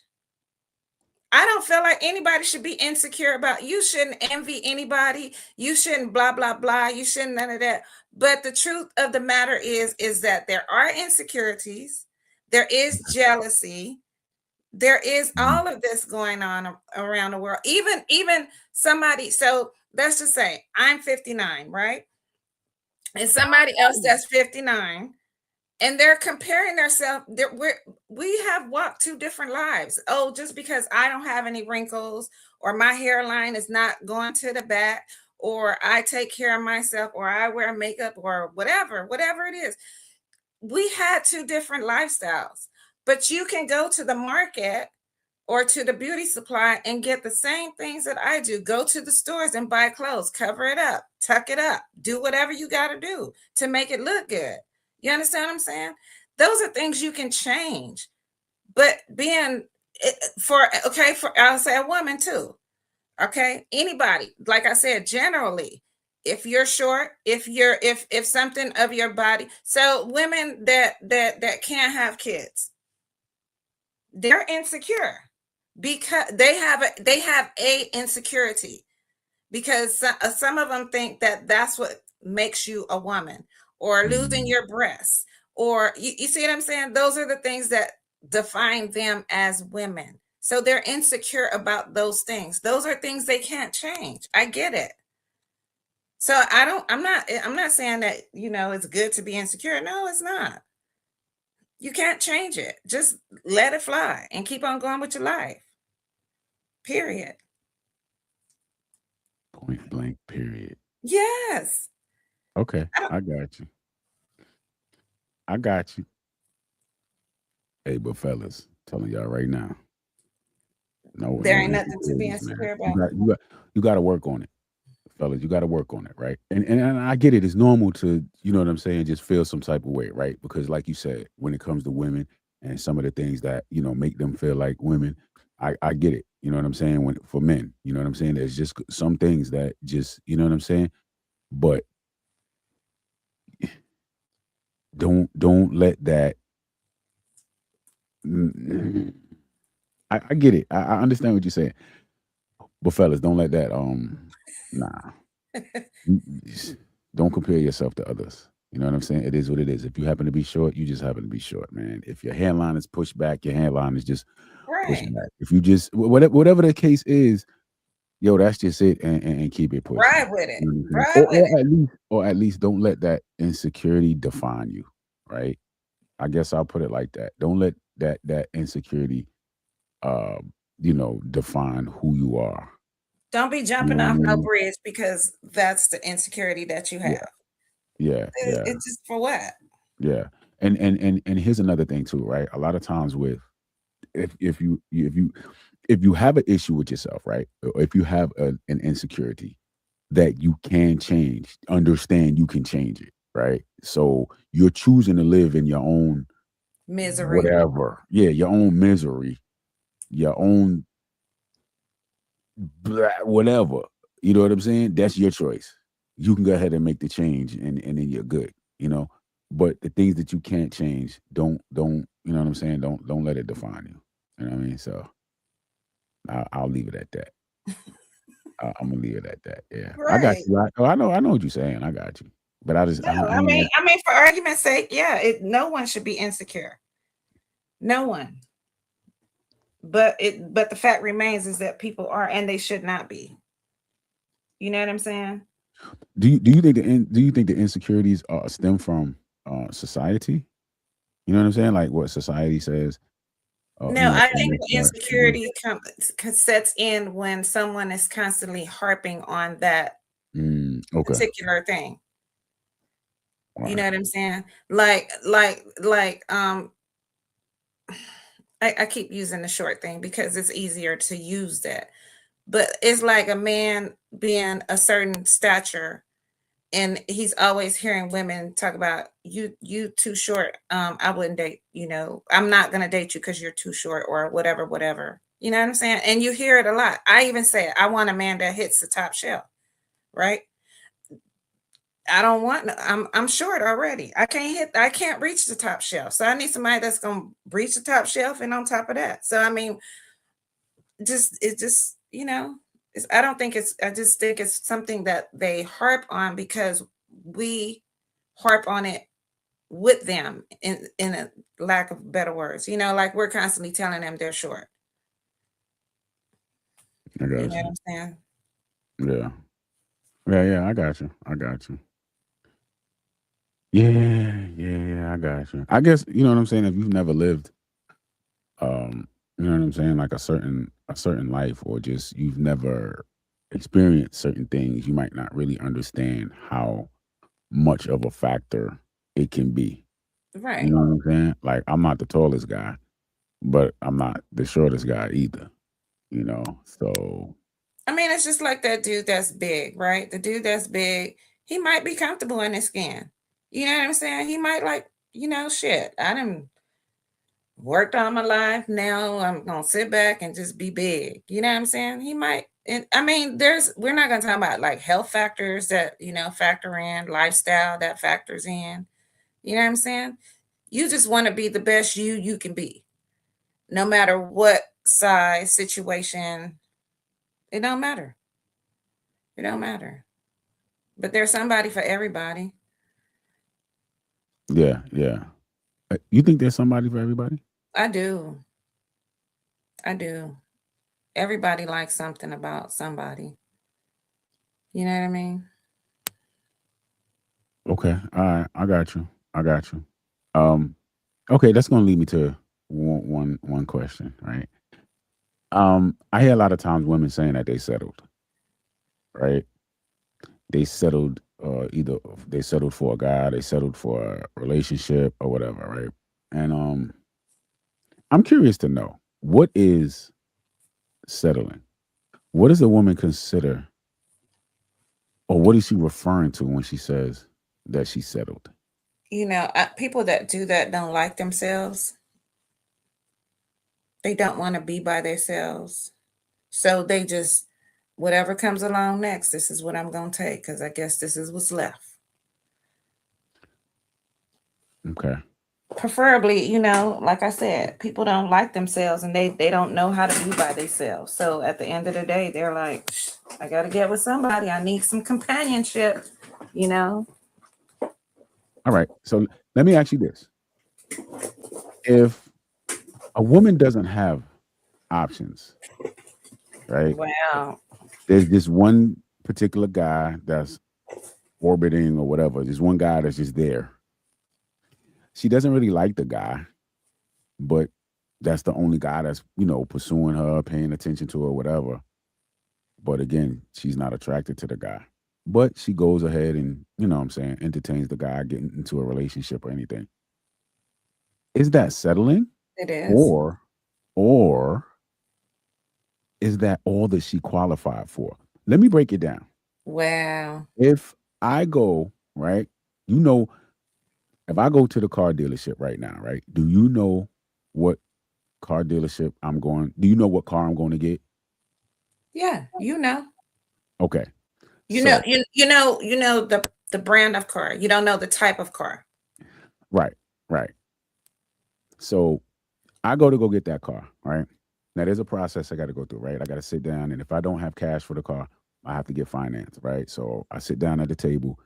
I don't feel like anybody should be insecure about. You shouldn't envy anybody. You shouldn't blah blah blah. You shouldn't none of that. But the truth of the matter is that there are insecurities. There is jealousy. There is Mhm. all of this going on around the world. Even somebody. So let's just say I'm 59, right? And somebody else that's 59 and they're comparing themselves. We have walked two different lives. Oh, just because I don't have any wrinkles or my hairline is not going to the back or I take care of myself or I wear makeup or whatever it is. We had two different lifestyles, but you can go to the market or to the beauty supply and get the same things that I do. Go to the stores and buy clothes, cover it up, tuck it up, do whatever you got to do to make it look good. You understand what I'm saying? Those are things you can change. But being for okay, for I'll say a woman too. Okay, anybody, like I said, generally, if you're short, if something of your body, so women that can't have kids, they're insecure because they have a insecurity because some of them think that that's what makes you a woman or losing Mhm. your breasts or you see what I'm saying. Those are the things that define them as women, so they're insecure about those things. Those are things they can't change. I get it. So I'm not saying that it's good to be insecure. No, it's not. You can't change it. Just let it fly and keep on going with your life. Period. Point blank. Period. Yes. Okay, I don't, I got you. I got you. Hey, but fellas, telling y'all right now, there no ain't nothing to be insecurities, man. insecure about. You got to work on it, fellas. You got to work on it, right? And I get it. It's normal to, you know what I'm saying, just feel some type of way, right? Because like you said, when it comes to women and some of the things that make them feel like women, I get it. You know what I'm saying? When for men, you know what I'm saying. There's just some things that just, you know what I'm saying. But don't let that. Mm, I get it. I understand what you're saying. But fellas, don't let that nah. Just don't compare yourself to others. You know what I'm saying? It is what it is. If you happen to be short, you just happen to be short, man. If your hairline is pushed back, your hairline is just pushed Right. back. If you just whatever the case is, yo, that's just it, and keep it pushing. Ride with it. You know what I'm saying? Ride with it. Or at least don't let that insecurity define you, right? I guess I'll put it like that. Don't let that insecurity uh, define who you are. Don't be You know jumping what I off no mean? bridge because that's the insecurity that you Yeah, have. yeah. It's just for what? Yeah. And here's another thing too, right? A lot of times with if you have an issue with yourself, right? Or if you have an insecurity that you can change, understand you can change it, right? So you're choosing to live in your own Misery. whatever. Yeah, your own misery, your own whatever. You know what I'm saying? That's your choice. You can go ahead and make the change and then you're good, you know. But the things that you can't change, don't you know what I'm saying? Don't let it define you. You know what I mean? So I'll leave it at that. I'm gonna leave it at that. Yeah, I got Right. you. I know what you're saying. I got you. But I just No, I ain't. I mean, for argument's sake, yeah, no one should be insecure. No one. But the fact remains is that people are, and they should not be. You know what I'm saying? Do you think the insecurities stem from society? You know what I'm saying? Like what society says. No, I For think most the part, should be. insecurity sets in when someone is constantly harping on that Okay. particular thing. All You right. know what I'm saying? Like I keep using the short thing because it's easier to use that. But it's like a man being a certain stature and he's always hearing women talk about you too short. I wouldn't date, I'm not gonna date you because you're too short or whatever. You know what I'm saying? And you hear it a lot. I even say it, I want a man that hits the top shelf, right? I don't want I'm short already. I can't reach the top shelf. So I need somebody that's gonna reach the top shelf and on top of that. So I mean, it just, I don't think I just think it's something that they harp on because we harp on it with them in a lack of better words, like we're constantly telling them they're short. I You got know what you. I'm saying? Yeah. Yeah. I got you. I got you. Yeah. I got you. I guess you know what I'm saying. If you've never lived, you know what I'm saying, like a certain life, or just you've never experienced certain things, you might not really understand how much of a factor it can be. You Right. know what I'm saying? Like I'm not the tallest guy, but I'm not the shortest guy either. So I mean, it's just like that dude that's big, right? The dude that's big, he might be comfortable in his skin. You know what I'm saying? He might like, shit. I done worked all my life. Now I'm gonna sit back and just be big. You know what I'm saying? He might. And I mean, we're not gonna talk about like health factors that factor in, lifestyle that factors in. You know what I'm saying? You just want to be the best you can be, no matter what size situation. It don't matter. It don't matter. But there's somebody for everybody. yeah. You think there's somebody for everybody? I do. I do. Everybody likes something about somebody. You know what I mean? Okay. All right. I got you. I got you. Um. Okay. That's gonna lead me to one question, right? I hear a lot of times women saying that they settled, right? they settled either they settled for a guy, they settled for a relationship or whatever, right? And I'm curious to know, what is settling? What does a woman consider, or what is she referring to when she says that she settled? People that do that don't like themselves. They don't want to be by themselves. So they just, whatever comes along next, this is what I'm going to take because I guess this is what's left. Okay. Preferably, like I said, people don't like themselves and they don't know how to be by themselves. So at the end of the day, they're like, I got to get with somebody. I need some companionship, All right. So let me ask you this. If a woman doesn't have options, right? Wow. There's this one particular guy that's orbiting or whatever. There's one guy that's just there. She doesn't really like the guy, but that's the only guy that's, pursuing her, paying attention to her, whatever. But again, she's not attracted to the guy. But she goes ahead and, entertains the guy, getting into a relationship or anything. Is that settling? It is. Or is that all that she qualified for? Let me break it down. Wow. If I go, right, if I go to the car dealership right now, right, do you know what car dealership do you know what car I'm going to get? Yeah, Okay. You know the brand of car. You don't know the type of car. Right. So I go get that car, right? Now there's a process I got to go through, right? I got to sit down, and if I don't have cash for the car, I have to get financed, right? So I sit down at the table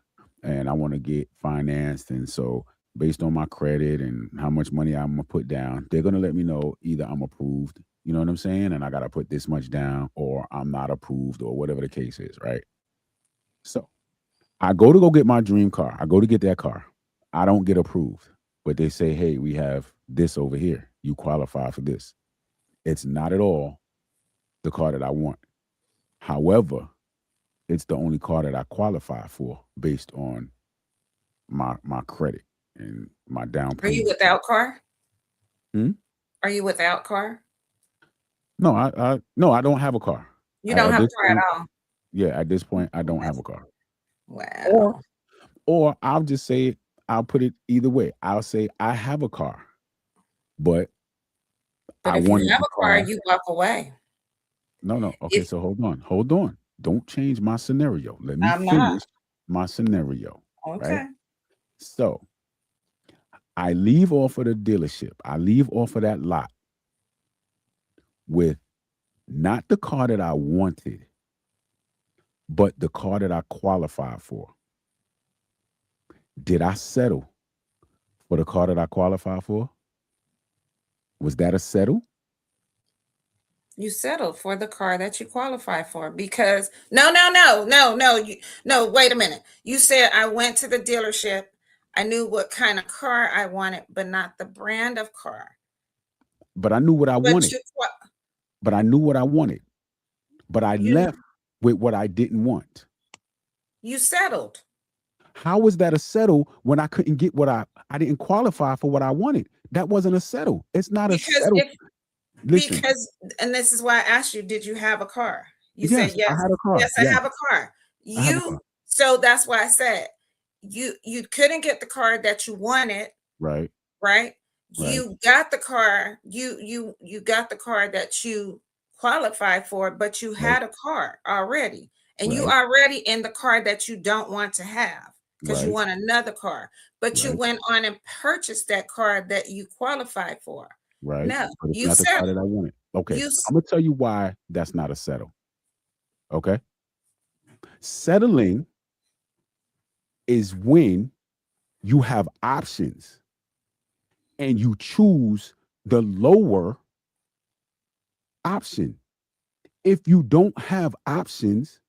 and I want to get financed. And so based on my credit and how much money I'm going to put down, they're going to let me know either I'm approved, you know what I'm saying? And I got to put this much down, or I'm not approved, or whatever the case is, right? So I go get my dream car. I go to get that car. I don't get approved, but they say, hey, we have this over here. You qualify for this. It's not at all the car that I want. However, it's the only car that I qualify for based on my credit and my down payment. Are you without car? Hmm? Are you without car? No, I don't have a car. You don't have a car at all. Yeah, at this point, I don't have a car. Wow. Or I'll just say, I'll put it either way. I'll say I have a car, but I if you wanted have the a car, you walk away. No. Okay, so hold on. Don't change my scenario. Let me I'm finish not. my scenario. Okay. Right? So I leave off of the dealership. I leave off of that lot with not the car that I wanted, but the car that I qualified for. Did I settle for the car that I qualified for? Was that a settle? You settled for the car that you qualify for because no, wait a minute. You said I went to the dealership. I knew what kind of car I wanted, but not the brand of car. But I knew what I wanted. But I knew what I wanted. But I left with what I didn't want. You settled. How was that a settle when I couldn't get what I didn't qualify for what I wanted? That wasn't a settle. It's not a settle. Listen, and this is why I asked you, did you have a car? You yes, said yes. I had a car. Yes, I have a car. So that's why I said you couldn't get the car that you wanted. Right. You got the car. You got the car that you qualified for, but you had a car already, and you already in the car that you don't want to have because you want another car, but you went on and purchased that car that you qualified for. Right. No, but it's not the car that I wanted. Okay. I'm gonna tell you why that's not a settle. Okay. Settling is when you have options and you choose the lower option. If you don't have options,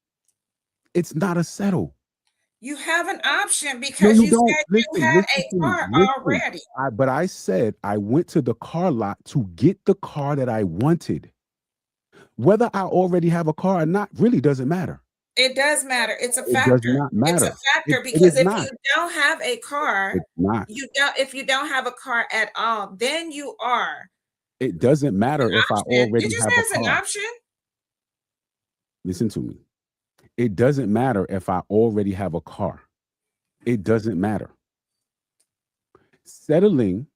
it's not a settle. You have an option because you said you had a car already. But I said I went to the car lot to get the car that I wanted. Whether I already have a car or not really doesn't matter. It does matter. It's a It does factor. not It's a matter. factor It because is if not. you don't have a car, It's not. if you don't have a car at all, then you are It doesn't an matter if I option. Did already you have say a it's an car. option? Listen to me. It doesn't matter if I already have a car. It doesn't matter. Settling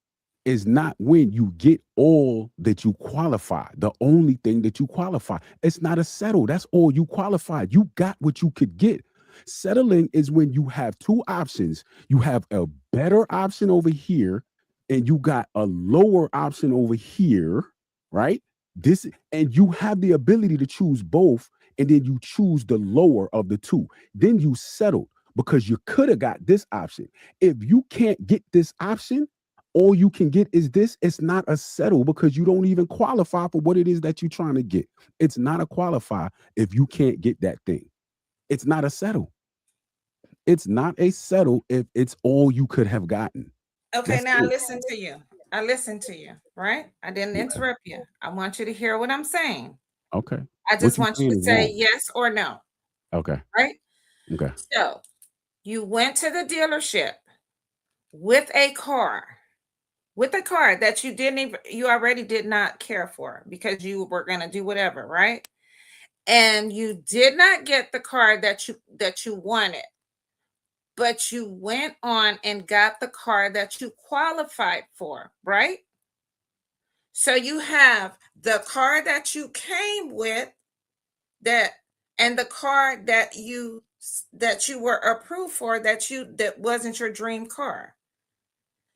is not when you get all that you qualify, the only thing that you qualify. It's not a settle. That's all you qualified. You got what you could get. Settling is when you have two options. You have a better option over here, and you got a lower option over here, right? This, and you have the ability to choose both, and then you choose the lower of the two. Then you settle because you could have got this option. If you can't get this option, all you can get is this. It's not a settle because you don't even qualify for what it is that you're trying to get. It's not a qualify if you can't get that thing. It's not a settle. It's not a settle if it's all you could have gotten. Okay, That's now I it. listen to you. I listened to you, right? I didn't Okay. interrupt you. I want you to hear what I'm saying. Okay. I What just you want you saying to is say wrong. yes or no, Okay. right? Okay. So you went to the dealership with a car that you already did not care for because you were going to do whatever, right? And you did not get the car that you wanted, but you went on and got the car that you qualified for, right? So you have the car that you came with, that and the car that you were approved for, that wasn't your dream car.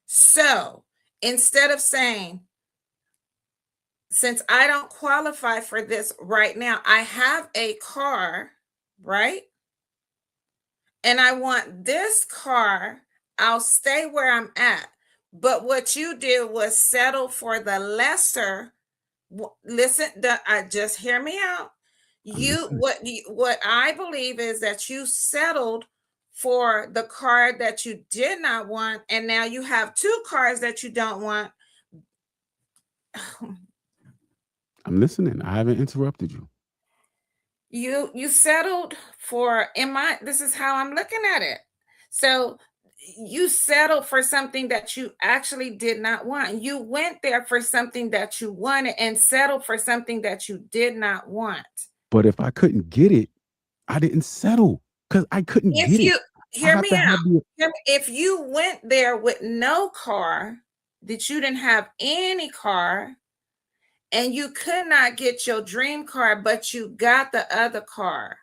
So instead of saying, since I don't qualify for this right now, I have a car, right? And I want this car, I'll stay where I'm at. But what you did was settle for the lesser. Listen, just hear me out. What I believe is that you settled for the car that you did not want, and now you have two cars that you don't want. I'm listening. I haven't interrupted you. You settled for, this is how I'm looking at it. So you settled for something that you actually did not want. You went there for something that you wanted and settled for something that you did not want. But if I couldn't get it, I didn't settle because I couldn't If get it. you I have to have the. if you went there with no car, that you didn't have any car, and you could not get your dream car, but you got the other car,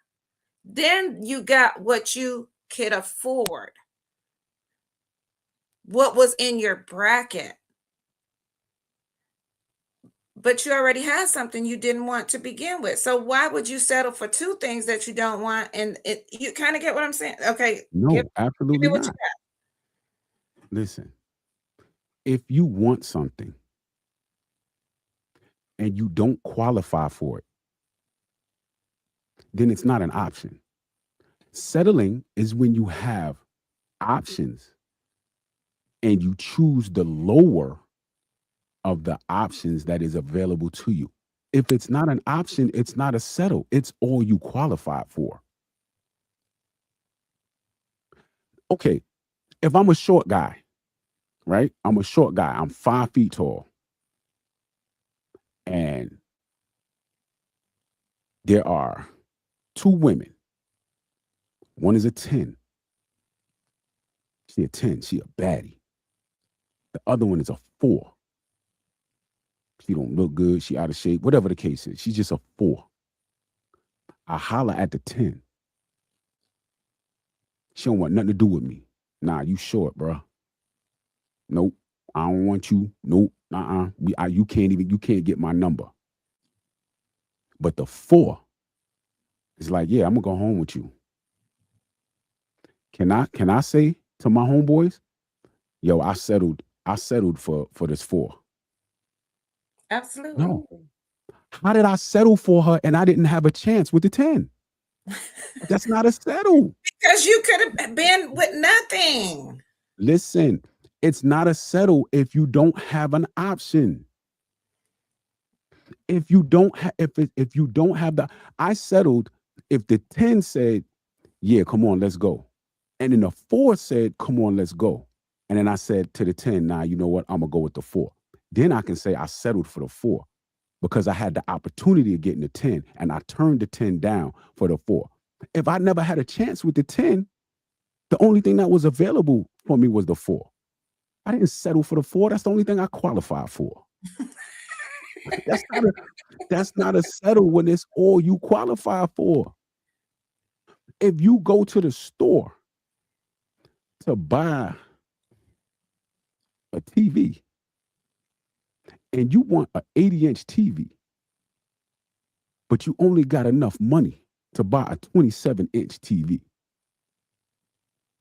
then you got what you could afford, what was in your bracket. But you already had something you didn't want to begin with. So why would you settle for two things that you don't want? And you kind of get what I'm saying? Okay. No, give me absolutely what you not. got. Listen, if you want something and you don't qualify for it, then it's not an option. Settling is when you have options and you choose the lower of the options that is available to you. If it's not an option, it's not a settle. It's all you qualified for. Okay, if I'm a short guy, right? I'm a short guy. I'm 5 feet tall. And there are two women. One is a 10. She a 10. She a baddie. The other one is a 4. She don't look good. She out of shape. Whatever the case is. She's just a 4. I holler at the 10. She don't want nothing to do with me. Nah, you short, bro. Nope. I don't want you. Nope. You can't get my number. But the 4 is like, yeah, I'm gonna go home with you. Can I say to my homeboys, yo, I settled for this 4. Absolutely. No. How did I settle for her and I didn't have a chance with the 10? That's not a settle. Because you could have been with nothing. Listen, it's not a settle if you don't have an option. If you don't have the, I settled If the 10 said, yeah, come on, let's go. And then the 4 said, come on, let's go. And then I said to the 10, nah, you know what? I'm going to go with the 4. Then I can say I settled for the 4 because I had the opportunity of getting the 10 and I turned the 10 down for the 4. If I never had a chance with the 10, the only thing that was available for me was the 4. I didn't settle for the 4. That's the only thing I qualified for. That's not a settle when it's all you qualify for. If you go to the store to buy a TV and you want an 80-inch TV, but you only got enough money to buy a 27-inch TV,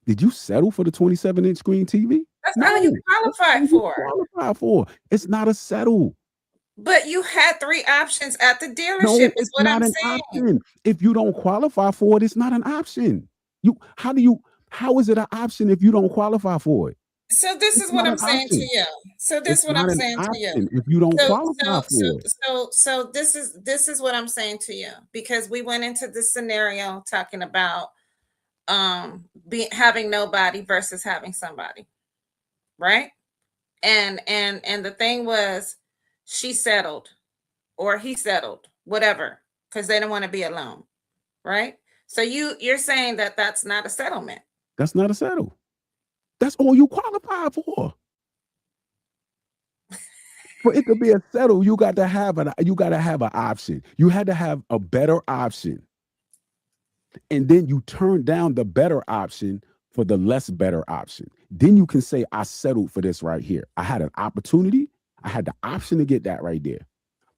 did you settle for the 27-inch screen TV? That's all you qualified for. Qualified for. It's not a settle. But you had 3 options at the dealership. No, is it's what not I'm an saying. option. If you don't qualify for it, it's not an option. How is it an option if you don't qualify for it? So this It's is what not I'm an saying to option. you. So this It's is what not I'm an saying to you. option if you don't qualify for it. So this is what I'm saying to you, because we went into this scenario talking about having nobody versus having somebody, right? And the thing was, she settled or he settled, whatever, because they didn't want to be alone, right? So you're saying that that's not a settlement. That's not a settle. That's all you qualify for. For it to be a settle, you got to have an option. You had to have a better option. And then you turn down the better option for the less better option. Then you can say, I settled for this right here. I had an opportunity. I had the option to get that right there,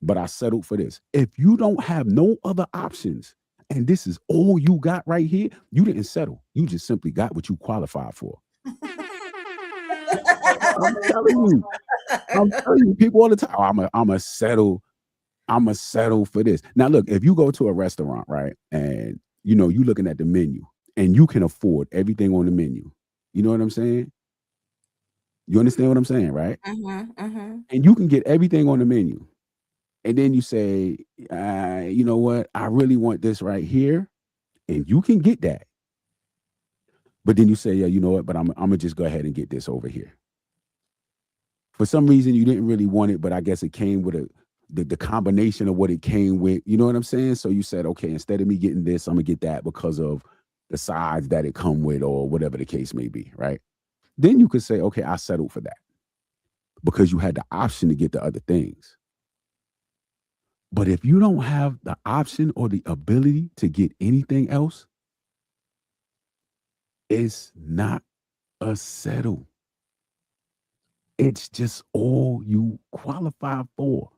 but I settled for this. If you don't have no other options and this is all you got right here, you didn't settle. You just simply got what you qualified for. I'm telling you, people all the time, oh, I'm a settle for this. Now, look, if you go to a restaurant, right, and you looking at the menu and you can afford everything on the menu, you know what I'm saying? You understand what I'm saying, right? And you can get everything on the menu. And then you say, you know what? I really want this right here. And you can get that. But then you say, yeah, you know what? But I'm going to just go ahead and get this over here. For some reason, you didn't really want it, but I guess it came with the combination of what it came with. You know what I'm saying? So you said, okay, instead of me getting this, I'm going to get that because of the sides that it come with or whatever the case may be, right? Then you could say, okay, I settled for that because you had the option to get the other things. But if you don't have the option or the ability to get anything else, it's not a settle. It's just all you qualify for.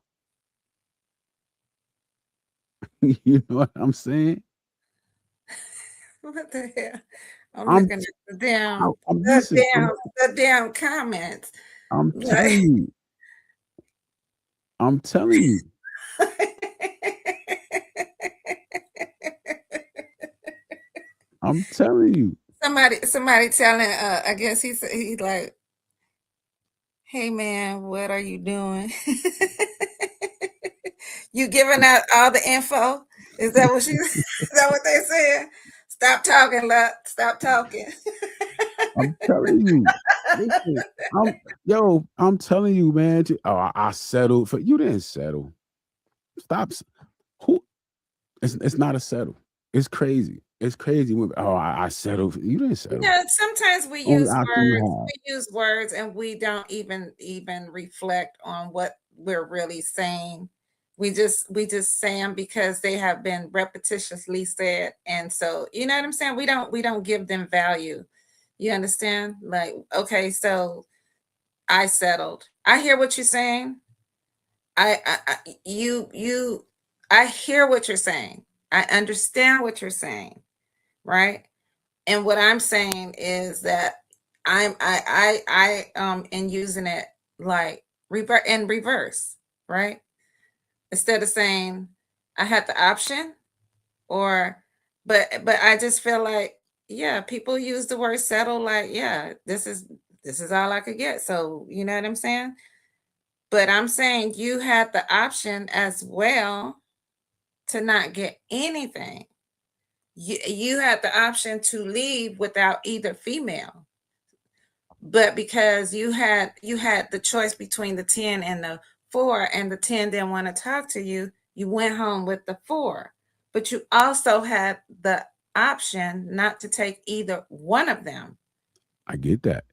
You know what I'm saying? What the hell? I'm looking at the damn comments. I'm telling you. I'm telling you. I'm telling you. Somebody telling, I guess he's like, hey man, what are you doing? You giving out all the info? Is that what they said? Stop talking, Luck. Stop talking. I'm telling you. Listen, I'm telling you, man. I settled for you. Didn't settle. Stop. Who? It's not a settle. It's crazy. It's crazy. When, I settled. You didn't settle. Yeah, sometimes we use words. We use words, and we don't even reflect on what we're really saying. We just say them because they have been repetitiously said, and so you know what I'm saying. We don't give them value. You understand? Like, okay, so I settled. I hear what you're saying. I hear what you're saying. I understand what you're saying, right? And what I'm saying is that I in using it like reverse, right? Instead of saying I had the option, or but I just feel like, yeah, people use the word settle like, yeah, this is all I could get. So you know what I'm saying? But I'm saying you had the option as well to not get anything. you had the option to leave without either female. But because you had the choice between the 10 and the 4, and the 10 didn't want to talk to you, you went home with the 4. But you also had the option not to take either one of them. I get that.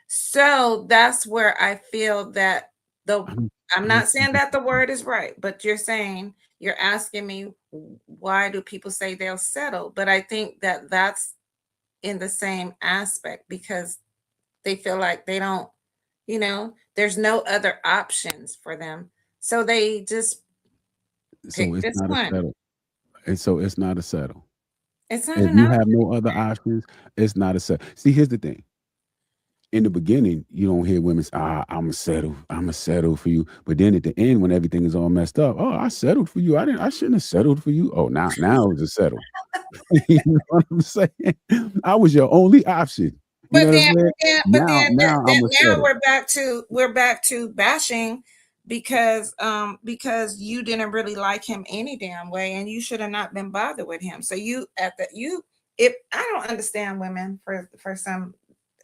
So that's where I feel that I'm not saying that the word is right, but you're asking me, why do people say they'll settle? But I think that that's in the same aspect, because they feel like they don't, there's no other options for them. So they just So pick it's this not a one. settle. And so it's not a settle. It's not If an you have option. no other options, it's not a settle. See, here's the thing. In the beginning, you don't hear women say, I'm a settle for you. But then at the end, when everything is all messed up, oh, I settled for you. I shouldn't have settled for you. Oh, now it's a settle. You know what I'm saying? I was your only option. You know But what I'm then, saying? Now I'm a now settle. we're back to bashing because you didn't really like him any damn way, and you should have not been bothered with him. So if I don't understand women for some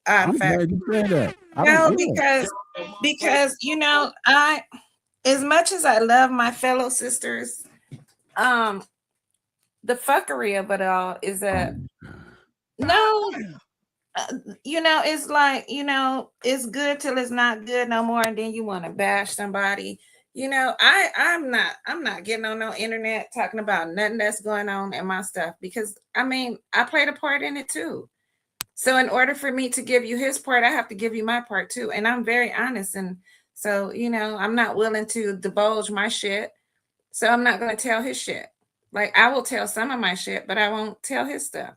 odd I'm fact. glad you said that. No, because I, as much as I love my fellow sisters, the fuckery of it all is that no, it's like, it's good till it's not good no more, and then you want to bash somebody. I'm not getting on no internet talking about nothing that's going on in my stuff, because I played a part in it too. So in order for me to give you his part, I have to give you my part too. And I'm very honest. And so, I'm not willing to divulge my shit. So I'm not going to tell his shit. Like, I will tell some of my shit, but I won't tell his stuff.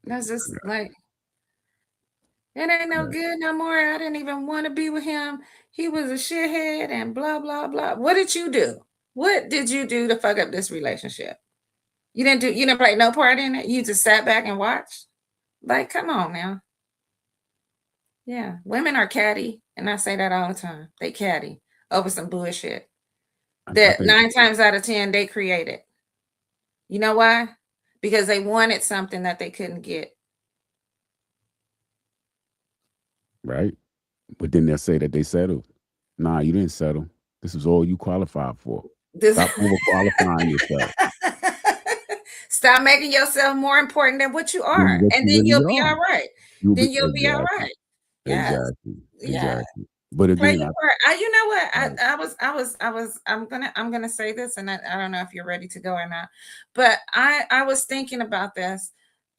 That's just like, it ain't no good no more. I didn't even want to be with him. He was a shithead and blah, blah, blah. What did you do? What did you do to fuck up this relationship? You didn't play no part in it. You just sat back and watched. Like, come on now. Yeah, women are catty, and I say that all the time. They catty over some bullshit that 9 times out of 10 they created. You know why? Because they wanted something that they couldn't get. Right. But then they'll say that they settled. Nah, you didn't settle. This is all you qualified for. Stop overqualifying yourself. Stop making yourself more important than what you are, and then you'll be all right. Then you'll be all right. Yes. Exactly. But again, you know what? I'm gonna say this, and I don't know if you're ready to go or not, but I was thinking about this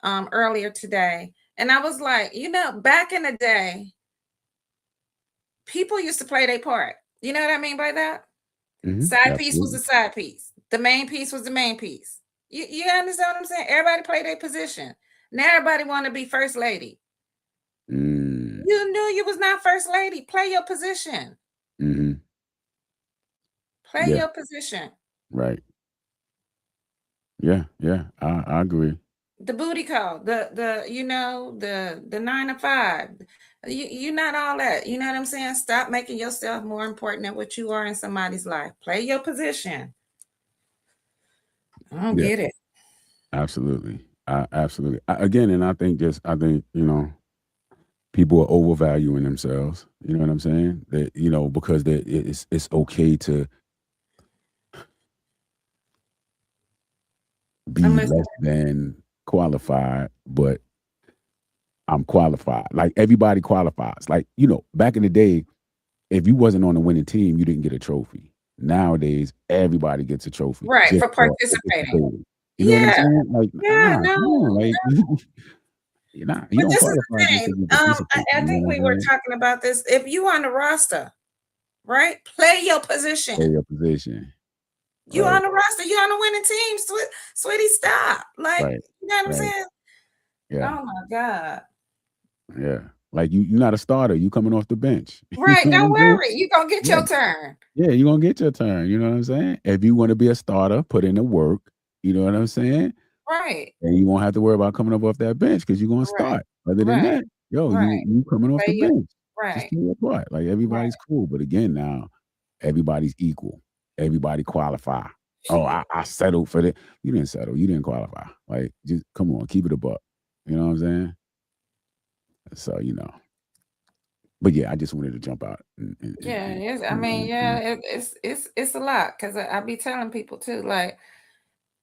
earlier today, and I was like, back in the day, people used to play their part. You know what I mean by that? Side piece was the side piece. The main piece was the main piece. You understand what I'm saying? Everybody played their position. Now everybody want to be first lady. You knew you was not first lady. Play your position. Play your position. Right. Yeah. I agree. The booty call, the 9 to 5. You're not all that. You know what I'm saying? Stop making yourself more important than what you are in somebody's life. Play your position. I don't get it. Absolutely. Absolutely. Again, and I think people are overvaluing themselves. You know what I'm saying? That because it's okay to be less than qualified, but I'm qualified. Like, everybody qualifies. Like, back in the day, if you wasn't on the winning team, you didn't get a trophy. Nowadays, everybody gets a trophy. Right, for participating. You know what I'm saying? Like, you don't qualify. I think we were talking about this. If you on the roster, right? Play your position. Play your position. You on the roster, you on the winning team, sweetie, stop. Like, you know what I'm saying? Yeah. Oh my God. Yeah. Like, you're not a starter. You coming off the bench. Right. Don't worry. You're going to get your turn. Yeah, you're going to get your turn. You know what I'm saying? If you want to be a starter, put in the work. You know what I'm saying? Right. And you won't have to worry about coming up off that bench because you're going to start. Other than that, you coming off the bench. Right. Just do your part. Like, everybody's cool. But again, now, everybody's equal. Everybody qualify. Oh, I settled for that. You didn't settle. You didn't qualify. Like, just come on, keep it a buck. You know what I'm saying? So, but yeah, I just wanted to jump out. Yeah, I mean, yeah, it's a lot because I be telling people too, like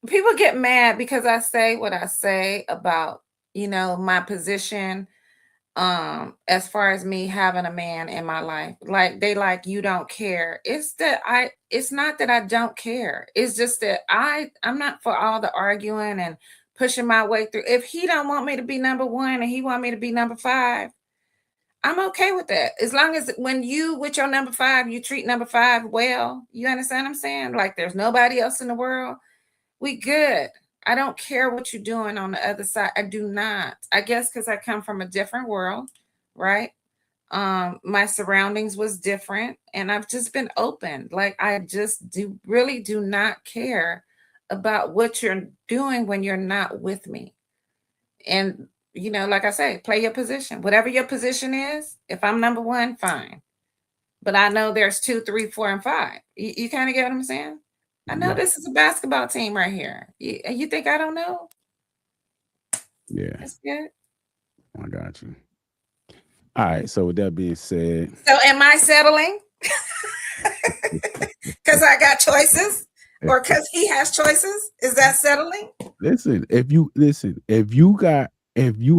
people get mad because I say what I say about my position as far as me having a man in my life. Like they like you don't care. It's not that I don't care. It's just that I'm not for all the arguing and pushing my way through. If he don't want me to be number 1 and he want me to be number 5, I'm okay with that. As long as when you with your number 5, you treat number 5 well. You understand what I'm saying? Like there's nobody else in the world. We good. I don't care what you're doing on the other side. I do not. I guess because I come from a different world, right? My surroundings was different, and I've just been open. Like I just really do not care about what you're doing when you're not with me. And like I say, play your position. Whatever your position is, if I'm number 1, fine. But I know there's 2, 3, 4, and 5. You kind of get what I'm saying? I know this is a basketball team right here. You think I don't know? Yeah. That's good. I got you. All right. So with that being said. So am I settling? Because I got choices? Or because he has choices? Is that settling? Listen, if you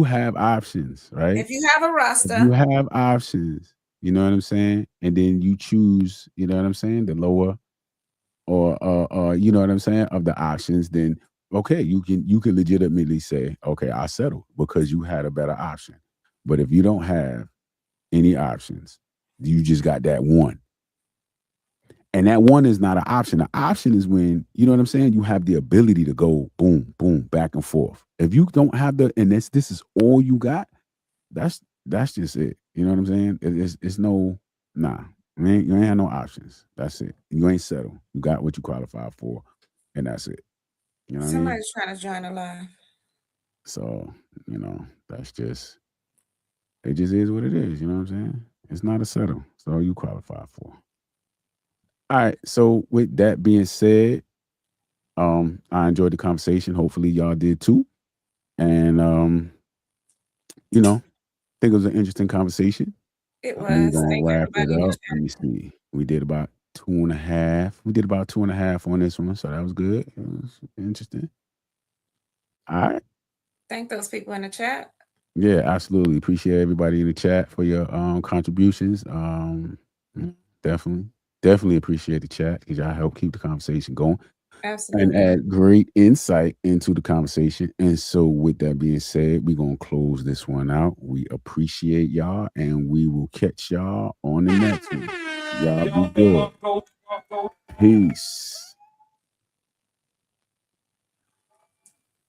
have options, right? If you have a roster. If you have options, you know what I'm saying? And then you choose, you know what I'm saying, the lower or you know what I'm saying, of the options, then okay, you can legitimately say, okay, I settled because you had a better option. But if you don't have any options, you just got that one. And that one is not an option. The option is when, you know what I'm saying, you have the ability to go boom, boom, back and forth. If you don't have and this is all you got, that's just it. You know what I'm saying? It's no, nah. You ain't have no options. That's it. You ain't settled. You got what you qualified for, and that's it. You know what I mean? Somebody's trying to join the live. So, that's just, it just is what it is. You know what I'm saying? It's not a settle. It's all you qualify for. All right. So with that being said, I enjoyed the conversation. Hopefully y'all did too. And I think it was an interesting conversation. It was. We're gonna Thank wrap it everybody. up. Let me see. We did about 2.5. We did about 2.5 on this one, so that was good. It was interesting. All right. Thank those people in the chat. Yeah, absolutely. Appreciate everybody in the chat for your contributions. Definitely appreciate the chat because y'all help keep the conversation going. Absolutely. And add great insight into the conversation. And so with that being said, we're going to close this one out. We appreciate y'all, and we will catch y'all on the next one. Y'all be good. Peace.